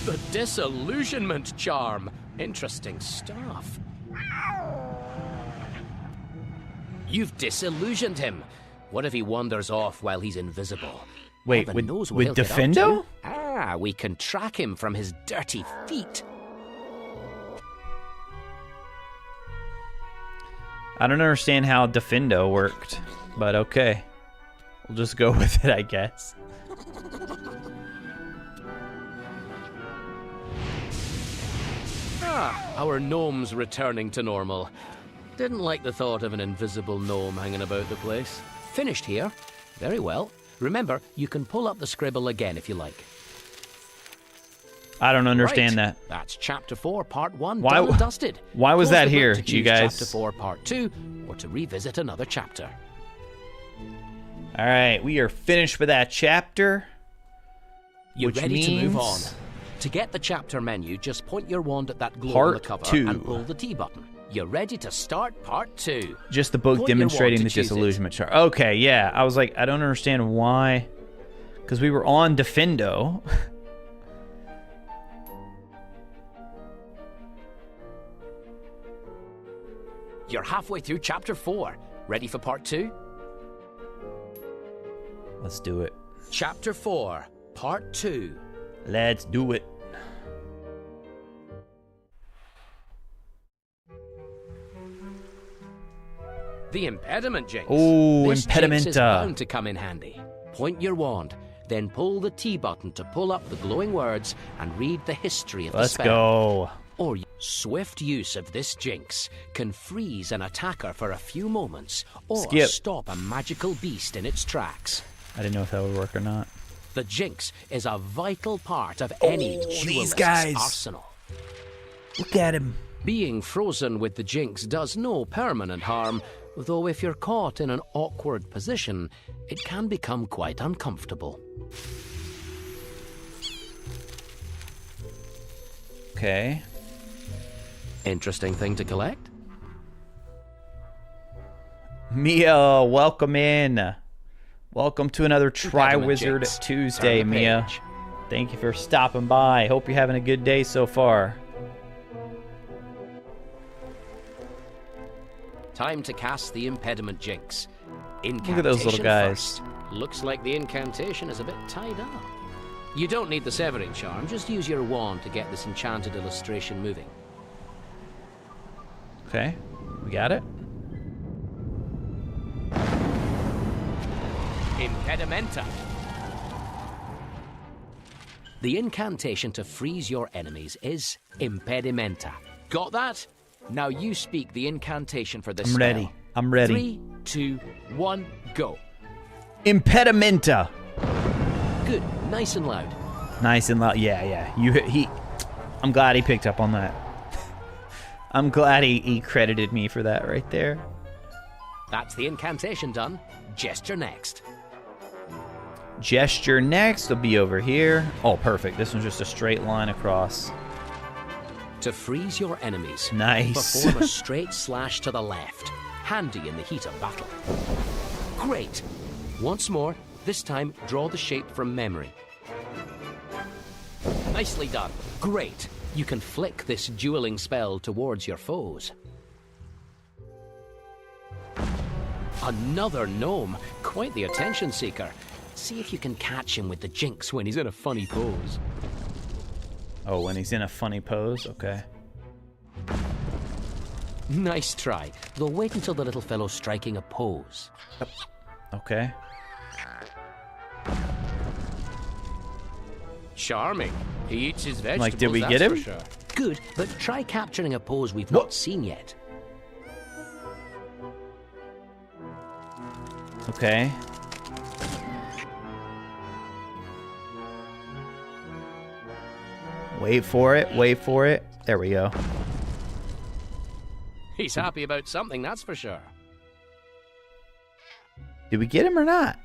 The disillusionment charm. Interesting stuff. You've disillusioned him. What if he wanders off while he's invisible? Wait, Heaven with knows what he'll get up Defendo? to. Ah, we can track him from his dirty feet. I don't understand how Defendo worked, but okay. We'll just go with it, I guess. Our gnome's returning to normal. Didn't like the thought of an invisible gnome hanging about the place. Finished here. Very well. Remember, you can pull up the scribble again if you like. I don't understand Right. that. That's Chapter 4, Part 1, Why- done and dusted. why was Close that the book here, to you choose guys? Chapter 4, Part 2, or to revisit another chapter. All right, we are finished with that chapter. You're Which ready to move on. means- To get the chapter menu, just point your wand at that globe on Part the cover 2. and pull the T button. You're ready to start Part 2. Just the book Point your demonstrating wand the to choose it. disillusionment chart. Okay, yeah. I was like, I don't understand why. Because we were on Defendo. You're halfway through Chapter 4. Ready for Part 2? Let's do it. Chapter 4, Part 2. Let's do it. The impediment jinx. Oh, This jinx is impedimenta. bound to come in handy. Point your wand, then pull the T button to pull up the glowing words and read the history of Let's the spell. go. Or swift use of this jinx can freeze an attacker for a few moments or Skip. stop a magical beast in its tracks. I didn't know if that would work or not. The jinx is a vital part of any these duelist's guys. arsenal. Look at him. Being frozen with the jinx does no permanent harm, though if you're caught in an awkward position, it can become quite uncomfortable. Okay. Interesting thing to collect? Mia, welcome in. Welcome to another Tri-Wizard Jinx. Tuesday, Turn the Mia. page. Thank you for stopping by. Hope you're having a good day so far. Time to cast the impediment jinx. Look at those little Incantation guys. first. Looks like the incantation is a bit tied up. You don't need the severing charm, just use your wand to get this enchanted illustration moving. Okay, we got it. Impedimenta. The incantation to freeze your enemies is Impedimenta. Got that? Now you speak the incantation for this I'm spell. ready. I'm ready. 3, 2, 1, go. Impedimenta. Good, nice and loud. Nice and loud. Yeah. I'm glad he picked up on that. I'm glad he credited me for that right there. That's the incantation done. Gesture next. Gesture next will be over here. Oh, perfect. This one's just a straight line across. To freeze your enemies, Nice. perform a straight slash to the left. Handy in the heat of battle. Great. Once more, this time draw the shape from memory. Nicely done. Great. You can flick this dueling spell towards your foes. Another gnome. Quite the attention seeker. See if you can catch him with the jinx when he's in a funny pose. Oh, when he's in a funny pose? Okay. Nice try. Though wait until the little fellow's striking a pose. Okay. Charming. He eats his vegetables, Like, did we that's get him? for sure. Good, but try capturing a pose we've not seen yet. Okay. Wait for it. Wait for it. There we go. He's happy about something, that's for sure. Did we get him or not?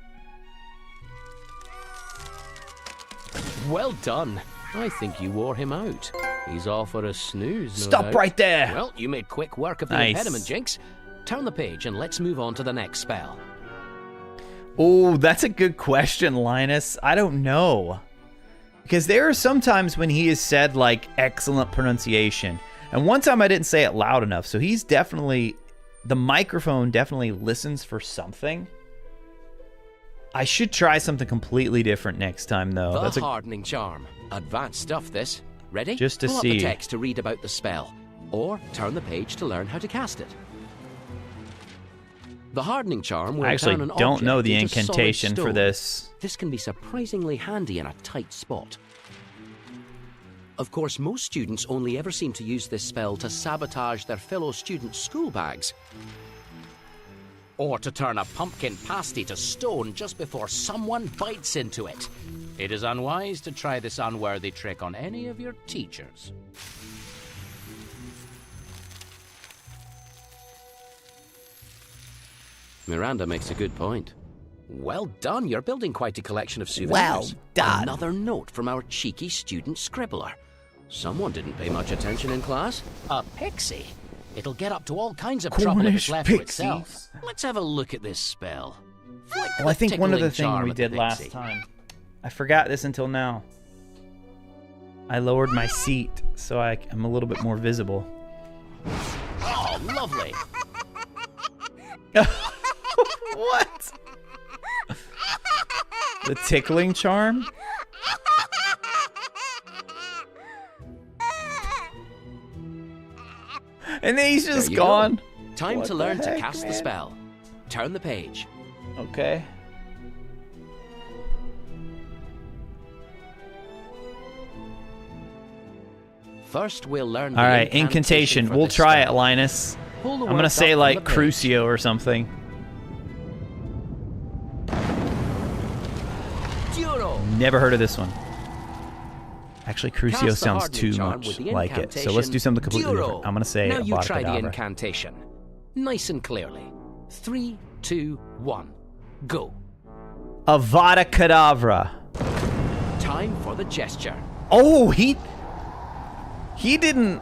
Well done. I think you wore him out. He's all for a snooze, no Stop doubt. right there. Well, you made quick work of the Nice. impediment, Jinx. Turn the page and let's move on to the next spell. Oh, that's a good question, Linus. I don't know. Because there are some times when he has said, like, excellent pronunciation. And one time I didn't say it loud enough. So he's definitely... The microphone definitely listens for something. I should try something completely different next time, though. The hardening charm. Advanced stuff, this. Ready? Just to Pull see. up the text to read about the spell. Or turn the page to learn how to cast it. The hardening charm will I actually turn an don't know object the into solid incantation for stone. this. This can be surprisingly handy in a tight spot. Of course, most students only ever seem to use this spell to sabotage their fellow students' school bags. Or to turn a pumpkin pasty to stone just before someone bites into it. It is unwise to try this unworthy trick on any of your teachers. Miranda makes a good point. Well done, you're building quite a collection of souvenirs. Well done. Another note from our cheeky student scribbler. Someone didn't pay much attention in class. A pixie. It'll get up to all kinds of trouble if it's Cornish left to pixies. itself. Let's have a look at this spell. Flick Well, I the think one of the tickling things charm we at the did last pixie. time. I forgot this until now. I lowered my seat so I'm a little bit more visible. Oh, lovely. What? The tickling charm? And then he's There just you gone. go. Time What to the learn to heck, cast the man? spell. Turn the page. Okay. First, we'll learn the All right, incantation. for We'll this try it, spell. Linus. Pull the I'm gonna words say up from like the page. Crucio or something. Duro. Never heard of this one. Actually, Crucio Cast the sounds hardening too charm much with the like it. So let's do something completely Duro. different. I'm gonna say Now you try the Avada Kedavra. incantation. Nice and clearly. 3, 2, 1. Go. Avada Kedavra. Time for the gesture. Oh, he didn't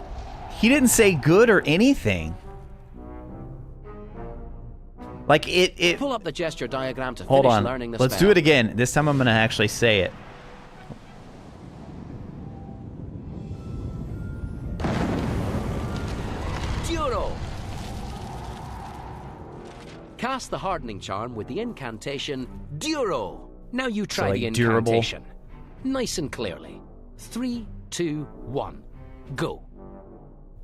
say good or anything. Like it Pull up the gesture diagram to Hold finish on. learning the Let's spell. do it again. This time I'm going to actually say it. Duro. Cast the hardening charm with the incantation Duro. Now you try like the durable. incantation. Nice and clearly. 3, 2, 1. Go.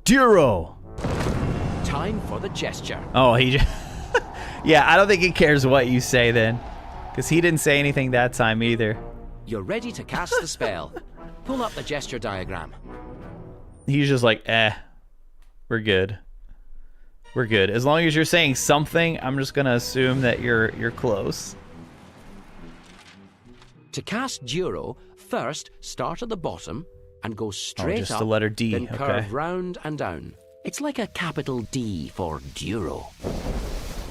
Duro. Time for the gesture. Oh, he just Yeah, I don't think he cares what you say then. Cuz he didn't say anything that time either. You're ready to cast the spell. Pull up the gesture diagram. He's just like, we're good. We're good. As long as you're saying something, I'm just going to assume that you're close. To cast Duro, first start at the bottom and go straight just up, the letter D, then okay. curve round and down. It's like a capital D for Duro.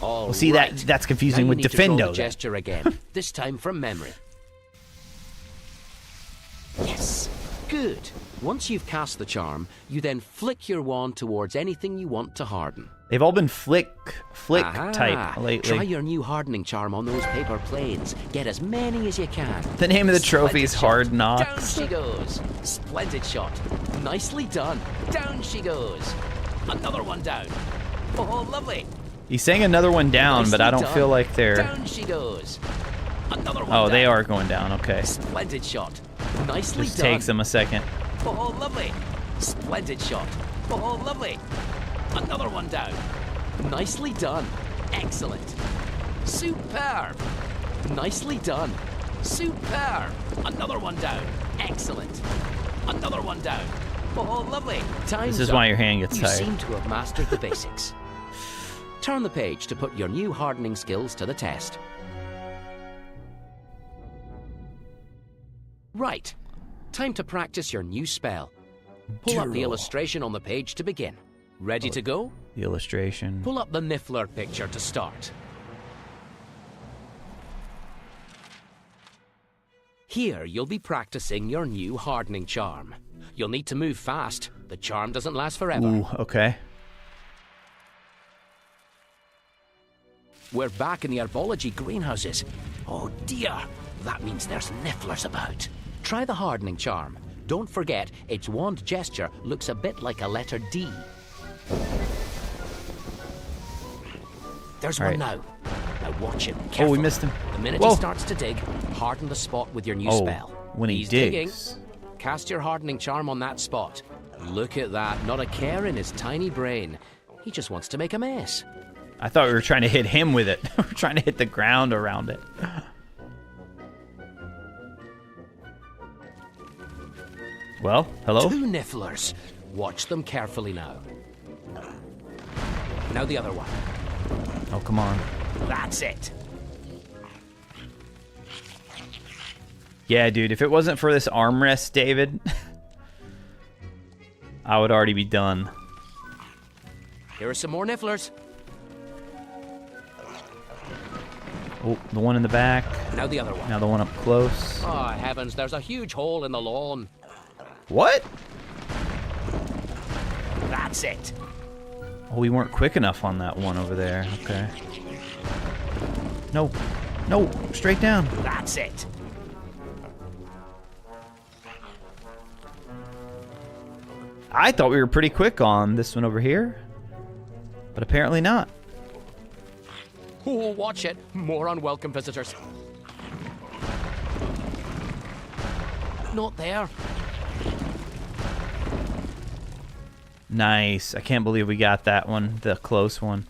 All Well, see, right. that's confusing Now you with need to draw Defendo the then. gesture again, this time from memory. Yes, good. Once you've cast the charm, you then flick your wand towards anything you want to harden. They've all been flick Aha. type lately. Try your new hardening charm on those paper planes. Get as many as you can. The name of the trophy is Splendid Hard shot. Knocks. Down she goes. Splendid shot. Nicely done. Down she goes. Another one down. Oh, lovely. He's saying another one down, but I don't Nicely feel done. like they're... Down she goes. Another one Oh, down. they are going down. Okay. Splendid shot. Nicely Just done. takes them a second. Oh, lovely. Splendid shot. Oh, lovely. Another one down. Nicely done. Excellent. Superb. Nicely done. Superb. Another one down. Excellent. Another one down. Oh, lovely. Time's This is up. why your hand gets You tired. seem to have mastered the basics. Turn the page to put your new hardening skills to the test. Right. Time to practice your new spell. Pull up the illustration on the page to begin. Ready to go? The illustration. Pull up the Niffler picture to start. Here, you'll be practicing your new hardening charm. You'll need to move fast. The charm doesn't last forever. Ooh, okay. We're back in the herbology greenhouses. Oh dear, that means there's Nifflers about. Try the hardening charm. Don't forget, its wand gesture looks a bit like a letter D. There's All one right. now. Now watch him Oh, carefully. we missed him. The minute Whoa. he starts to dig, harden the spot with your new Oh, spell. when he He's digs. digging. Cast your hardening charm on that spot. Look at that, not a care in his tiny brain. He just wants to make a mess. I thought we were trying to hit him with it. We're trying to hit the ground around it. Well, hello? 2 Nifflers. Watch them carefully now. Now the other one. Oh, come on. That's it. Yeah, dude, if it wasn't for this armrest, David, I would already be done. Here are some more Nifflers. Oh, the one in the back. Now the other one. Now the one up close. Oh, heavens, there's a huge hole in the lawn. What? That's it. Oh, we weren't quick enough on that one over there. Okay. No. No, straight down. That's it. I thought we were pretty quick on this one over here, but apparently not. Oh, watch it. More unwelcome visitors. Not there. Nice. I can't believe we got that one, the close one.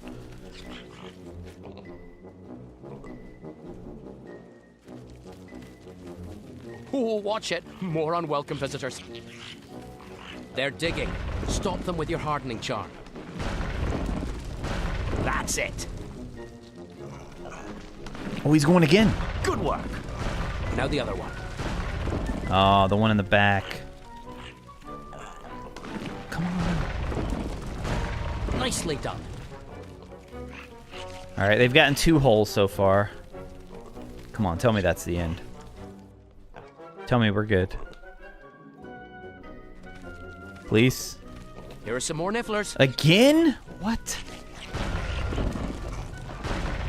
Oh, watch it. More unwelcome visitors. They're digging. Stop them with your hardening charm. That's it. Oh, he's going again. Good work. Now the other one. Oh, the one in the back. Come on. Nicely done. All right, they've gotten 2 holes so far. Come on, tell me that's the end. Tell me we're good. Please. Here are some more Nifflers. Again? What?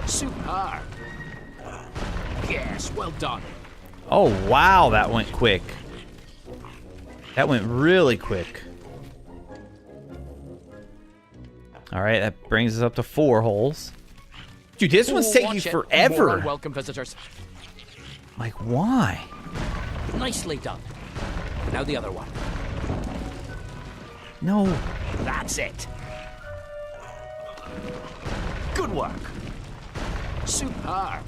Superb. Yes, well done. Oh, wow, that went quick. That went really quick. All right, that brings us up to 4 holes. Dude, this one's Oh, taking watch it. forever. More unwelcome visitors. Like, why? Nicely done. Now the other one. No. That's it. Good work. Superb.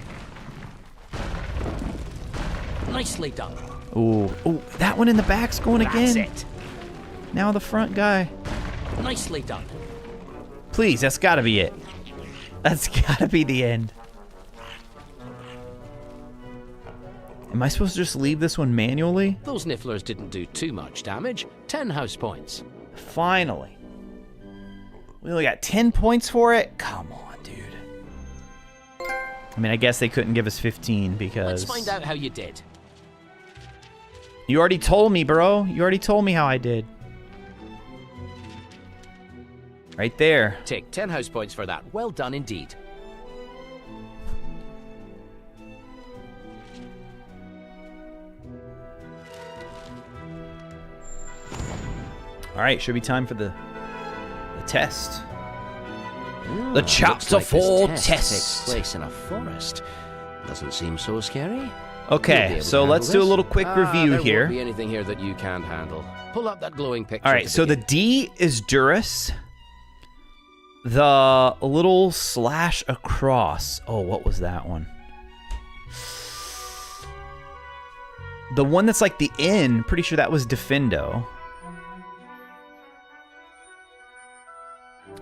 Nicely done. Ooh, ooh, that one in the back's going That's again. it. Now the front guy. Nicely done. Please, that's got to be it. That's got to be the end. Am I supposed to just leave this one manually? Those Nifflers didn't do too much damage. 10 house points. Finally. We only got 10 points for it? Come on, dude. I mean, I guess they couldn't give us 15 because... Let's find out how you did. You already told me, bro. You already told me how I did. Right there. Take 10 house points for that. Well done indeed. All right, should be time for the test. Ooh, The looks chapter like this 4 test test. takes place in a forest. Doesn't seem so scary. You'll be Okay, able so to let's handle do a this. little quick review there here. Won't be anything here that you can't handle. Pull up that glowing picture. All right, to so the begin. D is Durus. The little slash across. Oh, what was that one? The one that's like the N, pretty sure that was Defendo.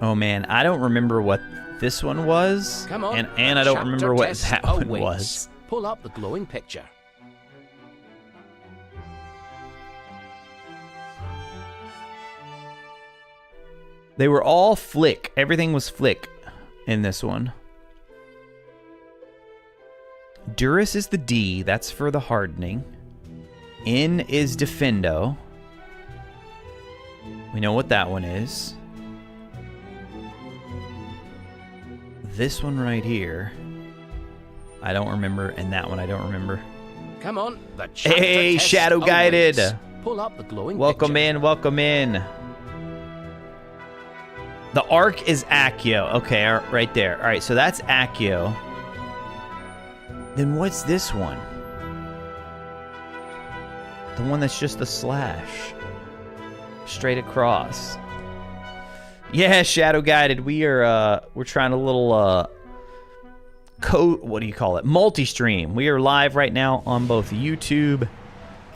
Oh man, I don't remember what this one was. Come on. And I don't remember chapter what test that one awaits. was. Pull up the glowing picture. They were all flick. Everything was flick in this one. Durus is the D. That's for the hardening. N is Defendo. We know what that one is. This one right here, I don't remember, and that one I don't remember. Come on. The chapter Hey, test Shadow Guided. awaits. Pull up the glowing Welcome picture. in, welcome in. The arc is Accio. Okay, right there. All right, so that's Accio. Then what's this one? The one that's just a slash. Straight across. Yeah, Shadow Guided. We're trying a little what do you call it? Multi-stream. We are live right now on both YouTube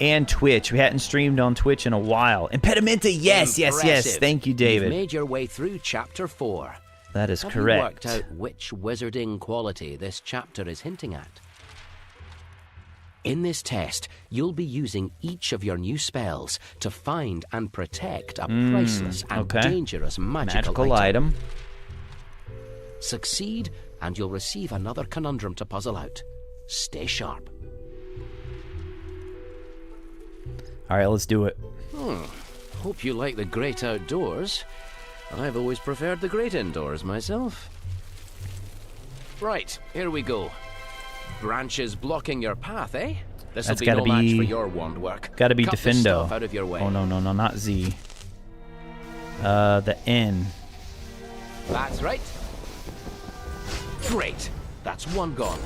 and Twitch. We hadn't streamed on Twitch in a while. Impedimenta, yes. Impressive. Thank you, David. You've made your way through chapter 4. That is Have correct. you worked out which wizarding quality this chapter is hinting at? In this test, you'll be using each of your new spells to find and protect a priceless and okay. dangerous Magical item. Succeed, and you'll receive another conundrum to puzzle out. Stay sharp. All right, let's do it. Hope you like the great outdoors. I've always preferred the great indoors myself. Right, here we go. Branches blocking your path, eh? This'll That's be gotta no match be- for your wand work. Gotta be Cut the Defendo. stuff out of your way. Oh, no, not Z. The N. That's right. Great. That's one gone.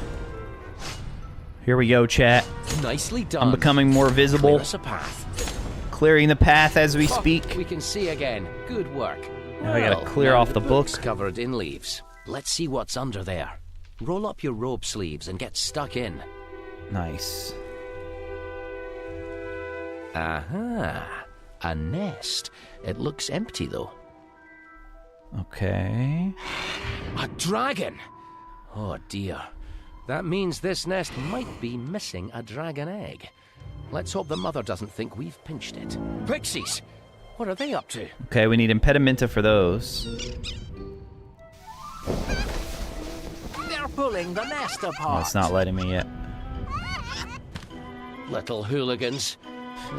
Here we go, chat. Nicely done. I'm becoming more visible. Clear us a path. Clearing the path as we Oh, speak. we can see again. Good work. Now I gotta Well, clear now off the book. book's covered in leaves. Let's see what's under there. Roll up your robe sleeves and get stuck in. Nice. Aha. A nest. It looks empty, though. Okay. A dragon! Oh, dear. That means this nest might be missing a dragon egg. Let's hope the mother doesn't think we've pinched it. Pixies! What are they up to? Okay, we need Impedimenta for those. They're pulling the nest apart. Oh, it's not letting me yet. Little hooligans.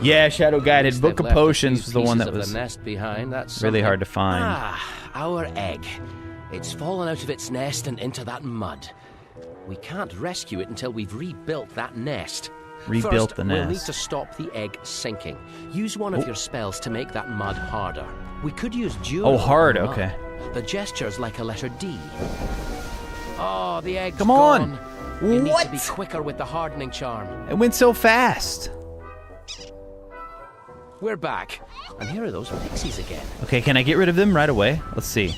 Yeah, Shadow Guided. They've Book of left a few Potions was the one pieces that of was the nest behind. That's really something. hard to find. Ah, our egg. It's fallen out of its nest and into that mud. We can't rescue it until we've rebuilt that nest. Rebuilt First, the we'll need nest. to stop the egg sinking. Use one of your spells to make that mud harder. We could use Duo. Oh, hard, on the mud. okay. The gesture's like a letter D. Oh, the egg's Come on. gone. You need What? to be quicker with the hardening charm. It went so fast. We're back. And here are those pixies again. Okay, can I get rid of them right away? Let's see.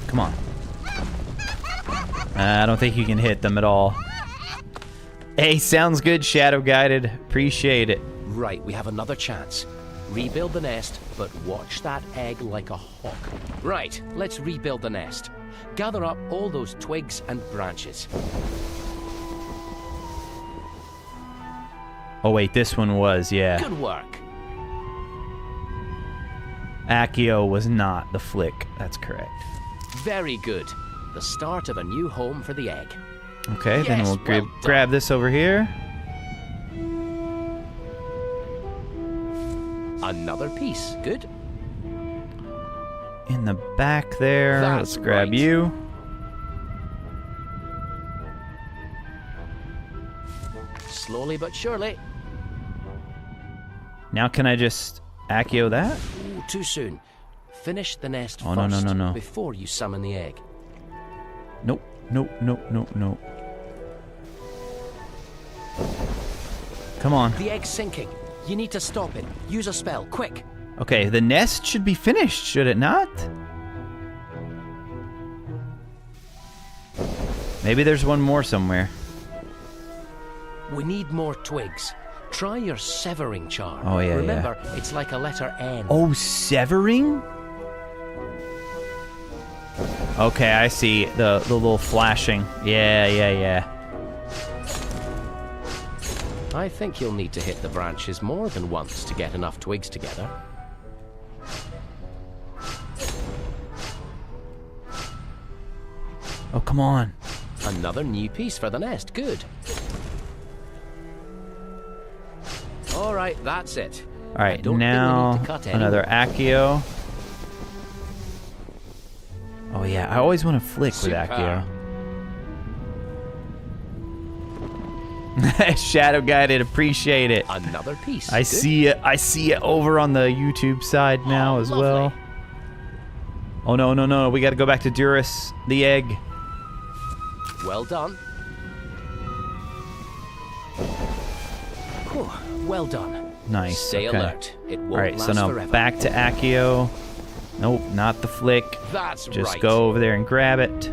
Come on. I don't think you can hit them at all. Hey, sounds good, Shadow Guided. Appreciate it. Right, we have another chance. Rebuild the nest, but watch that egg like a hawk. Right, let's rebuild the nest. Gather up all those twigs and branches. Oh, wait, this one was, yeah. Good work. Accio was not the flick. That's correct. Very good. The start of a new home for the egg. Okay, then Yes, we'll well done. grab this over here. Another piece. Good. In the back there. That's Let's grab right. you. Slowly but surely. Now can I just Accio that? Ooh, too soon. Finish the nest Oh, first no. before you summon the egg. Nope. Come on. The egg's sinking. You need to stop it. Use a spell, quick. Okay, the nest should be finished, should it not? Maybe there's one more somewhere. We need more twigs. Try your severing charm. Oh, yeah, Remember, it's like a letter N. Oh, severing? Okay, I see the little flashing. Yeah. I think you'll need to hit the branches more than once to get enough twigs together. Oh, come on. Another new piece for the nest. Good. All right, that's it. All right, don't think we now need to cut another anymore. Accio. Oh yeah, I always want to flick with Super. Accio. Shadow guided, appreciate it. Another piece. I Good. see it. I see it over on the YouTube side now as well. lovely. Oh no! We got to go back to Duras, the egg. Well done. Whew, well done. Nice. Stay okay. alert. It won't All right, last so now forever. back to Accio. Nope, not the flick. That's Just right. go over there and grab it.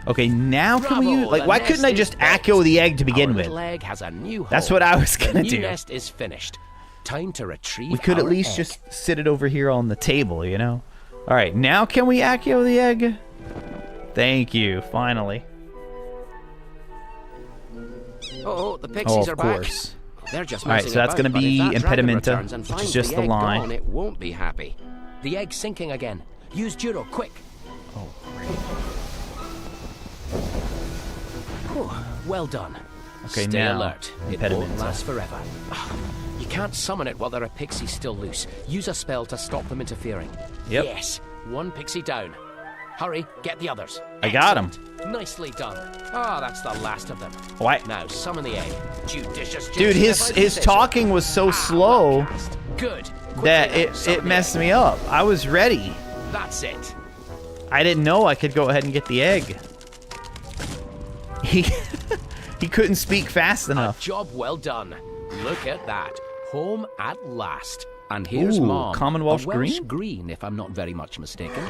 Okay, now can we Bravo, use, like, the why nest couldn't I is just built. Accio the egg to begin Our with? little egg has a new That's home. what I was The gonna new do. nest is finished. Time to retrieve. We could at our least egg. just sit it over here on the table, you know? All right, now can we Accio the egg? Thank you, finally. Oh, the pixies of are back. course. They're just All right, messing so that's about, gonna but if be that dragon Impedimenta, returns and which is finds just the egg line. gone, it won't be happy. The egg's sinking again. Use Duro, quick. Oh, great. Whew, well done. Okay, Stay now, alert. It won't Impedimenta. last forever. You can't summon it while there are pixies still loose. Use a spell to stop them interfering. Yep. Yes, one pixie down. Hurry, get the others. I got 'em. Excellent. Nicely done. Ah, that's the last of them. What? Now summon the egg. Judicious. Dude, his talking was so slow Good. Quickly that now, summon it the messed egg. me up. I was ready. That's it. I didn't know I could go ahead and get the egg. He couldn't speak fast enough. Job well done. Look at that. Home at last. And here's Ooh, Mom. Commonwealth a Welsh green? green, if I'm not very much mistaken.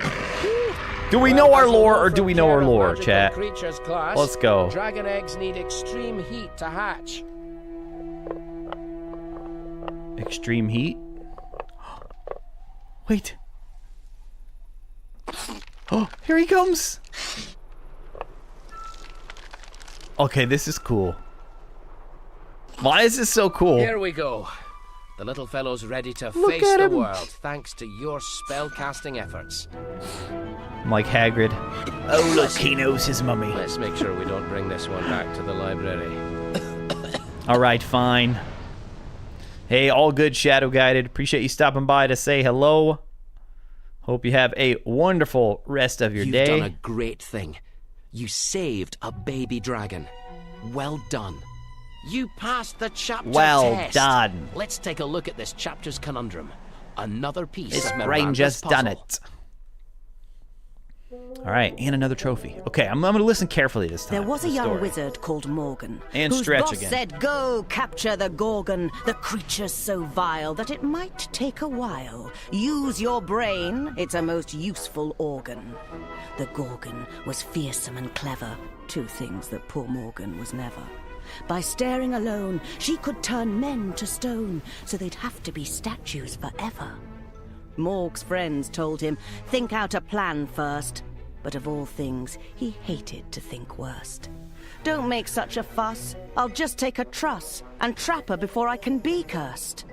Do we know our lore or do we know our lore, chat? Creatures class, Let's go. Dragon eggs need extreme heat to hatch. Extreme heat. Wait. Oh, here he comes. Okay, this is cool. Why is this so cool? Here we go. The little fellow's ready to Look face at the him. world, thanks to your spellcasting efforts. I'm like Hagrid. Oh, look, he knows his mummy. Let's make sure we don't bring this one back to the library. All right, fine. Hey, all good, Shadow Guided. Appreciate you stopping by to say hello. Hope you have a wonderful rest of your You've day. done a great thing. You saved a baby dragon. Well done. You passed the chapter Well test. done. Let's take a look at this chapter's conundrum. Another piece This of brain Miranda's just done puzzle. it. All right, and another trophy. Okay, I'm going to listen carefully this time. There was to a the young story. wizard called Morgan, And whose stretch boss again. said, "Go capture the Gorgon, the creature so vile that it might take a while. Use your brain; it's a most useful organ." The Gorgon was fearsome and clever, two things that poor Morgan was never. By staring alone, she could turn men to stone, so they'd have to be statues forever. Morg's friends told him, think out a plan first. But of all things, he hated to think worst. Don't make such a fuss. I'll just take a truss and trap her before I can be cursed.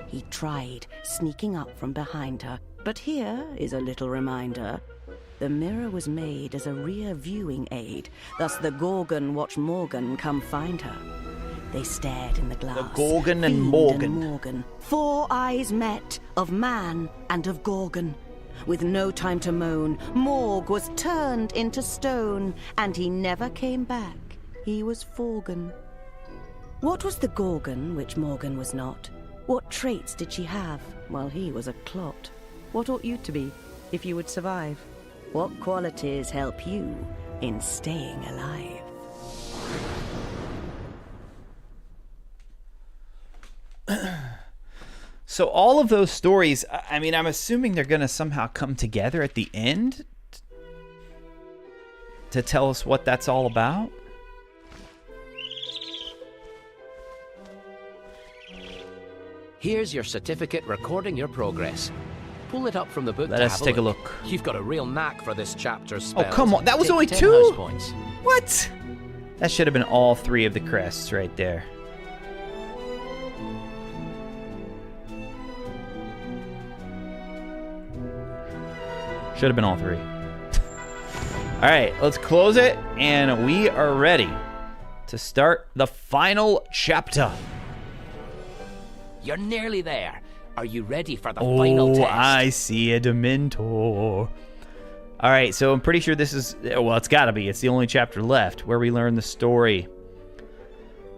He tried, sneaking up from behind her. But here is a little reminder. The mirror was made as a rear viewing aid. Thus the Gorgon watched Morgan come find her. They stared in the glass. The Gorgon and Fiend Morgan. Morgan. 4 eyes met, of man and of Gorgon. With no time to moan, Morg was turned into stone, and he never came back. He was Forgan. What was the Gorgon which Morgan was not? What traits did she have, while he was a clot? What ought you to be, if you would survive? What qualities help you in staying alive? So all of those stories, I mean, I'm assuming they're going to somehow come together at the end to tell us what that's all about. Here's your certificate recording your progress. Pull it up from the book. Let us take a look. You've got a real knack for this chapter's Oh, spells. come on. That was Take only 10 2? house points. What? That should have been all 3 of the crests right there. Should have been all 3. All right, let's close it, and we are ready to start the final chapter. You're nearly there. Are you ready for the final test? I see a Dementor. All right, so I'm pretty sure this is, well, it's got to be. It's the only chapter left where we learn the story.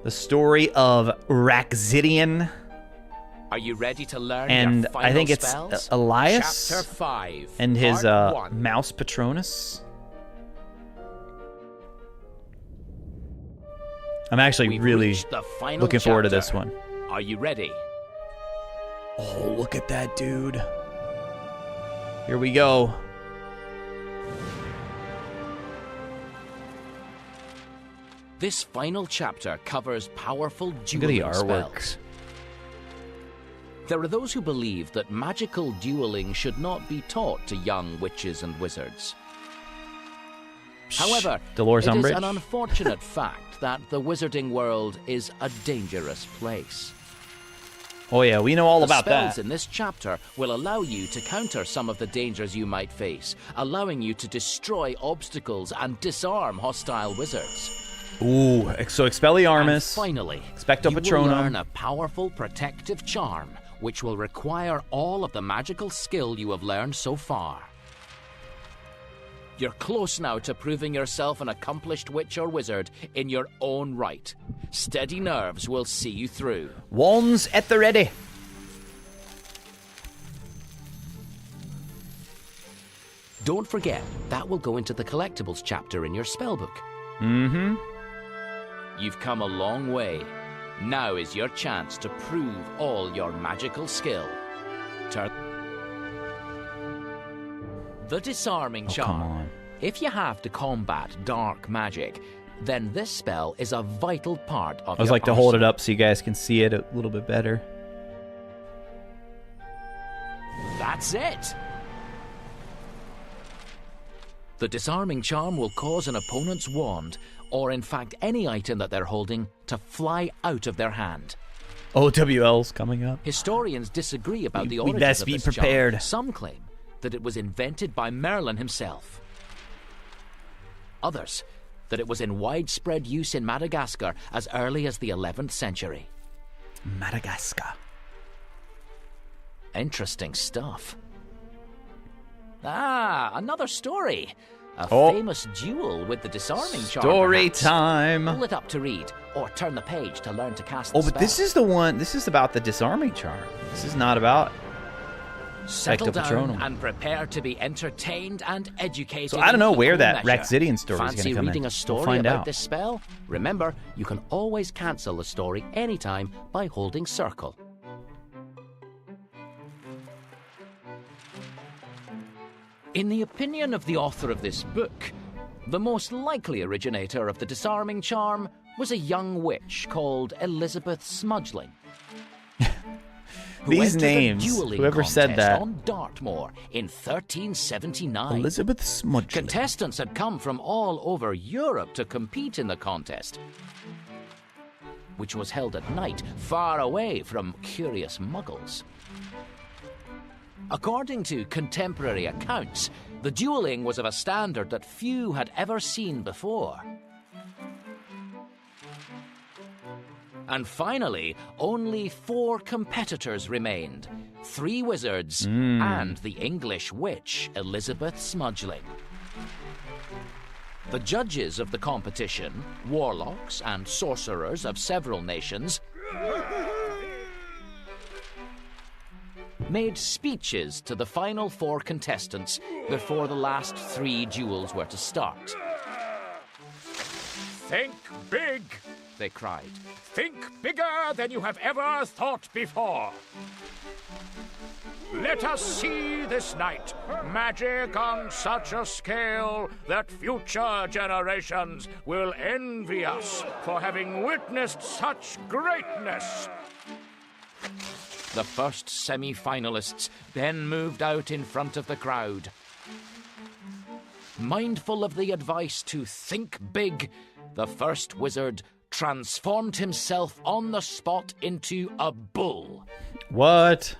The story of Raxidian. Are you ready to learn And your final I think it's spells? Elias Chapter 5. and his Part 1. mouse Patronus. I'm actually We've really reached the final looking forward to chapter. this one. Are you ready? Oh, look at that dude. Here we go. This final chapter covers powerful Look at the dueling artwork. spells. There are those who believe that magical dueling should not be taught to young witches and wizards. However, Dolores it is Umbridge. an unfortunate fact that the wizarding world is a dangerous place. Oh yeah, we know all The about spells that. in this chapter will allow you to counter some of the dangers you might face, allowing you to destroy obstacles and disarm hostile wizards. Ooh, so Expelliarmus. And finally, Expecto you will Patronum. learn a powerful protective charm, which will require all of the magical skill you have learned so far. You're close now to proving yourself an accomplished witch or wizard in your own right. Steady nerves will see you through. Wands at the ready. Don't forget, that will go into the collectibles chapter in your spellbook. Mm-hmm. You've come a long way. Now is your chance to prove all your magical skill. The disarming Oh, charm. come on. If you have to combat dark magic, then this spell is a vital part of I was your like to hold it arsenal. up so you guys can see it a little bit better. That's it! The disarming charm will cause an opponent's wand, or in fact any item that they're holding, to fly out of their hand. OWL's coming up. Historians disagree about the We origins best of be this prepared. charm. Some claim that it was invented by Merlin himself. Others, that it was in widespread use in Madagascar as early as the 11th century. Madagascar. Interesting stuff. Ah, another story. A Oh. famous duel with the disarming charm. Story perhaps. time. Pull it up to read, or turn the page to learn to cast the Oh, but this spell. is the one. This is about the disarming charm. This is not about. Settle Expecto down Patronum. and prepare to be entertained and educated. So I don't know in where equal that measure. Raxidian story is going Fancy to come reading in. a story We'll find about out. this spell? Remember, you can always cancel the story anytime by holding circle. In the opinion of the author of this book, the most likely originator of the disarming charm was a young witch called Elizabeth Smudgeling. who These entered a names, dueling whoever said contest that. on Dartmoor in 1379. Elizabeth Smudgeling. Contestants had come from all over Europe to compete in the contest, which was held at night, far away from curious muggles. According to contemporary accounts, the dueling was of a standard that few had ever seen before. And finally, only 4 competitors remained. 3 wizards and the English witch, Elizabeth Smudgeling. The judges of the competition, warlocks and sorcerers of several nations, made speeches to the final 4 contestants before the last 3 duels were to start. Think big, They cried. think bigger than you have ever thought before. Let us see this night magic on such a scale that future generations will envy us for having witnessed such greatness. The first semi-finalists then moved out in front of the crowd. Mindful of the advice to think big, the first wizard transformed himself on the spot into a bull. What?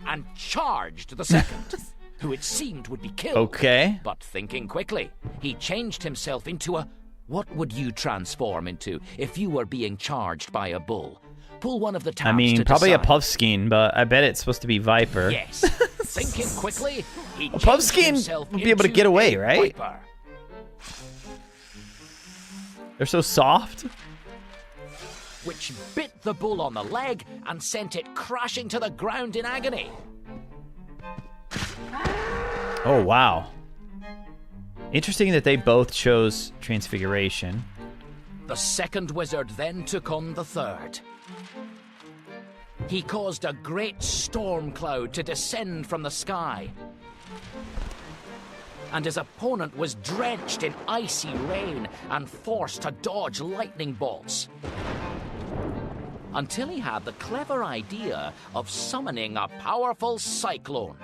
And charged the second, who it seemed would be killed. Okay. But thinking quickly, he changed himself into a... What would you transform into if you were being charged by a bull? Pull one of the tabs I mean, to probably decide. a Puffskein, but I bet it's supposed to be Viper. Yes. Thinking quickly, he changed Puffskein himself would be able to into get away, a right? viper. They're so soft. Which bit the bull on the leg and sent it crashing to the ground in agony. Oh, wow. Interesting that they both chose Transfiguration. The second wizard then took on the third. He caused a great storm cloud to descend from the sky. And his opponent was drenched in icy rain and forced to dodge lightning bolts. Until he had the clever idea of summoning a powerful cyclone,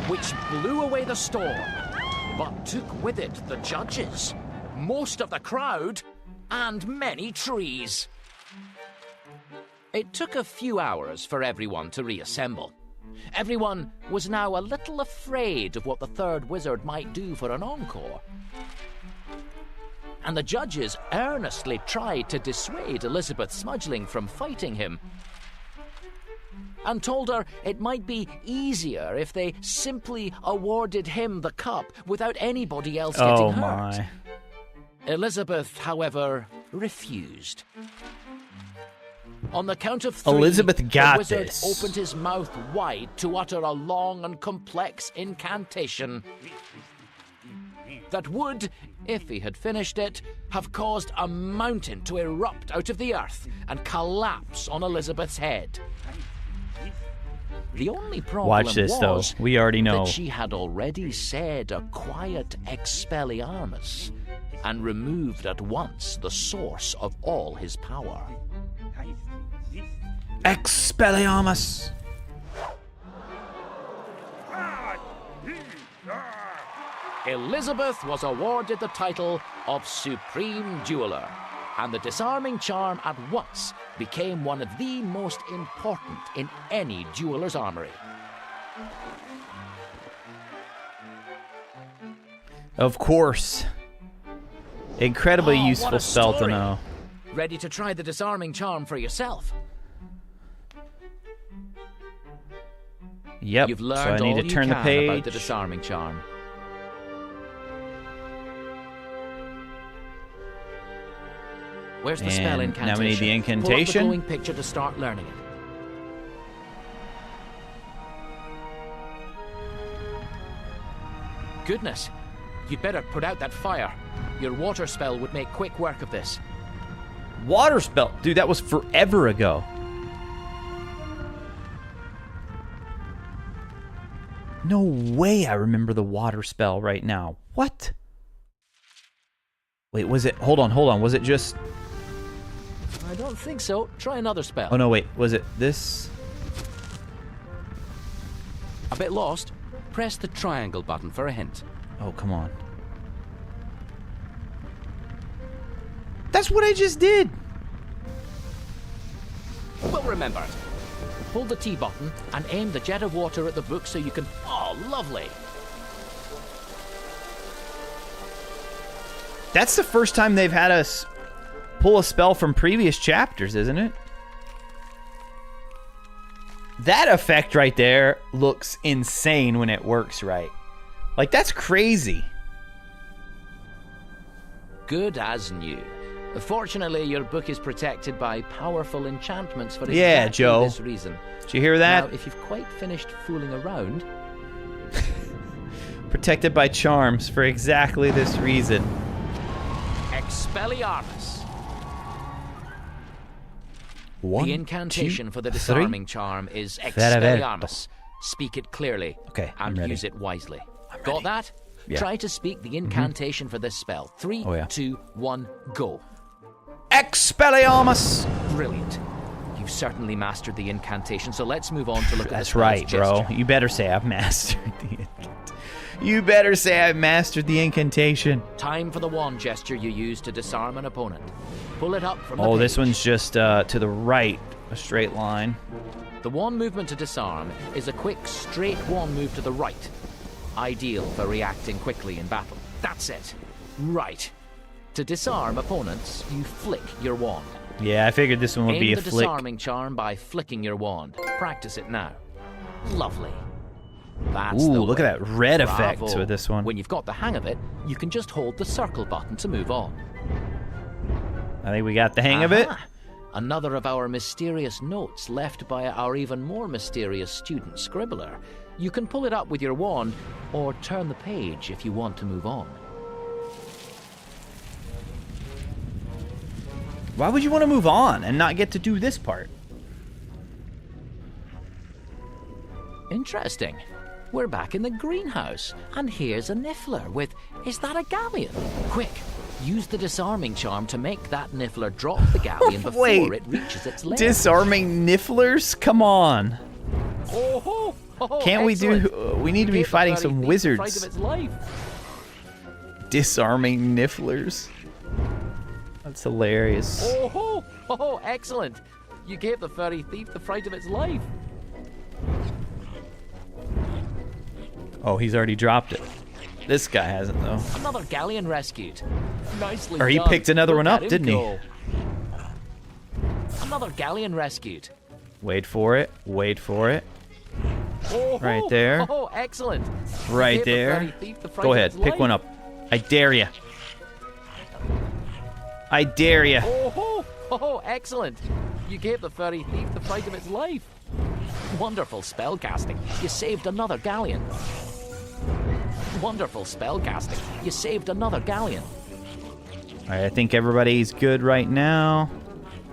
which blew away the storm, but took with it the judges, most of the crowd, and many trees. It took a few hours for everyone to reassemble. Everyone was now a little afraid of what the third wizard might do for an encore. And the judges earnestly tried to dissuade Elizabeth Smudgeling from fighting him, and told her it might be easier if they simply awarded him the cup without anybody else getting Oh, hurt. my. Elizabeth, however, refused. On the count of 3, Elizabeth got the wizard this. opened his mouth wide to utter a long and complex incantation that would, if he had finished it, have caused a mountain to erupt out of the earth and collapse on Elizabeth's head. The only problem Watch this, though. was We already know. that she had already said a quiet Expelliarmus and removed at once the source of all his power. Expelliarmus! Elizabeth was awarded the title of Supreme Jeweler, and the disarming charm at once became one of the most important in any jeweler's armory. Of course. Incredibly Oh, useful what a spell to story. know. Ready to try the disarming charm for yourself? Yep, You've so learned I need all to you turn the can page. about the disarming charm. Where's the spell And incantation? now we need the Pull up the incantation. glowing picture to start learning it. Goodness, you'd better put out that fire. Your water spell would make quick work of this. Water spell. Dude, that was forever ago. No way I remember the water spell right now. What? Wait, was it... Hold on. Was it just... I don't think so. Try another spell. Oh, no, wait. Was it this? A bit lost? Press the triangle button for a hint. Oh, come on. That's what I just did. Well remembered. Hold the T button and aim the jet of water at the book so you can... Oh, lovely! That's the first time they've had us pull a spell from previous chapters, isn't it? That effect right there looks insane when it works right. Like, that's crazy. Good as new. Fortunately, your book is protected by powerful enchantments for exactly Yeah, Joe. this reason. Did you hear that? Now, if you've quite finished fooling around... Protected by charms for exactly this reason. Expelliarmus. One, The incantation two, for the three. disarming charm is Veraverto. Expelliarmus. Speak it clearly. Okay, I'm and ready. use it wisely. I'm Got ready. that? Yeah. Try to speak the incantation for this spell. 3, Oh, yeah. 2, 1, go. Expelliarmus! Brilliant. You've certainly mastered the incantation, so let's move on to look at That's the spell's right, bro. gesture. You better say I've mastered the incantation. You better say I've mastered the incantation. Time for the wand gesture you use to disarm an opponent. Pull it up from the Oh, page. this one's just to the right, a straight line. The wand movement to disarm is a quick, straight wand move to the right. Ideal for reacting quickly in battle. That's it. Right. To disarm opponents, you flick your wand. Yeah, I figured this one would Aim be a the flick. disarming charm by flicking your wand. Practice it now. Lovely. That's Ooh, the look at way. that red effect Bravo. with this one. When you've got the hang of it, you can just hold the circle button to move on. I think we got the hang of it. Aha. Another of our mysterious notes left by our even more mysterious student scribbler. You can pull it up with your wand, or turn the page if you want to move on. Why would you want to move on and not get to do this part? Interesting. We're back in the greenhouse, and here's a niffler with... Is that a galleon? Quick, use the disarming charm to make that niffler drop the galleon before Wait. it reaches its lair. Disarming nifflers? Come on. Oh, Can't we do... excellent. we need to be Gave the fighting fairy some thief the fright wizards. of its life. Disarming nifflers. That's hilarious. Oh, excellent. You gave the furry thief the fright of its life. Oh, he's already dropped it. This guy hasn't, though. Another galleon rescued. Nicely Or he done. picked another Look one at up, him didn't he? go. Another galleon rescued. Wait for it. Wait for it. Right there. Oh, excellent. You Right gave the there. furry thief the fright Go of ahead. its Pick life. one up. I dare you. I dare you. Oh, excellent. You gave the furry thief the fright of its life. Wonderful spell casting. You saved another galleon. Wonderful spell casting. You saved another galleon. All right, I think everybody's good right now.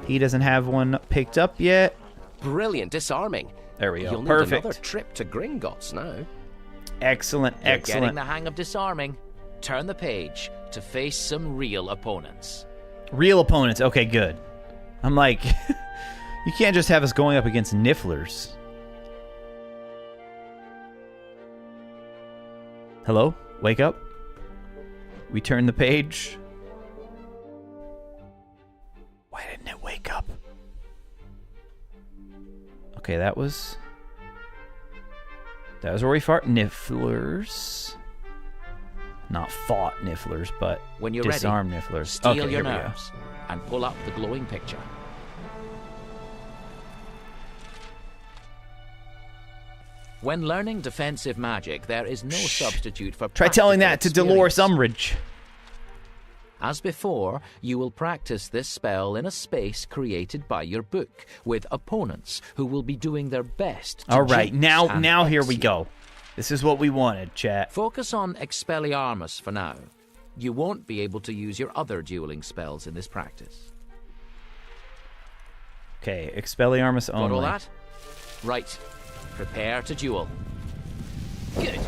He doesn't have one picked up yet. Brilliant disarming. There we go. You'll need Perfect. another trip to Gringotts now. Excellent, You're getting excellent. the hang of disarming. Turn the page to face some real opponents. Real opponents. Okay, good. I'm like, you can't just have us going up against nifflers. Hello? Wake up? We turn the page. Why didn't it wake up? Okay, that was where we fought nifflers. Not fought nifflers, but When you're disarm ready, nifflers. steel Okay, your here we go. nerves and pull up the glowing picture. When learning defensive magic, there is no substitute for Try telling that to practical Dolores experience. Umbridge. As before, you will practice this spell in a space created by your book, with opponents who will be doing their best to All right, jinx now and here vex we you. go. This is what we wanted, chat. Focus on Expelliarmus for now. You won't be able to use your other dueling spells in this practice. Okay, Expelliarmus Got only. all that? Right. Prepare to duel. Good.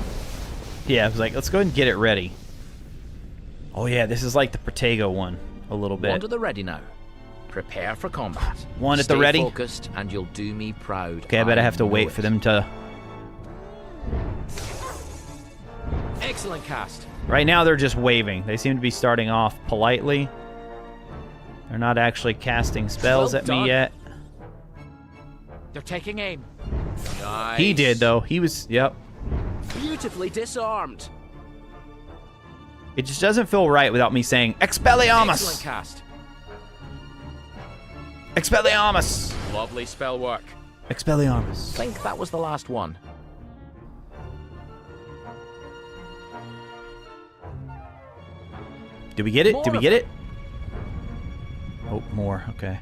Yeah, I was like, let's go ahead and get it ready. Oh yeah, this is like the Protego one, a little bit. One to the ready now. Prepare for combat. One at the Stay ready. focused and you'll do me proud. Okay, I bet I have to know wait it. for them to... Excellent cast. Right now they're just waving. They seem to be starting off politely. They're not actually casting spells Well at done. me yet. They're taking aim. Nice. He did, though. He was, yep. Beautifully disarmed. It just doesn't feel right without me saying, Expelliarmus! Excellent cast. Expelliarmus! Lovely spell work. Expelliarmus. I think that was the last one. Did we get it? More Did we of get it. it? Oh, more. Okay.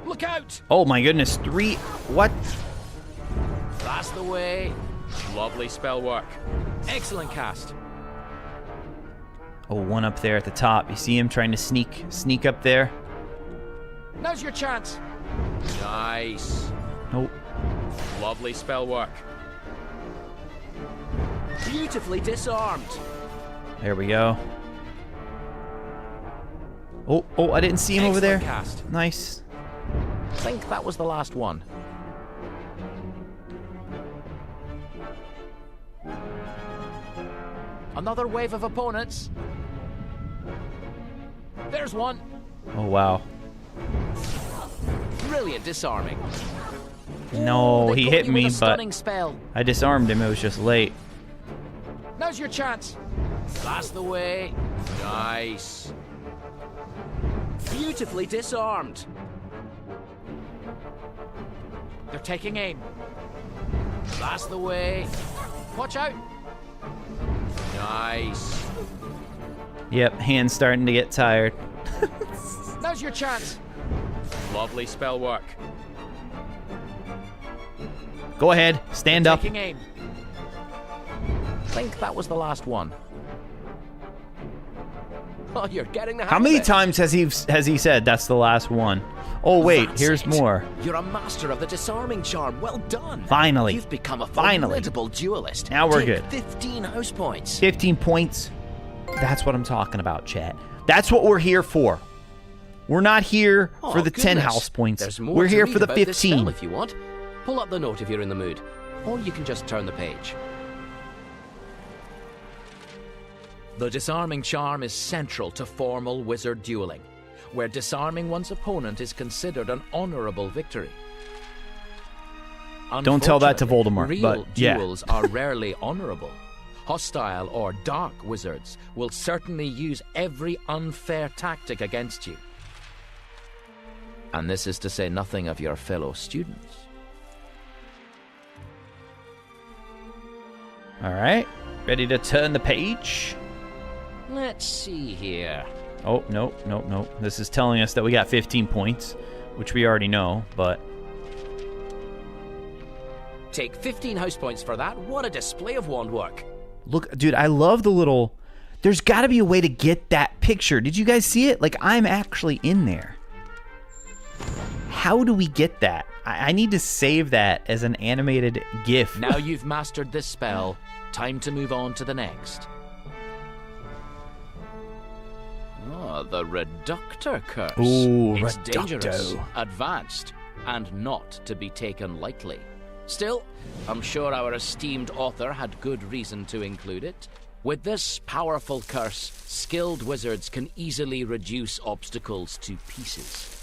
Look out! Oh my goodness. 3. What? That's the way. Lovely spell work. Excellent cast. Oh, one up there at the top. You see him trying to sneak up there? Now's your chance. Nice. Nope. Lovely spell work. Beautifully disarmed. There we go. Oh, I didn't see him over there. Excellent cast. Nice. I think that was the last one. Another wave of opponents. There's one. Oh, wow. Brilliant disarming. No, They he got hit you me, with a but stunning spell. I disarmed him. It was just late. Now's your chance. That's the way. Nice. Beautifully disarmed. They're taking aim. That's the way. Watch out. Nice. Yep, hand's starting to get tired. Now's your chance. Lovely spell work. Go ahead. Stand up. Taking aim. I think that was the last one. Oh, you're getting the hang How of many it. times has he said that's the last one? Oh, wait. That's Here's it. more. You're a master of the disarming charm. Well done. Finally. You've become a Finally. formidable duelist. Now we're Take good. 15 house points. 15 points. That's what I'm talking about, chat. That's what we're here for. We're not here Oh, for the 10 goodness. house points. There's more We're to here read for the about this spell 15. if you want. Pull up the note if you're in the mood. Or you can just turn the page. The disarming charm is central to formal wizard dueling, where disarming one's opponent is considered an honorable victory. Don't tell that to Unfortunately, Voldemort, Real but yeah. duels are rarely honorable. Hostile or dark wizards will certainly use every unfair tactic against you. And this is to say nothing of your fellow students. All right. Ready to turn the page? Let's see here. Oh, no. This is telling us that we got 15 points, which we already know, but... Take 15 house points for that. What a display of wand work. Look, dude, I love the little... There's got to be a way to get that picture. Did you guys see it? Like, I'm actually in there. How do we get that? I need to save that as an animated GIF. Now you've mastered this spell, time to move on to the next. Oh, the Reductor curse. Ooh, It's Reducto. dangerous, advanced, and not to be taken lightly. Still, I'm sure our esteemed author had good reason to include it. With this powerful curse, skilled wizards can easily reduce obstacles to pieces.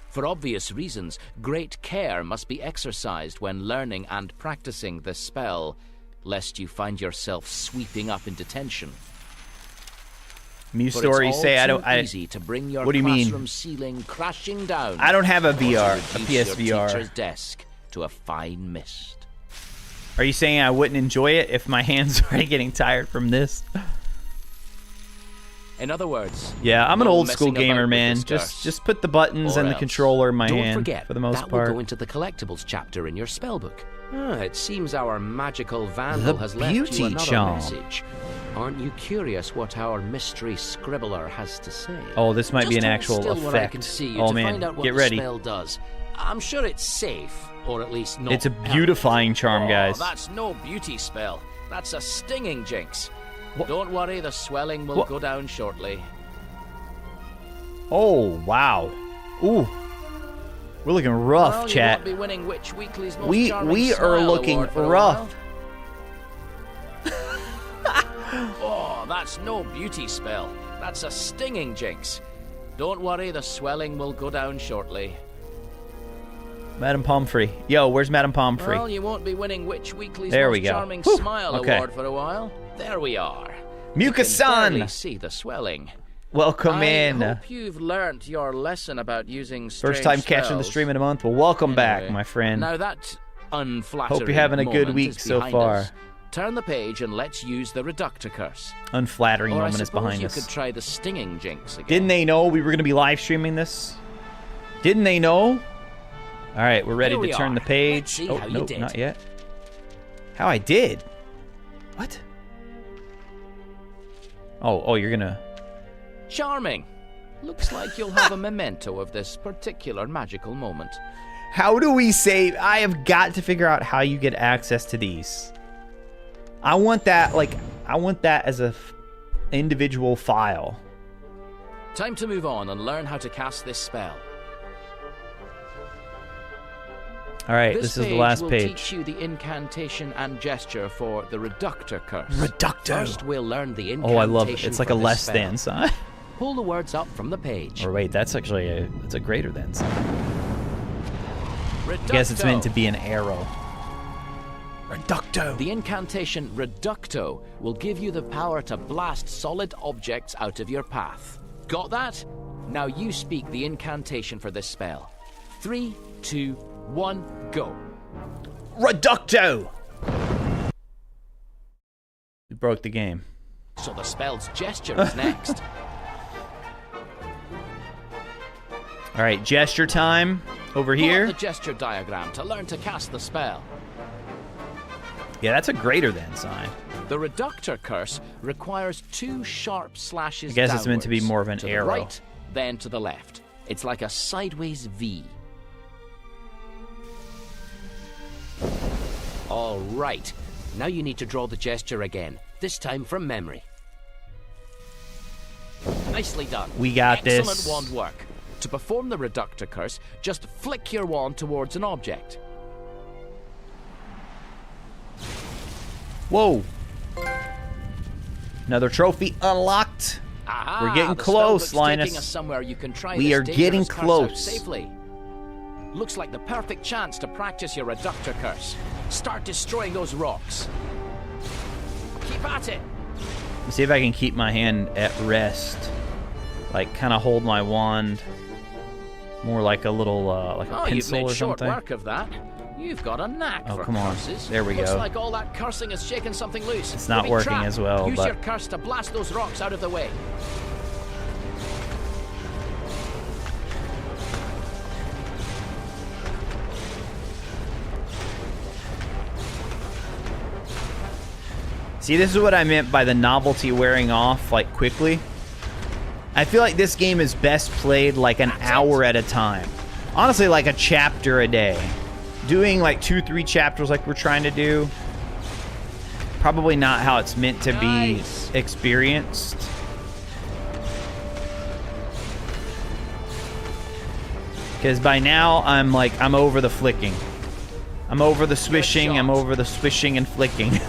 For obvious reasons, great care must be exercised when learning and practicing this spell, lest you find yourself sweeping up into tension. Muse For stories it's all say I too don't... easy to bring your What do you mean? classroom ceiling crashing down. I don't have a or to VR, a reduce your PSVR. teacher's desk to a fine mist. Are you saying I wouldn't enjoy it if my hands are already getting tired from this? In other words, Yeah, I'm an no old school messing about gamer, with man. this curse. Just put the buttons Or and the else. controller in my Don't hand forget, for the most that part. will go into the collectibles chapter in your spellbook. It seems our magical The vandal has left beauty you another charm. message. Aren't you curious what our mystery scribbler has to say? Oh, this might be Just an hold actual still where I effect. can see you Oh to man, find out what get the ready. spell does. I'm sure it's safe, or at least not. It's a beautifying charm, Oh, guys. that's no beauty spell. That's a stinging jinx. What? Don't worry, the swelling will What? go down shortly. Oh, wow. Ooh. We're looking rough, Well, chat. You won't be winning Witch Weekly's most We charming are smile looking award for a rough. while. Oh, that's no beauty spell. That's a stinging jinx. Don't worry, the swelling will go down shortly. Madam Pomfrey. Yo, where's Madam Pomfrey? Well, you won't be winning Witch Weekly's There we Most go. Charming Whew. Smile Okay. Award for a while. There we are. Muka-san! You can barely see the swelling. Welcome in. I hope you've learnt your lesson about using strange First time catching the spells. stream in a month. Well, welcome back, Anyway, my friend. Now that unflattering Hope you're having a good moment week is so behind far. us. Turn the page and let's use the Reductor Curse. Unflattering Or I moment is suppose behind you us. could try the Stinging Jinx again. Didn't they know we were going to be live streaming this? Didn't they know? All right, we're ready Here to we turn are. the page. Let's see Oh, how you nope, did. not yet. How I did? What? Oh, you're going to... Charming. Looks like you'll have a memento of this particular magical moment. How do we save? I have got to figure out how you get access to these. I want that, as a individual file. Time to move on and learn how to cast this spell. All right, this is the last will page. teach you the incantation and gesture for the Reductor Curse. Reductor. First, we'll learn the incantation. Oh, I love it. It's like for a this less spell. than sign. Pull the words up from the page. Or wait, that's actually it's a greater than sign. Reducto. I guess it's meant to be an arrow. Reducto. The incantation Reducto will give you the power to blast solid objects out of your path. Got that? Now you speak the incantation for this spell. 3, 2, 1, go. Reducto. We broke the game. So the spell's gesture is next. All right, gesture time over Pull up here. the gesture diagram to learn to cast the spell. Yeah, that's a greater than sign. The Reductor Curse requires 2 sharp slashes I guess it's meant to be downwards, more of an to arrow. the right, then to the left. It's like a sideways V. All right. Now you need to draw the gesture again, this time from memory. Nicely done. We got Excellent this. wand work. To perform the Reductor Curse, just flick your wand towards an object. Whoa. Another trophy unlocked. Aha, We're getting the close, spellbook's Linus. taking us somewhere you can try We this are getting dangerous curse out close. safely. Looks like the perfect chance to practice your Reductor Curse. Start destroying those rocks. Keep at it. Let's see if I can keep my hand at rest. Like, kind of hold my wand more like a little, like a Oh, you've pencil made or short something. work of that. You've got a knack Oh, for come on. curses. There we Looks go. like all that cursing has shaken something loose. It's not We're being working trapped. as well, Use but- your curse to blast those rocks out of the way. See, this is what I meant by the novelty wearing off, like, quickly. I feel like this game is best played, like, an hour at a time. Honestly, like a chapter a day. Doing, like, 2-3 chapters like we're trying to do, probably not how it's meant to be Nice. experienced. Because by now, I'm over the flicking. I'm over the swishing, I'm shot. over the swishing and flicking.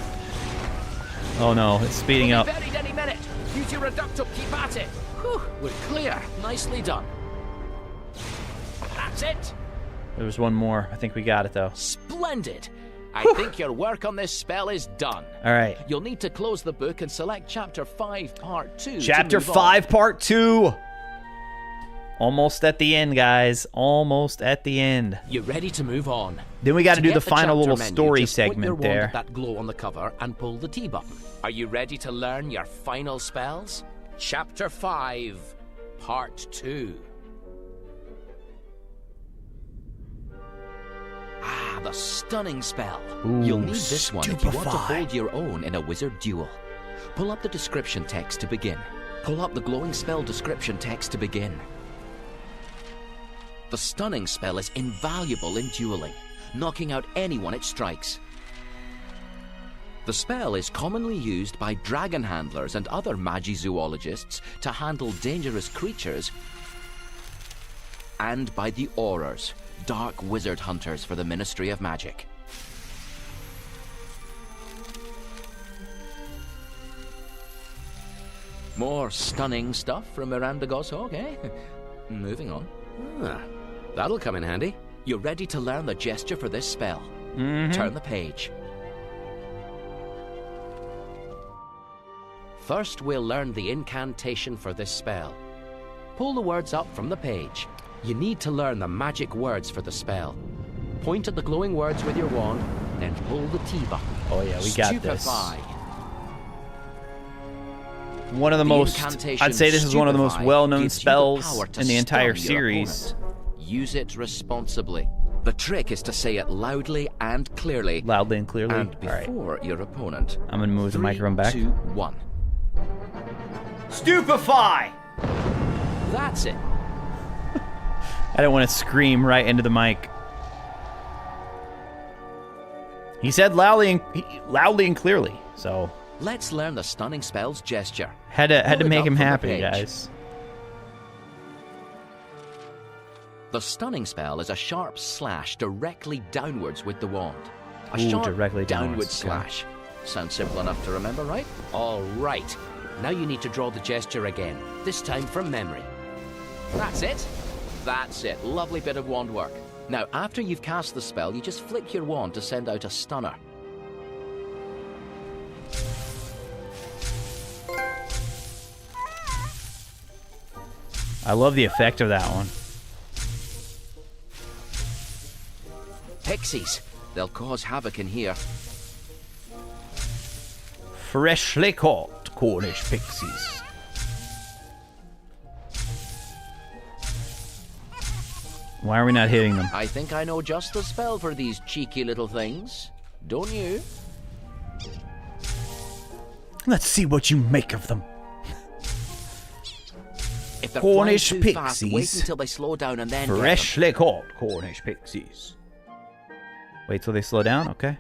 Oh no, it's speeding We'll up. be buried any minute. Use your Reducto, keep at it. Whew, we're clear. Nicely done. That's it. There's one more. I think we got it though. Splendid. I think your work on this spell is done. All right. You'll need to close the book and select Chapter 5, Part 2. Chapter to move 5, Part 2. Almost at the end, guys. Almost at the end. On. You ready to move on? Then we got to do get the final chapter little menu, story just flick your segment wand there. at that glow on the cover and pull the T button. Are you ready to learn your final spells? Chapter 5, Part 2. Ah, the stunning spell. Ooh, You'll need this one if you want to stupefy. hold your own in a wizard duel. Pull up the description text to begin. Pull up the glowing spell description text to begin. The stunning spell is invaluable in dueling, knocking out anyone it strikes. The spell is commonly used by dragon handlers and other magizoologists to handle dangerous creatures, and by the Aurors, dark wizard hunters for the Ministry of Magic. More stunning stuff from Miranda Goshawk, eh? Moving on. Ah, that'll come in handy. You're ready to learn the gesture for this spell. Turn the page. First, we'll learn the incantation for this spell. Pull the words up from the page. You need to learn the magic words for the spell. Point at the glowing words with your wand, then pull the T button. Oh yeah, we got this. Stupefy. One of the most, I'd say this is one of the most Stupefy well-known gives you the spells power to in the entire stun your series. opponent. Use it responsibly. The trick is to say it loudly and clearly. Loudly and clearly. And All right. before your opponent. I'm gonna move the microphone back. 3, 2, 1. Stupefy! That's it. I don't want to scream right into the mic. He said loudly and clearly, so Let's learn the stunning spell's gesture. had to Pull it make up him from the happy, page. guys. The stunning spell is a sharp slash directly downwards with the wand. A Ooh, sharp directly downward downwards, okay. slash. Sounds simple enough to remember, right? All right. Now you need to draw the gesture again, this time from memory. That's it. That's it. Lovely bit of wand work. Now, after you've cast the spell, you just flick your wand to send out a stunner. I love the effect of that one. Pixies. They'll cause havoc in here. Freshly caught Cornish pixies. Why are we not hitting them? I think I know just the spell for these cheeky little things. Don't you? Let's see what you make of them. If they're Cornish flying too fast, wait pixies. until they slow down and then get them. Freshly caught Cornish pixies. Wait till they slow down, okay?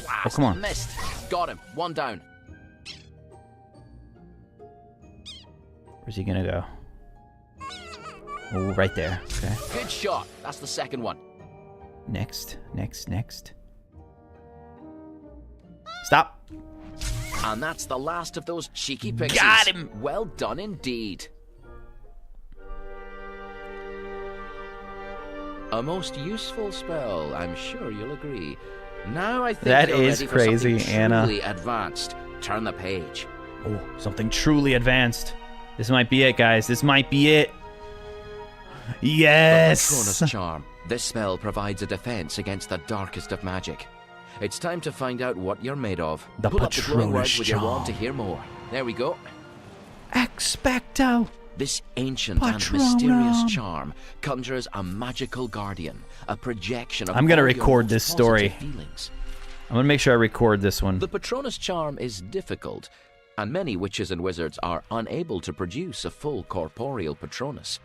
Blast, Oh, come on. Missed. Got him. One down. Where's he gonna go? Oh, right there. Okay. Good shot. That's the second one. Next. Stop. And that's the last of those cheeky pixies. Got him. Well done indeed. A most useful spell, I'm sure you'll agree. Now I think That you're is ready for crazy, something Anna. truly advanced. Turn the page. Oh, something truly advanced. This might be it, guys. This might be it. The Yes. Patronus Charm. This spell provides a defense against the darkest of magic. It's time to find out what you're made of. The Pull up the glowing words Patronus with your wand to Charm. hear more. There we go. Expecto. This ancient and Patronum. mysterious charm conjures a magical guardian, a projection of I'm gonna all your record most this positive story. feelings. I'm gonna make sure I record this one. The Patronus charm is difficult, and many witches and wizards are unable to produce a full corporeal Patronus.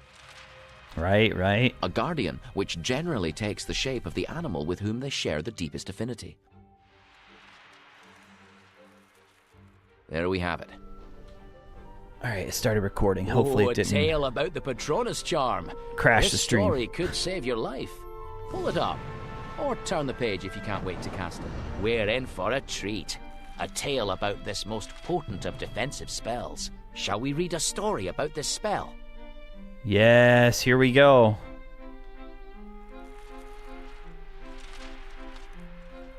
Right. A guardian, which generally takes the shape of the animal with whom they share the deepest affinity. There we have it. All right, it started recording. Hopefully Oh, it a didn't tale about the Patronus charm. crash this the stream. story could save your life. Pull it up, or turn the page if you can't wait to cast it. We're in for a treat. A tale about this most potent of defensive spells. Shall we read a story about this spell? Yes, here we go.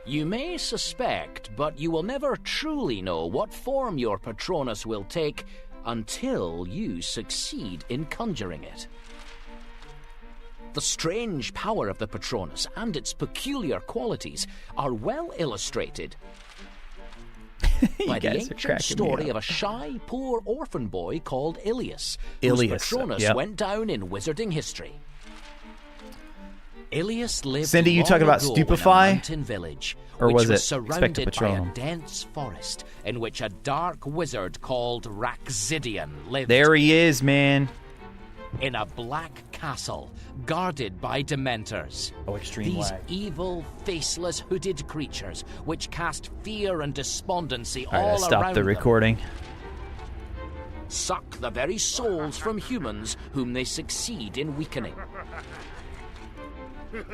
You may suspect, but you will never truly know what form your Patronus will take until you succeed in conjuring it. The strange power of the Patronus and its peculiar qualities are well illustrated by the guys are ancient cracking me story up. of a shy, poor orphan boy called Ilias, Ilias, whose Patronus yep. went down in wizarding history. Ilias lived Cindy, you long talking about ago Stupefy? in a mountain village, Or which was it surrounded Expecto by a Patronum? dense forest in which a dark wizard called Raxidian lived. There he is, man. In a black castle guarded by dementors. Oh, extreme These lag. evil, faceless, hooded creatures which cast fear and despondency All right, I all stopped around the them, recording. suck the very souls from humans whom they succeed in weakening.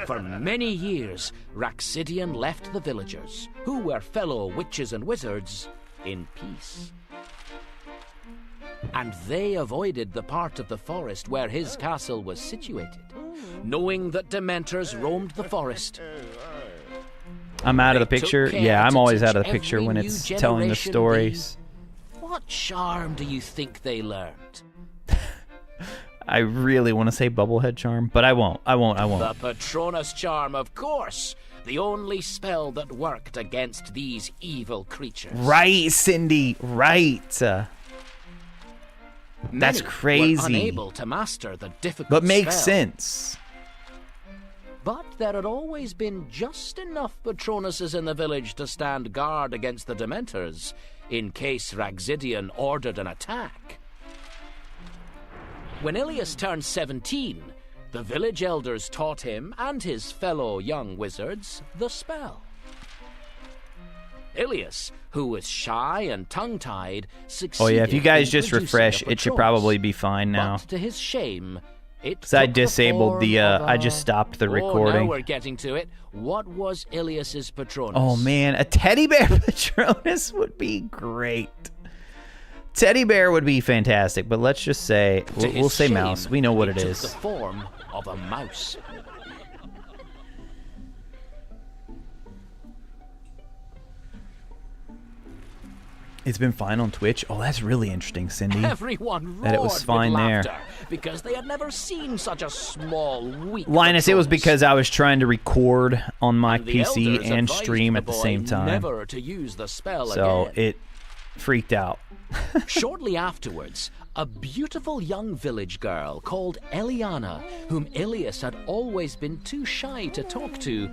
For many years, Raxidian left the villagers, who were fellow witches and wizards, in peace. And they avoided the part of the forest where his castle was situated, knowing that Dementors roamed the forest. I'm out of the They took picture. care Yeah, I'm to always teach out of the picture every when new it's telling the generation stories. What charm do you think they learned? I really want to say bubblehead charm, but I won't. The Patronus charm, of course. The only spell that worked against these evil creatures. Right, Cindy. Right. That's Many crazy. were unable to master the difficult But makes spell. sense. But there had always been just enough Patronuses in the village to stand guard against the Dementors, in case Raxidian ordered an attack. When Ilias turned 17, the village elders taught him and his fellow young wizards the spell. Ilias, who was shy and tongue-tied, succeeded. Oh yeah, if you guys in just producing refresh, a it should Patronus. probably be fine now. But to his shame, it So I took the disabled the, form of I just stopped the Now recording. we're getting to it. What was Ilias's Patronus? Oh man, a teddy bear Patronus would be great. Teddy bear would be fantastic, but let's just say, To we'll his say shame, mouse. We know what it took is. the form of a mouse. It's been fine on Twitch. Oh, that's really interesting, Cindy. Everyone That it was roared fine with there. laughter because they had never seen such a small, weak Linus, it was Patronus. because I was trying to record on my And the PC elders and advised stream the at the boy same time. Never to use the spell So again. it freaked out. Shortly afterwards, a beautiful young village girl called Eliana, whom Ilias had always been too shy to talk to,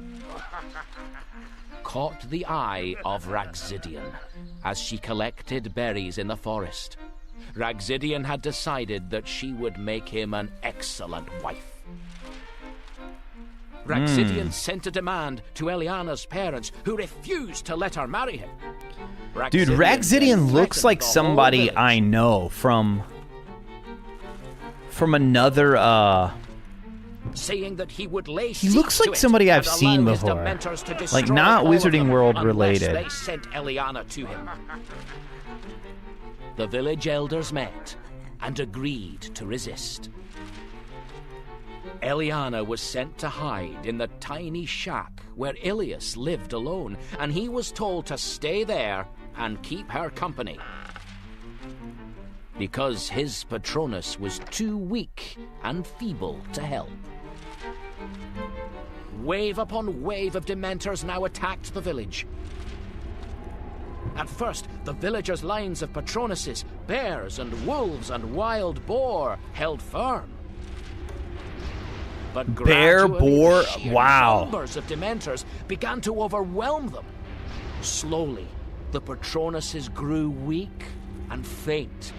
caught the eye of Raxidian as she collected berries in the forest. Raxidian had decided that she would make him an excellent wife. Raxidian sent a demand to Eliana's parents, who refused to let her marry him. Dude, Raxidian looks threatened like the whole somebody village. I know from another, saying that he would lay He siege looks to like it somebody I've and seen allow his before. Dementors to Like, destroy not all of Wizarding them World unless related. They sent Eliana to him. The village elders met and agreed to resist. Eliana was sent to hide in the tiny shack where Ilias lived alone, and he was told to stay there and keep her company. Because his Patronus was too weak and feeble to help. Wave upon wave of Dementors now attacked the village. At first, the villagers' lines of Patronuses, bears and wolves and wild boar held firm. But Bear, gradually, boar, the sheer wow. numbers of Dementors began to overwhelm them. Slowly, the Patronuses grew weak and faint.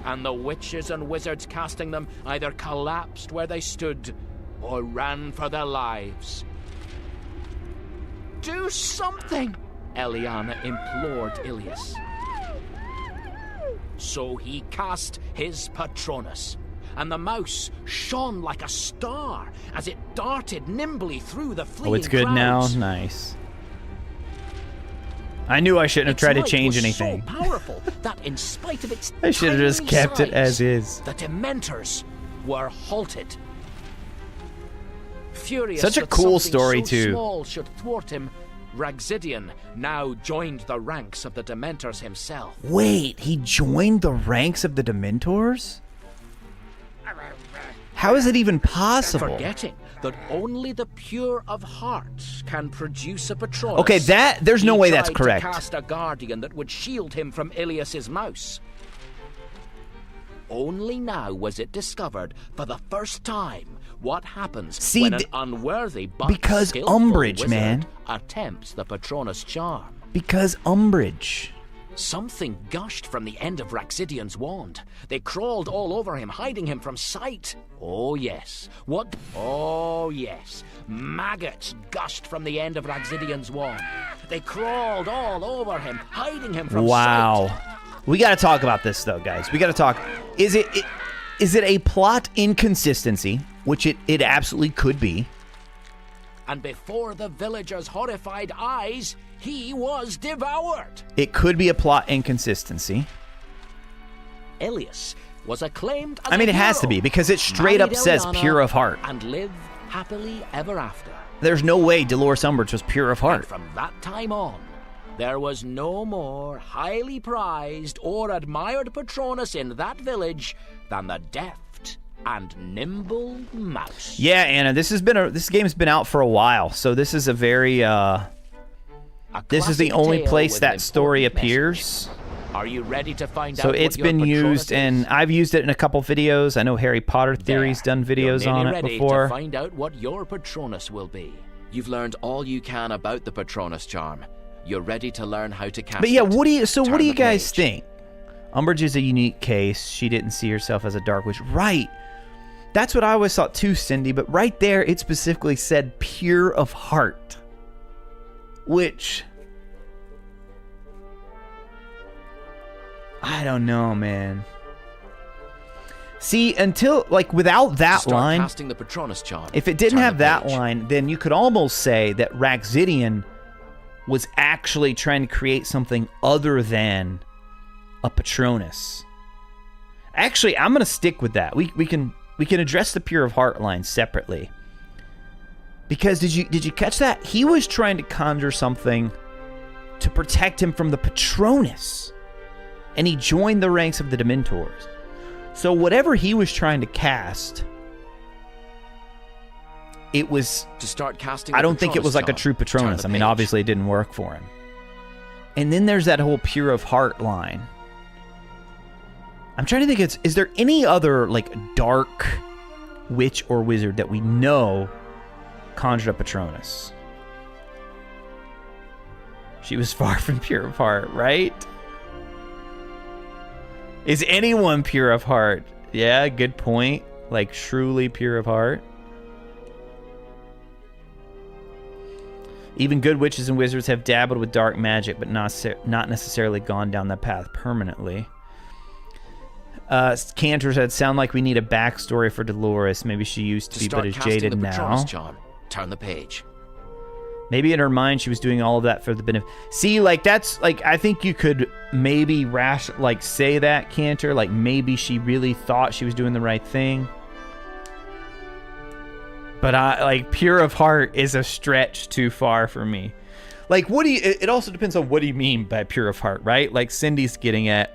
And the witches and wizards casting them either collapsed where they stood or ran for their lives. Do something, Eliana implored Ilias. So he cast his Patronus, and the mouse shone like a star as it darted nimbly through the fleeing Oh, it's good crowds. now? Nice. I knew I shouldn't have Its tried to light change was anything. So powerful that in spite of its I should have just tiny kept it size, as is. the Dementors were halted. Furious Such a that cool something story, so too. small should thwart him, Raxidian now joined the ranks of the Dementors himself. Wait, he joined the ranks of the Dementors? How is it even possible? Forgetting that only the pure of heart can produce a Patronus. Okay, there's no he way that's tried correct. To cast a guardian that would shield him from Ilias's mouse. Only now was it discovered for the first time what happens See, when an unworthy but because skillful umbrage, wizard man. attempts the Patronus charm. Because umbrage. Something gushed from the end of Raxidian's wand. They crawled all over him, hiding him from sight. Oh, yes. What? Oh, yes. Maggots gushed from the end of Raxidian's wand. They crawled all over him, hiding him from Wow. sight. We got to talk about this, though, guys. We got to talk. Is it a plot inconsistency, which it absolutely could be? And before the villagers' horrified eyes, he was devoured. It could be a plot inconsistency. Ilias, was acclaimed as I mean, a it has to hero, be, because it straight up married says Eliana, pure of heart. and live happily ever after. There's no way Dolores Umbridge was pure of And heart. from that time on, there was no more highly prized or admired Patronus in that village than the deft and nimble mouse. Yeah, Anna, this game's been out for a while, so this is a very this is the classic only tale place with that an story important appears. Are you ready to find out So what it's your been Patronus used, and is? I've used it in a couple videos. I know Harry Potter Theory's done You're videos on nearly it ready before. to find out what your Patronus will be. You've learned all you can about the Patronus charm. You're ready to learn how to cast But yeah, it. what do you Turn the guys page. think? Umbridge is a unique case. She didn't see herself as a dark witch. Right. That's what I always thought too, Cindy, but right there it specifically said pure of heart. Which I don't know, man. See, until without that Start line, casting the Patronus charm. if it didn't Turn have the that page. line, then you could almost say that Raxidian was actually trying to create something other than a Patronus. Actually, I'm gonna stick with that. We can address the pure of heart line separately. Because did you catch that? He was trying to conjure something to protect him from the Patronus. And he joined the ranks of the Dementors. So whatever he was trying to cast, it was... To start casting I the don't think it was like a Patronus true charm, turn Patronus. the I mean, page. obviously it didn't work for him. And then there's that whole pure of heart line. I'm trying to think, is there any other dark witch or wizard that we know conjured a Patronus? She was far from pure of heart, right? Is anyone pure of heart? Yeah, good point. Truly pure of heart. Even good witches and wizards have dabbled with dark magic, but not necessarily gone down that path permanently. Cantor said, sound like we need a backstory for Dolores. Maybe she used to be, but is jaded the now. Patronus charm. Turn the page. Maybe in her mind she was doing all of that for the benefit. See, that's I think you could maybe say that, Cantor. Maybe she really thought she was doing the right thing. But pure of heart is a stretch too far for me. What do you? It also depends on what do you mean by pure of heart, right? Cindy's getting at,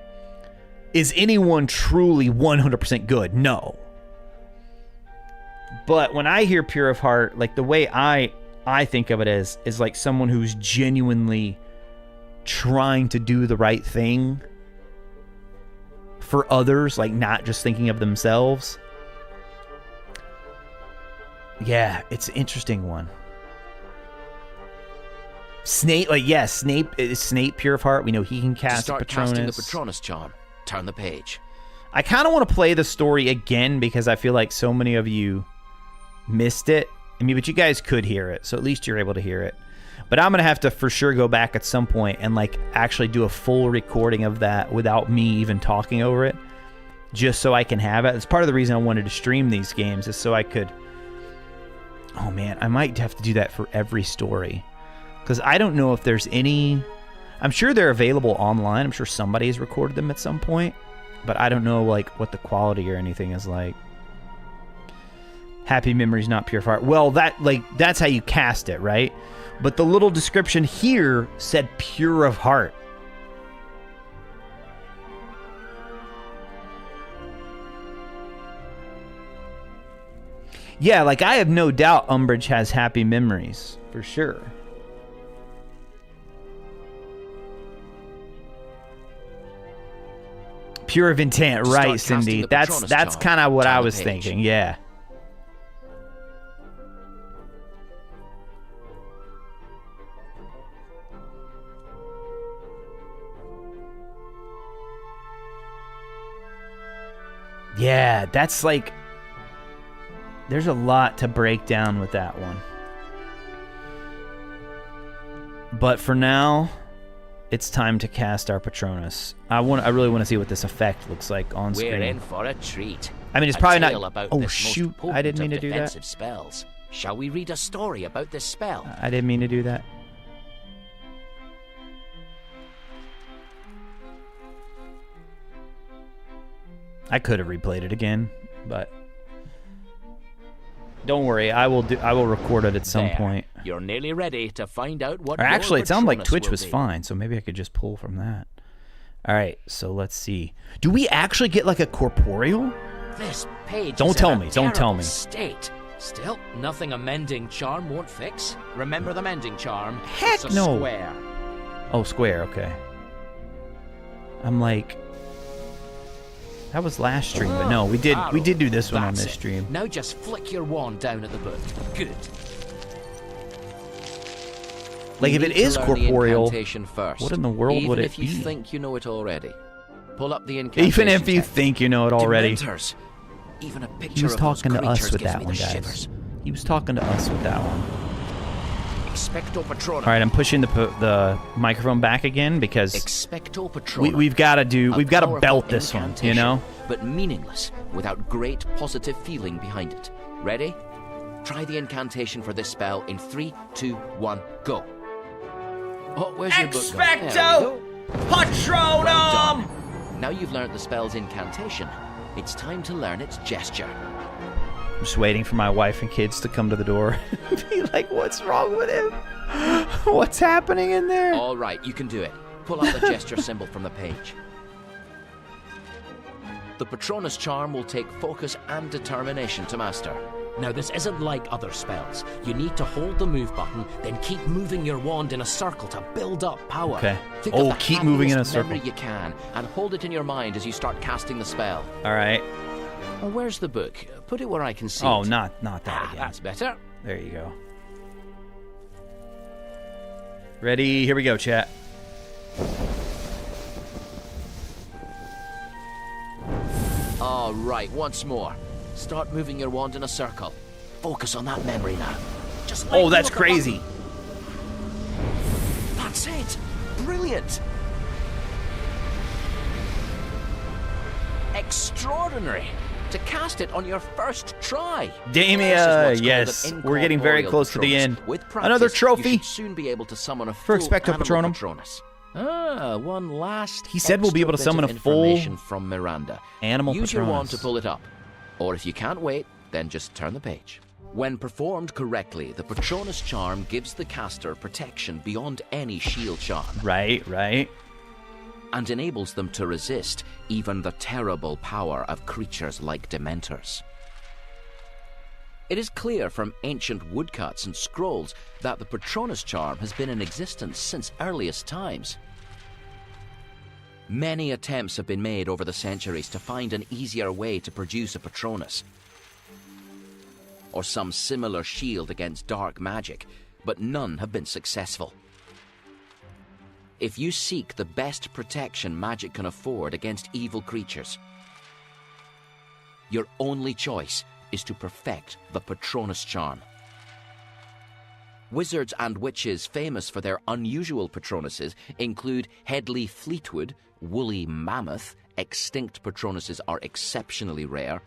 is anyone truly 100% good? No. But when I hear pure of heart, the way I think of it is someone who's genuinely trying to do the right thing for others, not just thinking of themselves. Yeah, it's an interesting one. Snape, Snape is Snape pure of heart. We know he can To cast start Patronus. casting the Patronus charm. Turn the page. I kind of want to play the story again because I feel like so many of you missed it. I mean, but you guys could hear it, so at least you're able to hear it. But I'm going to have to for sure go back at some point and actually do a full recording of that without me even talking over it, just so I can have it. It's part of the reason I wanted to stream these games, is so I could... Oh man, I might have to do that for every story. Because I don't know if there's any... I'm sure they're available online. I'm sure somebody has recorded them at some point. But I don't know what the quality or anything is like. Happy memories, not pure of heart. Well, that's how you cast it, right? But the little description here said pure of heart. Yeah, I have no doubt Umbridge has happy memories, for sure. Pure of intent, To right, start casting Cindy? the That's Patronus charm, kind of what turn I the was page. thinking, yeah. Yeah, that's there's a lot to break down with that one. But for now, it's time to cast our Patronus. I really want to see what this effect looks like on We're screen. in for a treat. I mean, it's A probably tale not... about Oh, this most shoot. I potent didn't mean of to do that. defensive spells. Shall we read a story about this spell? I didn't mean to do that. I could have replayed it again, but don't worry, I will record it at some point. You're nearly ready to find out what. Or actually, it sounded like Patronus Twitch will was be. fine, so maybe I could just pull from that. All right, so let's see. Do we actually get like a corporeal? This page. Don't is tell in a me, don't tell terrible me. State. Still, nothing a mending charm won't fix. Remember the mending charm? Heck it's a no. Square. Oh, square, okay. I'm like, that was last stream, but no, we did do this one on That's this it. stream. Now just flick your wand down at the book. Good. Like, if You it need to is learn the corporeal, incantation first, what in the world even would it if you be? think you know it already. Pull up the incantation. Even if you text. think you know it already. Dementors. Even a picture He was of those talking to us creatures with gives that me one, the guys. shivers. He was talking to us with that one. Expecto Patronum. All right, I'm pushing the microphone back again because Expecto Patronum. we've got to powerful belt this one, you incantation, know? But meaningless, without great positive feeling behind it. Ready? Try the incantation for this spell in 3, 2, 1, go. Oh, where's your book gone? There we go. Patronum! Well done. Now you've learned the spell's incantation. It's time to learn its gesture. I'm just waiting for my wife and kids to come to the door and be like, what's wrong with him? What's happening in there? All right, you can do it. Pull out the gesture symbol from the page. The Patronus charm will take focus and determination to master. Now, this isn't like other spells. You need to hold the move button, then keep moving your wand in a circle to build up power. Okay. Think Oh, of the keep moving in a happiest circle. memory you can, and hold it in your mind as you start casting the spell. All right. Oh, where's the book? Put it where I can see Oh, it. not that again. That's better. There you go. Ready? Here we go, chat. All right, once more. Start moving your wand in a circle. Focus on that memory now. Just let Oh, go that's of the crazy. button. That's it. Brilliant. Extraordinary. To cast it on your first try. Damia, This is what's yes. called an We're getting very incorporeal close to the Patronus. end. With practice, Another trophy. You should soon be able to summon a For full Expecto animal Patronum. Patronus. One last. He said we'll be able to Extra summon bit a of full information from Miranda. animal Use your wand Patronus. to pull it up. Or if you can't wait, then just turn the page. When performed correctly, the Patronus charm gives the caster protection beyond any shield charm. Right. And enables them to resist even the terrible power of creatures like Dementors. It is clear from ancient woodcuts and scrolls that the Patronus charm has been in existence since earliest times. Many attempts have been made over the centuries to find an easier way to produce a Patronus, or some similar shield against dark magic, but none have been successful. If you seek the best protection magic can afford against evil creatures, your only choice is to perfect the Patronus charm. Wizards and witches famous for their unusual Patronuses include Headley Fleetwood, Woolly Mammoth. Extinct Patronuses are exceptionally rare.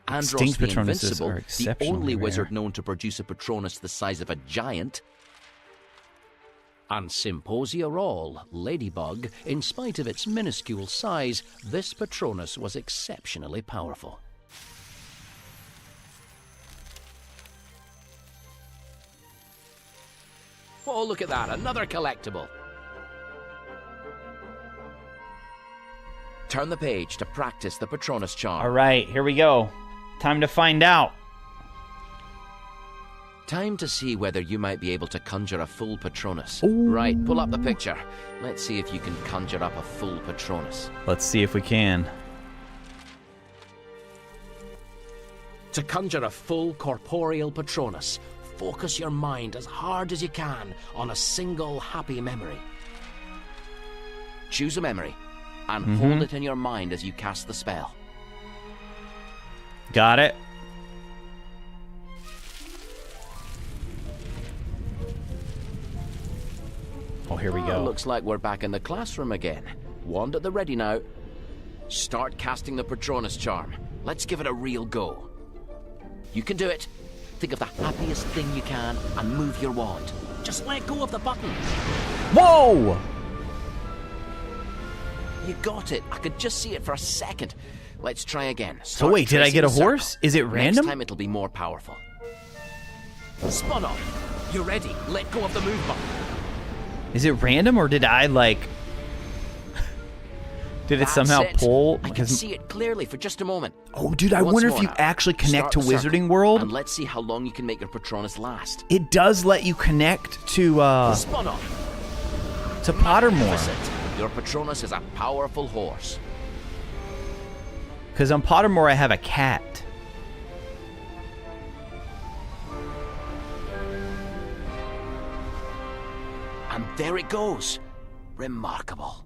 Andros Extinct the Patronuses Invincible, are the exceptionally only rare. wizard known to produce a Patronus the size of a giant. And Symposia All, Ladybug, in spite of its minuscule size, this Patronus was exceptionally powerful. Oh, look at that, another collectible. Turn the page to practice the Patronus charm. All right, here we go. Time to find out. Time to see whether you might be able to conjure a full Patronus. Right, pull up the picture. Let's see if you can conjure up a full Patronus. Let's see if we can. To conjure a full corporeal Patronus, focus your mind as hard as you can on a single happy memory. Choose a memory and hold it in your mind as you cast the spell. Got it. Oh, here we go. Looks like we're back in the classroom again. Wand at the ready now. Start casting the Patronus charm. Let's give it a real go. You can do it. Think of the happiest thing you can and move your wand. Just let go of the button. Whoa! You got it. I could just see it for a second. Let's try again. So Start wait, did I tracing get a the circle. horse? Is it random? Next time it'll be more powerful. Spot on. You're ready. Let go of the move button. Is it random or did I like... Did it That's somehow it. pull? I can see it clearly for just a moment. Oh, dude, I Once wonder if more you now. actually connect to Start the circle, Wizarding World. And let's see how long you can make your Patronus last. It does let you connect to Spot on. Pottermore. Magnificent. Your Patronus is a powerful horse. Because on Pottermore I have a cat. And there it goes. Remarkable.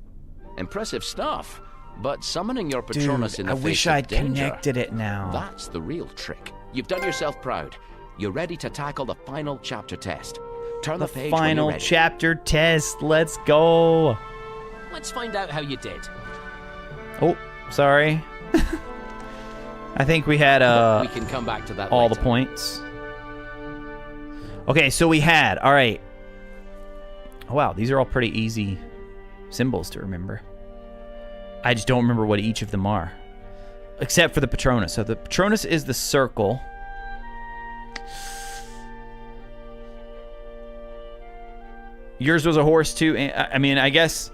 Impressive stuff. But summoning your Patronus Dude, in the I face wish of I'd danger, connected it now. that's the real trick. You've done yourself proud. You're ready to tackle the final chapter test. Turn the, The page when you're final ready. chapter test. Let's go. Let's find out how you did. Oh, sorry. I think we had We can come back to that all later. the points. Okay, so we had, all right. Oh, wow, these are all pretty easy symbols to remember. I just don't remember what each of them are. Except for the Patronus. So the Patronus is the circle. Yours was a horse too. I mean, I guess...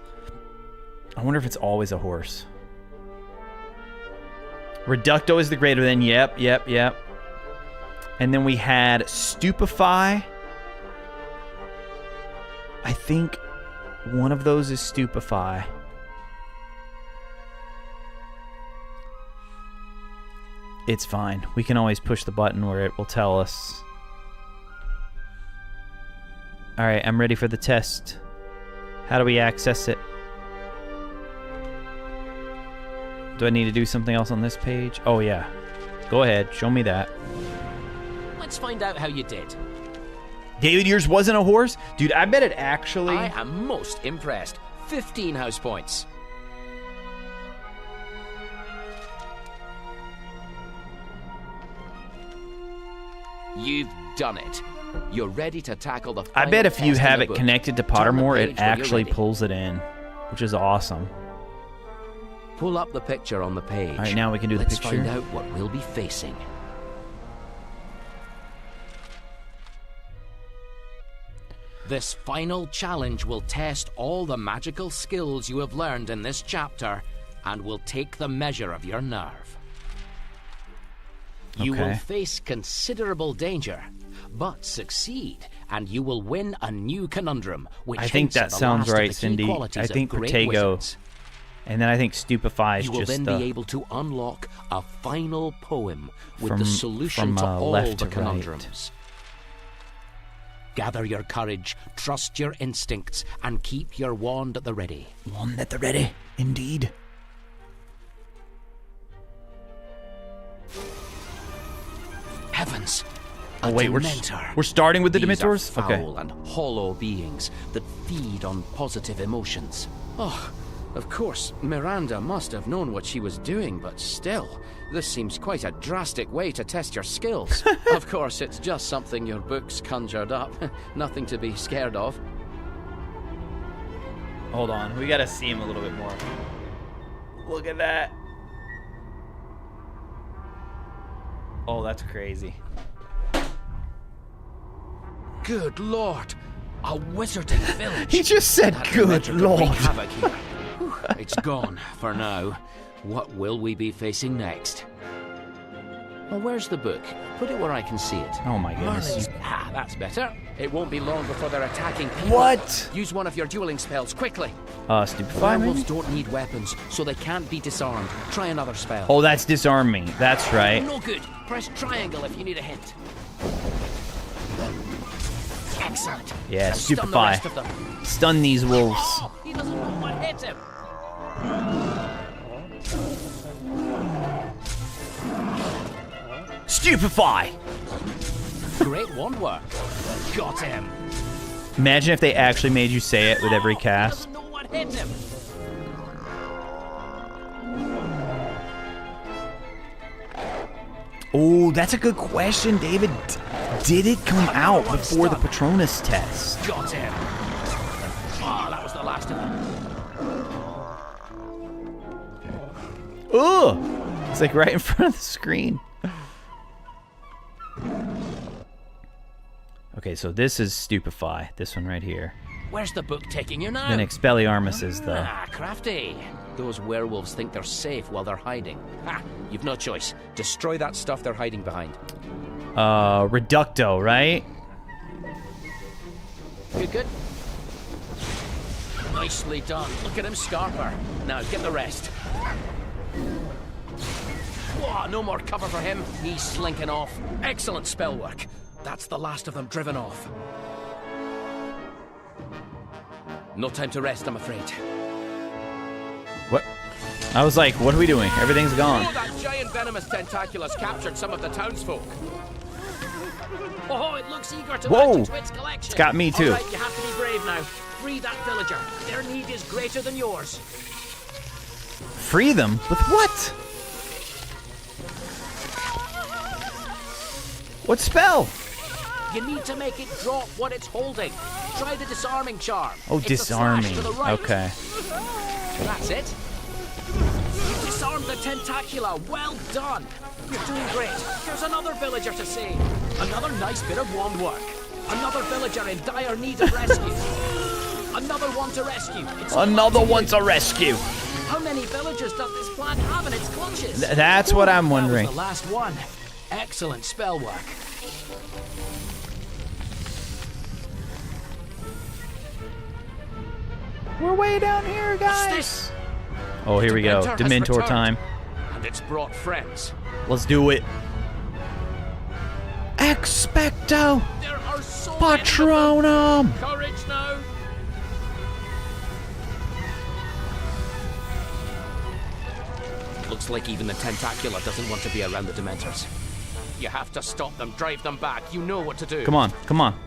I wonder if it's always a horse. Reducto is the greater than. Yep. And then we had Stupefy. I think one of those is Stupefy. It's fine. We can always push the button where it will tell us. Alright, I'm ready for the test. How do we access it? Do I need to do something else on this page? Oh, yeah. Go ahead. Show me that. Let's find out how you did. David, yours wasn't a horse? Dude, I bet it actually... I am most impressed. 15 house points. You've done it. You're ready to tackle the I final bet if you test in have the it book. connected to Turn the Pottermore, page it when you're actually ready. pulls it in, which is awesome. Pull up the picture on the page. All right, now we can do the Let's picture. find out what we'll be facing. This final challenge will test all the magical skills you have learned in this chapter and will take the measure of your nerve. You will Okay. face considerable danger, but succeed, and you will win a new conundrum, which I think hints at that the sounds last of right, the key Cindy. qualities I of think great Protego. wizards. And then I think Stupefy is You will just then be able to unlock a final poem with the solution to all left the to right. conundrums. Gather your courage, trust your instincts, and keep your wand at the ready. one at the ready. Indeed. Heavens! Oh, A wait, Dementor. we're starting with the These are Dementors? Okay. foul and hollow beings that feed on positive emotions. Oh, of course, Miranda must have known what she was doing, but still, this seems quite a drastic way to test your skills. Of course, it's just something your books conjured up. Nothing to be scared of. Hold on. We gotta see him a little bit more. Look at that. Oh, that's crazy. Good lord! A wizarding village! He just said, That "Good Dementor could lord." wreak havoc here. Whew, it's gone for now. What will we be facing next? Well, where's the book? Put it where I can see it. Oh my goodness. Merlin's... Ah, that's better. It won't be long before they're attacking people. What? Use one of your dueling spells, quickly. Stupefy Werewolves maybe? don't need weapons, so they can't be disarmed. Try another spell. Oh, that's disarm me. That's right. No good. Press triangle if you need a hint. Excellent. Yeah, Now stun the Stupefy. rest of them. Stun these wolves. Oh, he doesn't know what hit him. Stupefy! Great wand work. Got him. Imagine if they actually made you say it with every He cast. doesn't know what hit him. Oh, that's a good question, David. Did it come out before the Patronus test? Got him. Oh, that was the last of them. Ugh! It's like right in front of the screen. Okay, so this is Stupefy. This one right here. Where's the book taking you now? Then Expelliarmus is the... Ah, crafty. Those werewolves think they're safe while they're hiding. Ha! You've no choice. Destroy that stuff they're hiding behind. Reducto, right? Good, good. Nicely done. Look at him scarp her. Now, get the rest. Whoa, no more cover for him. He's slinking off. Excellent spell work. That's the last of them driven off. No time to rest, I'm afraid. What? I was like, what are we doing? Everything's gone. Oh, that giant venomous tentaculus captured some of the townsfolk. Oh, it looks eager to Whoa! match into its collection. It's got me too. All right, you have to be brave now. Free that villager. Their need is greater than yours. Free them? With what? What spell? You need to make it drop what it's holding. Try the disarming charm. Oh, It's a slash disarming. to the right. Okay. That's it. You disarmed the tentacula. Well done. You're doing great. Here's another villager to save. Another nice bit of wand work. Another villager in dire need of rescue. Another one to rescue. It's Another one to rescue. How many villagers does this plant have in its clutches? That's what I'm wondering. That was the last one. Excellent spell work. We're way down here, guys. What's this? Oh, here we go. Dementor has Dementor returned. time. And it's brought friends. Let's do it. Expecto There are so many of them. Patronum. Courage now. Looks like even the tentacula doesn't want to be around the Dementors. You have to stop them, drive them back. You know what to do. Come on, come on.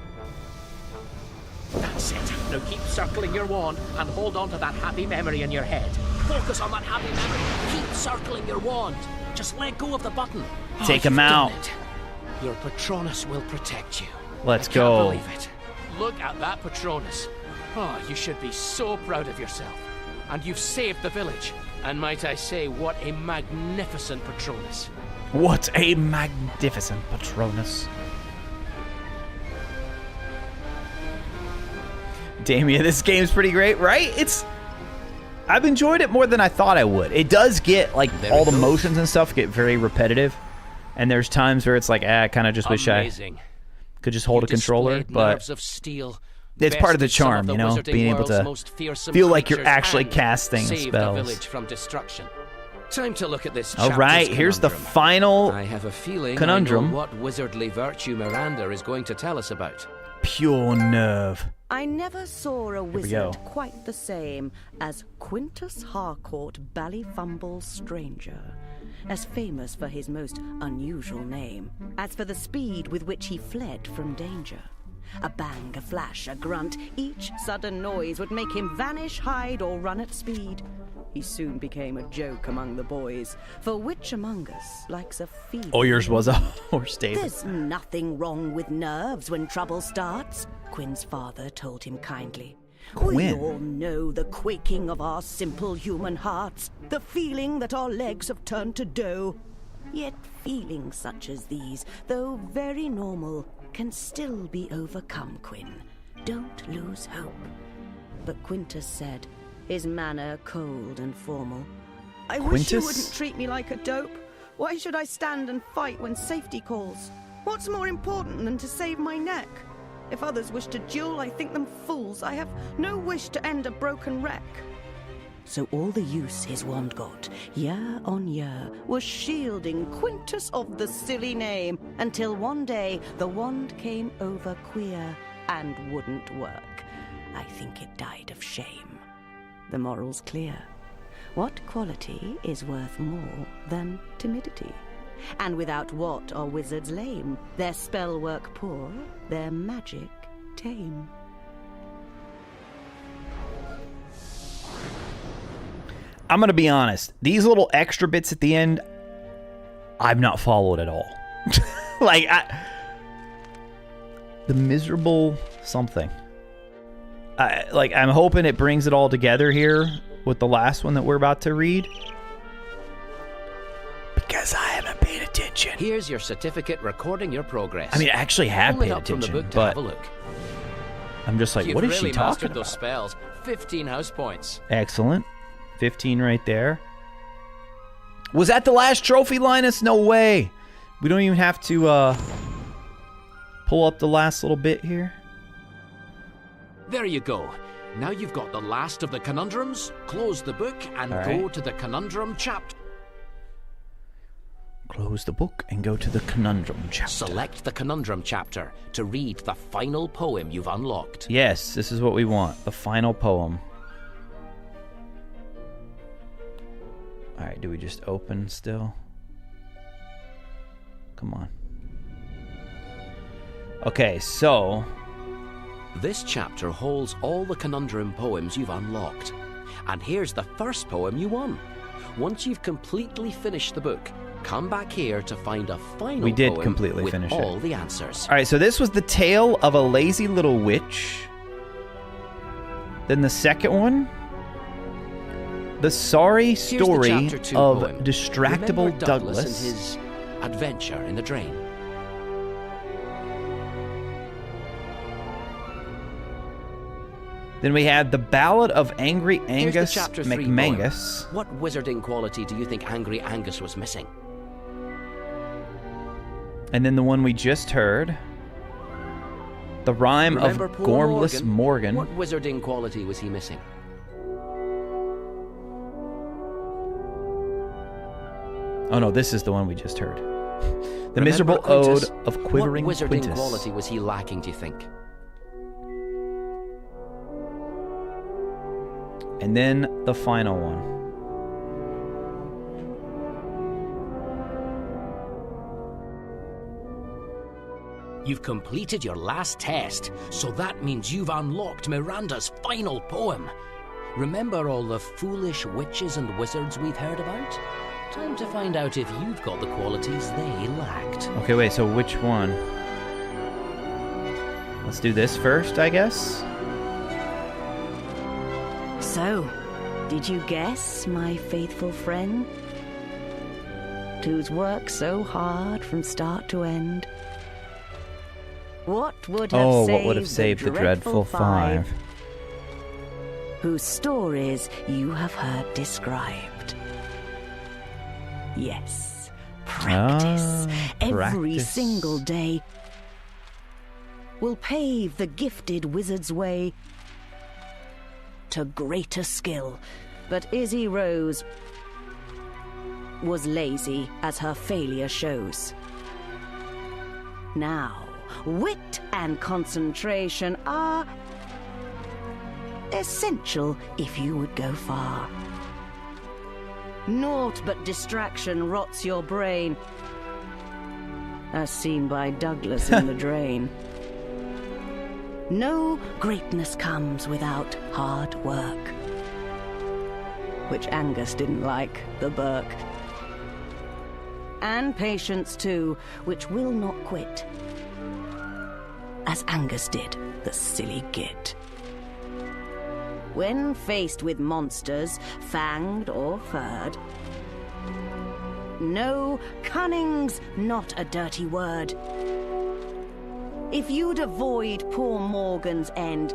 That's it. Now keep circling your wand and hold on to that happy memory in your head. Focus on that happy memory. Keep circling your wand. Just let go of the button. Take you've him out. done it. Your Patronus will protect you. Let's I go. can't believe it. Look at that Patronus. Oh, you should be so proud of yourself. And you've saved the village. And might I say, what a magnificent Patronus. What a magnificent Patronus. Damien, this game's pretty great, right? I've enjoyed it more than I thought I would. It does get, like, There all it the goes. motions and stuff get very repetitive. And there's times where it's like, I kind of just wish I Amazing. could just hold a controller. Displayed But nerves of steel. it's part of the Bested some charm, the you know? wizarding Being able world's to most fearsome feel like you're creatures actually and casting save spells. the village from destruction. Time to look at this All chapter's right, here's the conundrum. final I have a feeling conundrum. I know what wizardly virtue Miranda is going to tell us about. pure nerve. I never saw a we go. wizard quite the same as Quintus Harcourt Ballyfumble Stranger, as famous for his most unusual name, as for the speed with which he fled from danger. A bang, a flash, a grunt, each sudden noise would make him vanish, hide, or run at speed. He soon became a joke among the boys, for which among us likes a fever? Oh, yours was a horse, David. There's nothing wrong with nerves when trouble starts, Quinn's father told him kindly. We Quinn? all know the quaking of our simple human hearts, the feeling that our legs have turned to dough. Yet feelings such as these, though very normal, can still be overcome, Quinn. Don't lose hope. But Quintus said, his manner cold and formal, I wish you Quintus? wouldn't treat me like a dope. Why should I stand and fight when safety calls? What's more important than to save my neck? If others wish to duel, I think them fools. I have no wish to end a broken wreck. So all the use his wand got, year on year, was shielding Quintus of the silly name, until one day the wand came over queer and wouldn't work. I think it died of shame. The moral's clear. What quality is worth more than timidity? And without what are wizards lame? Their spell work poor, their magic tame. I'm going to be honest. These little extra bits at the end, I've not followed at all. The miserable something. I'm hoping it brings it all together here with the last one that we're about to read. guess I haven't paid attention. Here's your certificate recording your progress. I mean, I actually have Pull it paid up from the attention, book to but have a look. I'm just like, You've what is really she talking mastered about? those spells. 15 house points. Excellent. 15 right there. Was that the last trophy, Linus? No way. We don't even have to pull up the last little bit here. There you go. Now you've got the last of the conundrums. Close the book and All go right. to the conundrum chapter. Close the book and go to the conundrum chapter. Select the conundrum chapter to read the final poem you've unlocked. Yes, this is what we want. The final poem. Alright, do we just open still? Come on. Okay, so... This chapter holds all the conundrum poems you've unlocked. And here's the first poem you won. Once you've completely finished the book, come back here to find a final We did poem completely with finish it. all the answers. Alright, so this was The Tale of a Lazy Little Witch. Then the second one... The Sorry Here's the Story chapter 2 of poem. Distractible Remember Douglas. and his adventure in the drain. Then we had The Ballad of Angry Here's the Angus chapter 3 McMangus. poem. What wizarding quality do you think Angry Angus was missing? And then the one we just heard. The Rhyme Remember of poor Gormless Morgan. What wizarding quality was he missing? Oh no, this is the one we just heard. The Remember Miserable Quintus? Ode of Quivering What wizarding Quintus. quality was he lacking, do you think? And then the final one. You've completed your last test, so that means you've unlocked Miranda's final poem. Remember all the foolish witches and wizards we've heard about? Time to find out if you've got the qualities they lacked. Okay, wait, so which one? Let's do this first, I guess. So, did you guess, my faithful friend? Who's worked so hard from start to end? What would have Oh, saved what would have saved the Dreadful Five? Whose stories you have heard described. Yes, practice every practice. single day will pave the gifted wizard's way to greater skill. But Izzy Rose was lazy, as her failure shows. Now, wit and concentration are essential if you would go far. Naught but distraction rots your brain, as seen by Douglas in the drain. No greatness comes without hard work, which Angus didn't like, the Burke. And patience too, which will not quit, as Angus did, the silly git. When faced with monsters, fanged or furred, no, cunning's not a dirty word. If you'd avoid poor Morgan's end,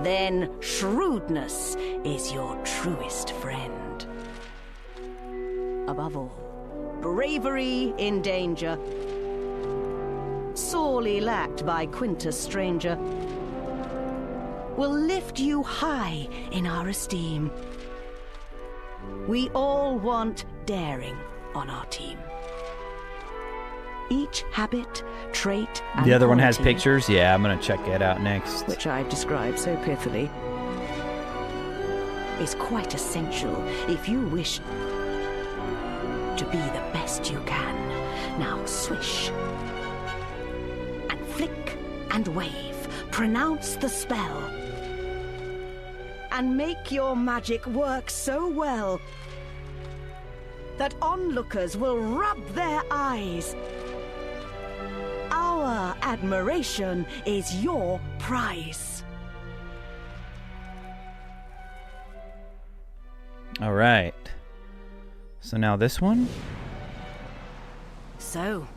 then shrewdness is your truest friend. Above all, bravery in danger, sorely lacked by Quintus Stranger, will lift you high in our esteem. We all want daring on our team. Each habit, trait, and The other one has quality, pictures? Yeah, I'm gonna check it out next. which I've described so pithily, is quite essential if you wish to be the best you can. Now swish and flick and wave, pronounce the spell, and make your magic work so well that onlookers will rub their eyes. Our admiration is your prize. All right. So now this one? So,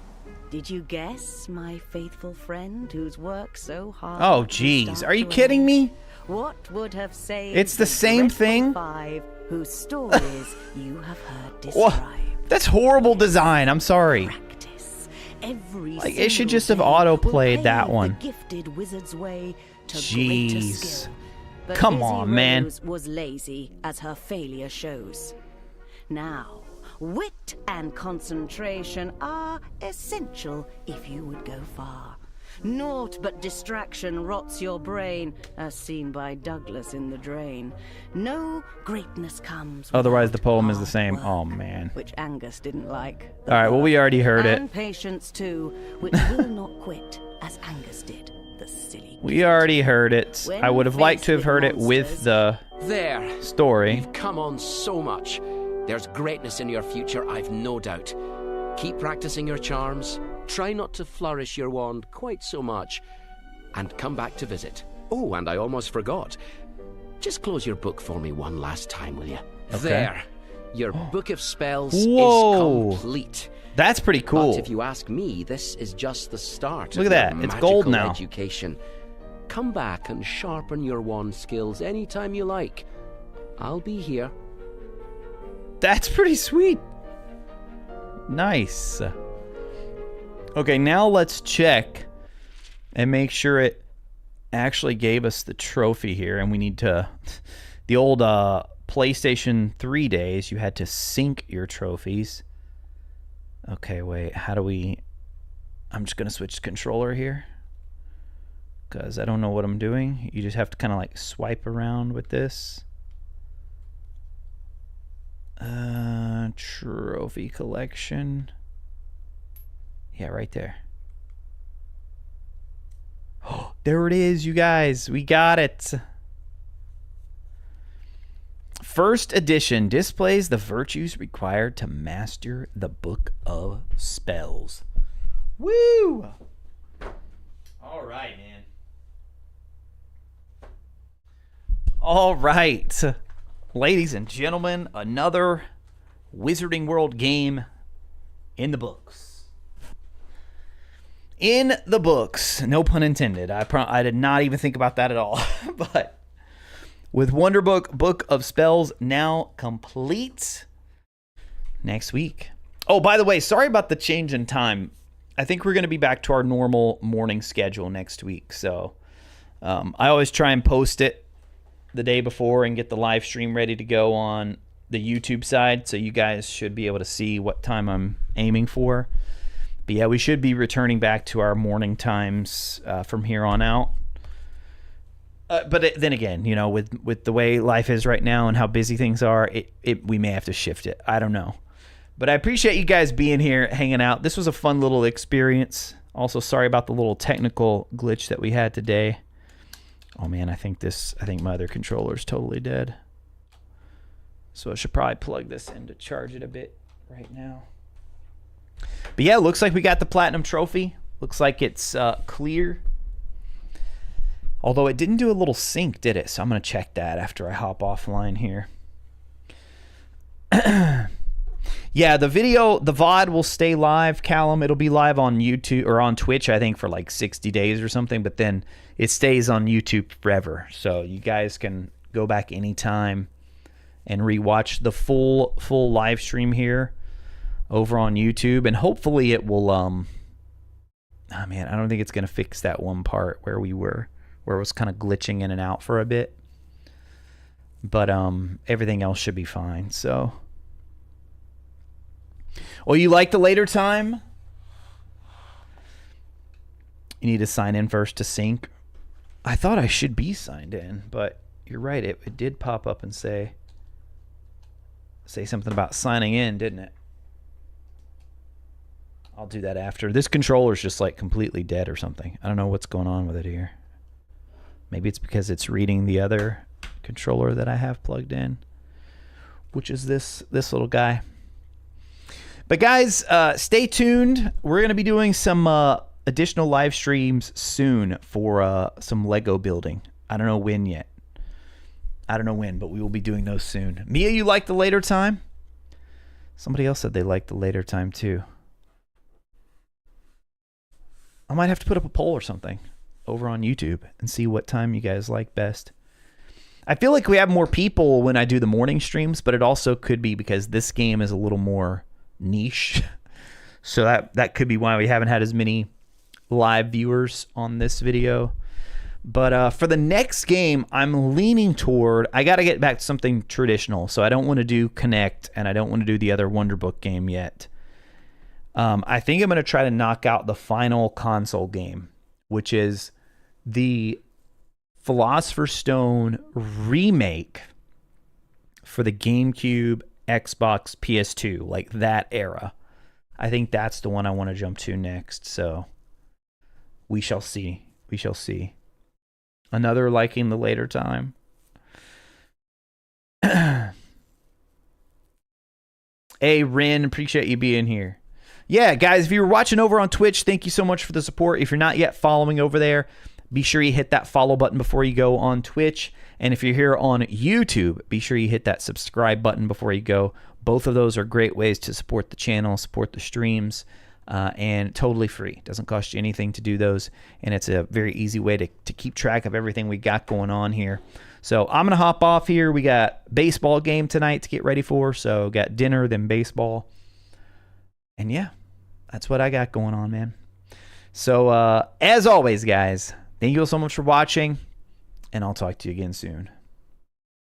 did you guess, my faithful friend who's worked so hard? Oh, to jeez. start Are you your kidding own? me? What would have saved It's the same dreadful thing? 5 whose stories you have heard Wha- described? That's horrible design. I'm sorry. Practice. Every Like, it should single just have day auto-played will that pave one. The gifted wizard's way to Jeez. greater skill. But Come Busy on, man. Rose was lazy, as her failure shows. Now, wit and concentration are essential if you would go far. Naught but distraction rots your brain, as seen by Douglas in The Drain. No greatness comes Otherwise, the without poem is the hard same. work, Oh, man. which Angus didn't like. All right, well, we already heard it. And patience too, which will not quit, as Angus did, the silly. We already heard it. When I would have liked faced to have with heard it with monsters- the There. story. You've come on so much. There's greatness in your future, I've no doubt. Keep practicing your charms. Try not to flourish your wand quite so much. And come back to visit. Oh, and I almost forgot. Just close your book for me one last time, will you? Okay. There. Your book of spells Whoa. is complete. That's pretty cool. But if you ask me, this is just the start Look of at your that. It's magical gold now. education. Come back and sharpen your wand skills anytime you like. I'll be here. That's pretty sweet. Nice. Okay, now let's check and make sure it actually gave us the trophy here. And we need to... The old PlayStation 3 days, you had to sync your trophies. Okay, wait. How do we... I'm just going to switch controller here, because I don't know what I'm doing. You just have to kind of like swipe around with this. Trophy collection. Yeah, right there. Oh, there it is, you guys. We got it. First edition displays the virtues required to master the Book of Spells. Woo! All right, man. All right. Ladies and gentlemen, another Wizarding World game in the books. In the books. No pun intended. I did not even think about that at all. But with Wonderbook, Book of Spells now complete. Next week. Oh, by the way, sorry about the change in time. I think we're going to be back to our normal morning schedule next week. So I always try and post it the day before and get the live stream ready to go on the YouTube side, so you guys should be able to see what time I'm aiming for. But yeah, we should be returning back to our morning times from here on out. But then again, you know, with the way life is right now and how busy things are, we may have to shift it. I don't know. But I appreciate you guys being here, hanging out. This was a fun little experience. Also, sorry about the little technical glitch that we had today. Oh man, I think my other controller is totally dead. So I should probably plug this in to charge it a bit right now. But yeah, looks like we got the platinum trophy. Looks like it's clear. Although it didn't do a little sync, did it? So I'm going to check that after I hop offline here. Yeah, the video, the VOD will stay live, Callum. It'll be live on YouTube or on Twitch, I think, for like 60 days or something. But then it stays on YouTube forever. So you guys can go back anytime and rewatch the full live stream here over on YouTube. And hopefully it will, oh man, I don't think it's going to fix that one part where it was kind of glitching in and out for a bit. But everything else should be fine, so... Well, you like the later time? You need to sign in first to sync. I thought I should be signed in, but you're right. It did pop up and say something about signing in, didn't it? I'll do that after. This controller's just like completely dead or something. I don't know what's going on with it here. Maybe it's because it's reading the other controller that I have plugged in, which is this little guy. But guys, stay tuned. We're going to be doing some additional live streams soon for some Lego building. I don't know when yet. I don't know when, but we will be doing those soon. Mia, you like the later time? Somebody else said they liked the later time too. I might have to put up a poll or something over on YouTube and see what time you guys like best. I feel like we have more people when I do the morning streams, but it also could be because this game is a little more niche. So that could be why we haven't had as many live viewers on this video. But for the next game, I'm leaning toward, I got to get back to something traditional. So I don't want to do Connect, and I don't want to do the other Wonderbook game yet. I think I'm going to try to knock out the final console game, which is the Philosopher's Stone remake for the GameCube, Xbox, PS2, like that era. I think that's the one I want to jump to next. So we shall see. We shall see. Another liking the later time. Hey, Rin, appreciate you being here. Yeah, guys, if you're watching over on Twitch, thank you so much for the support. If you're not yet following over there, be sure you hit that follow button before you go on Twitch. And if you're here on YouTube, be sure you hit that subscribe button before you go. Both of those are great ways to support the channel, support the streams. And totally free. Doesn't cost you anything to do those, and it's a very easy way to keep track of everything we got going on here. So I'm gonna hop off here. We got baseball game tonight to get ready for, so got dinner, then baseball, and yeah, that's what I got going on, man. So as always, guys, thank you all so much for watching, and I'll talk to you again soon.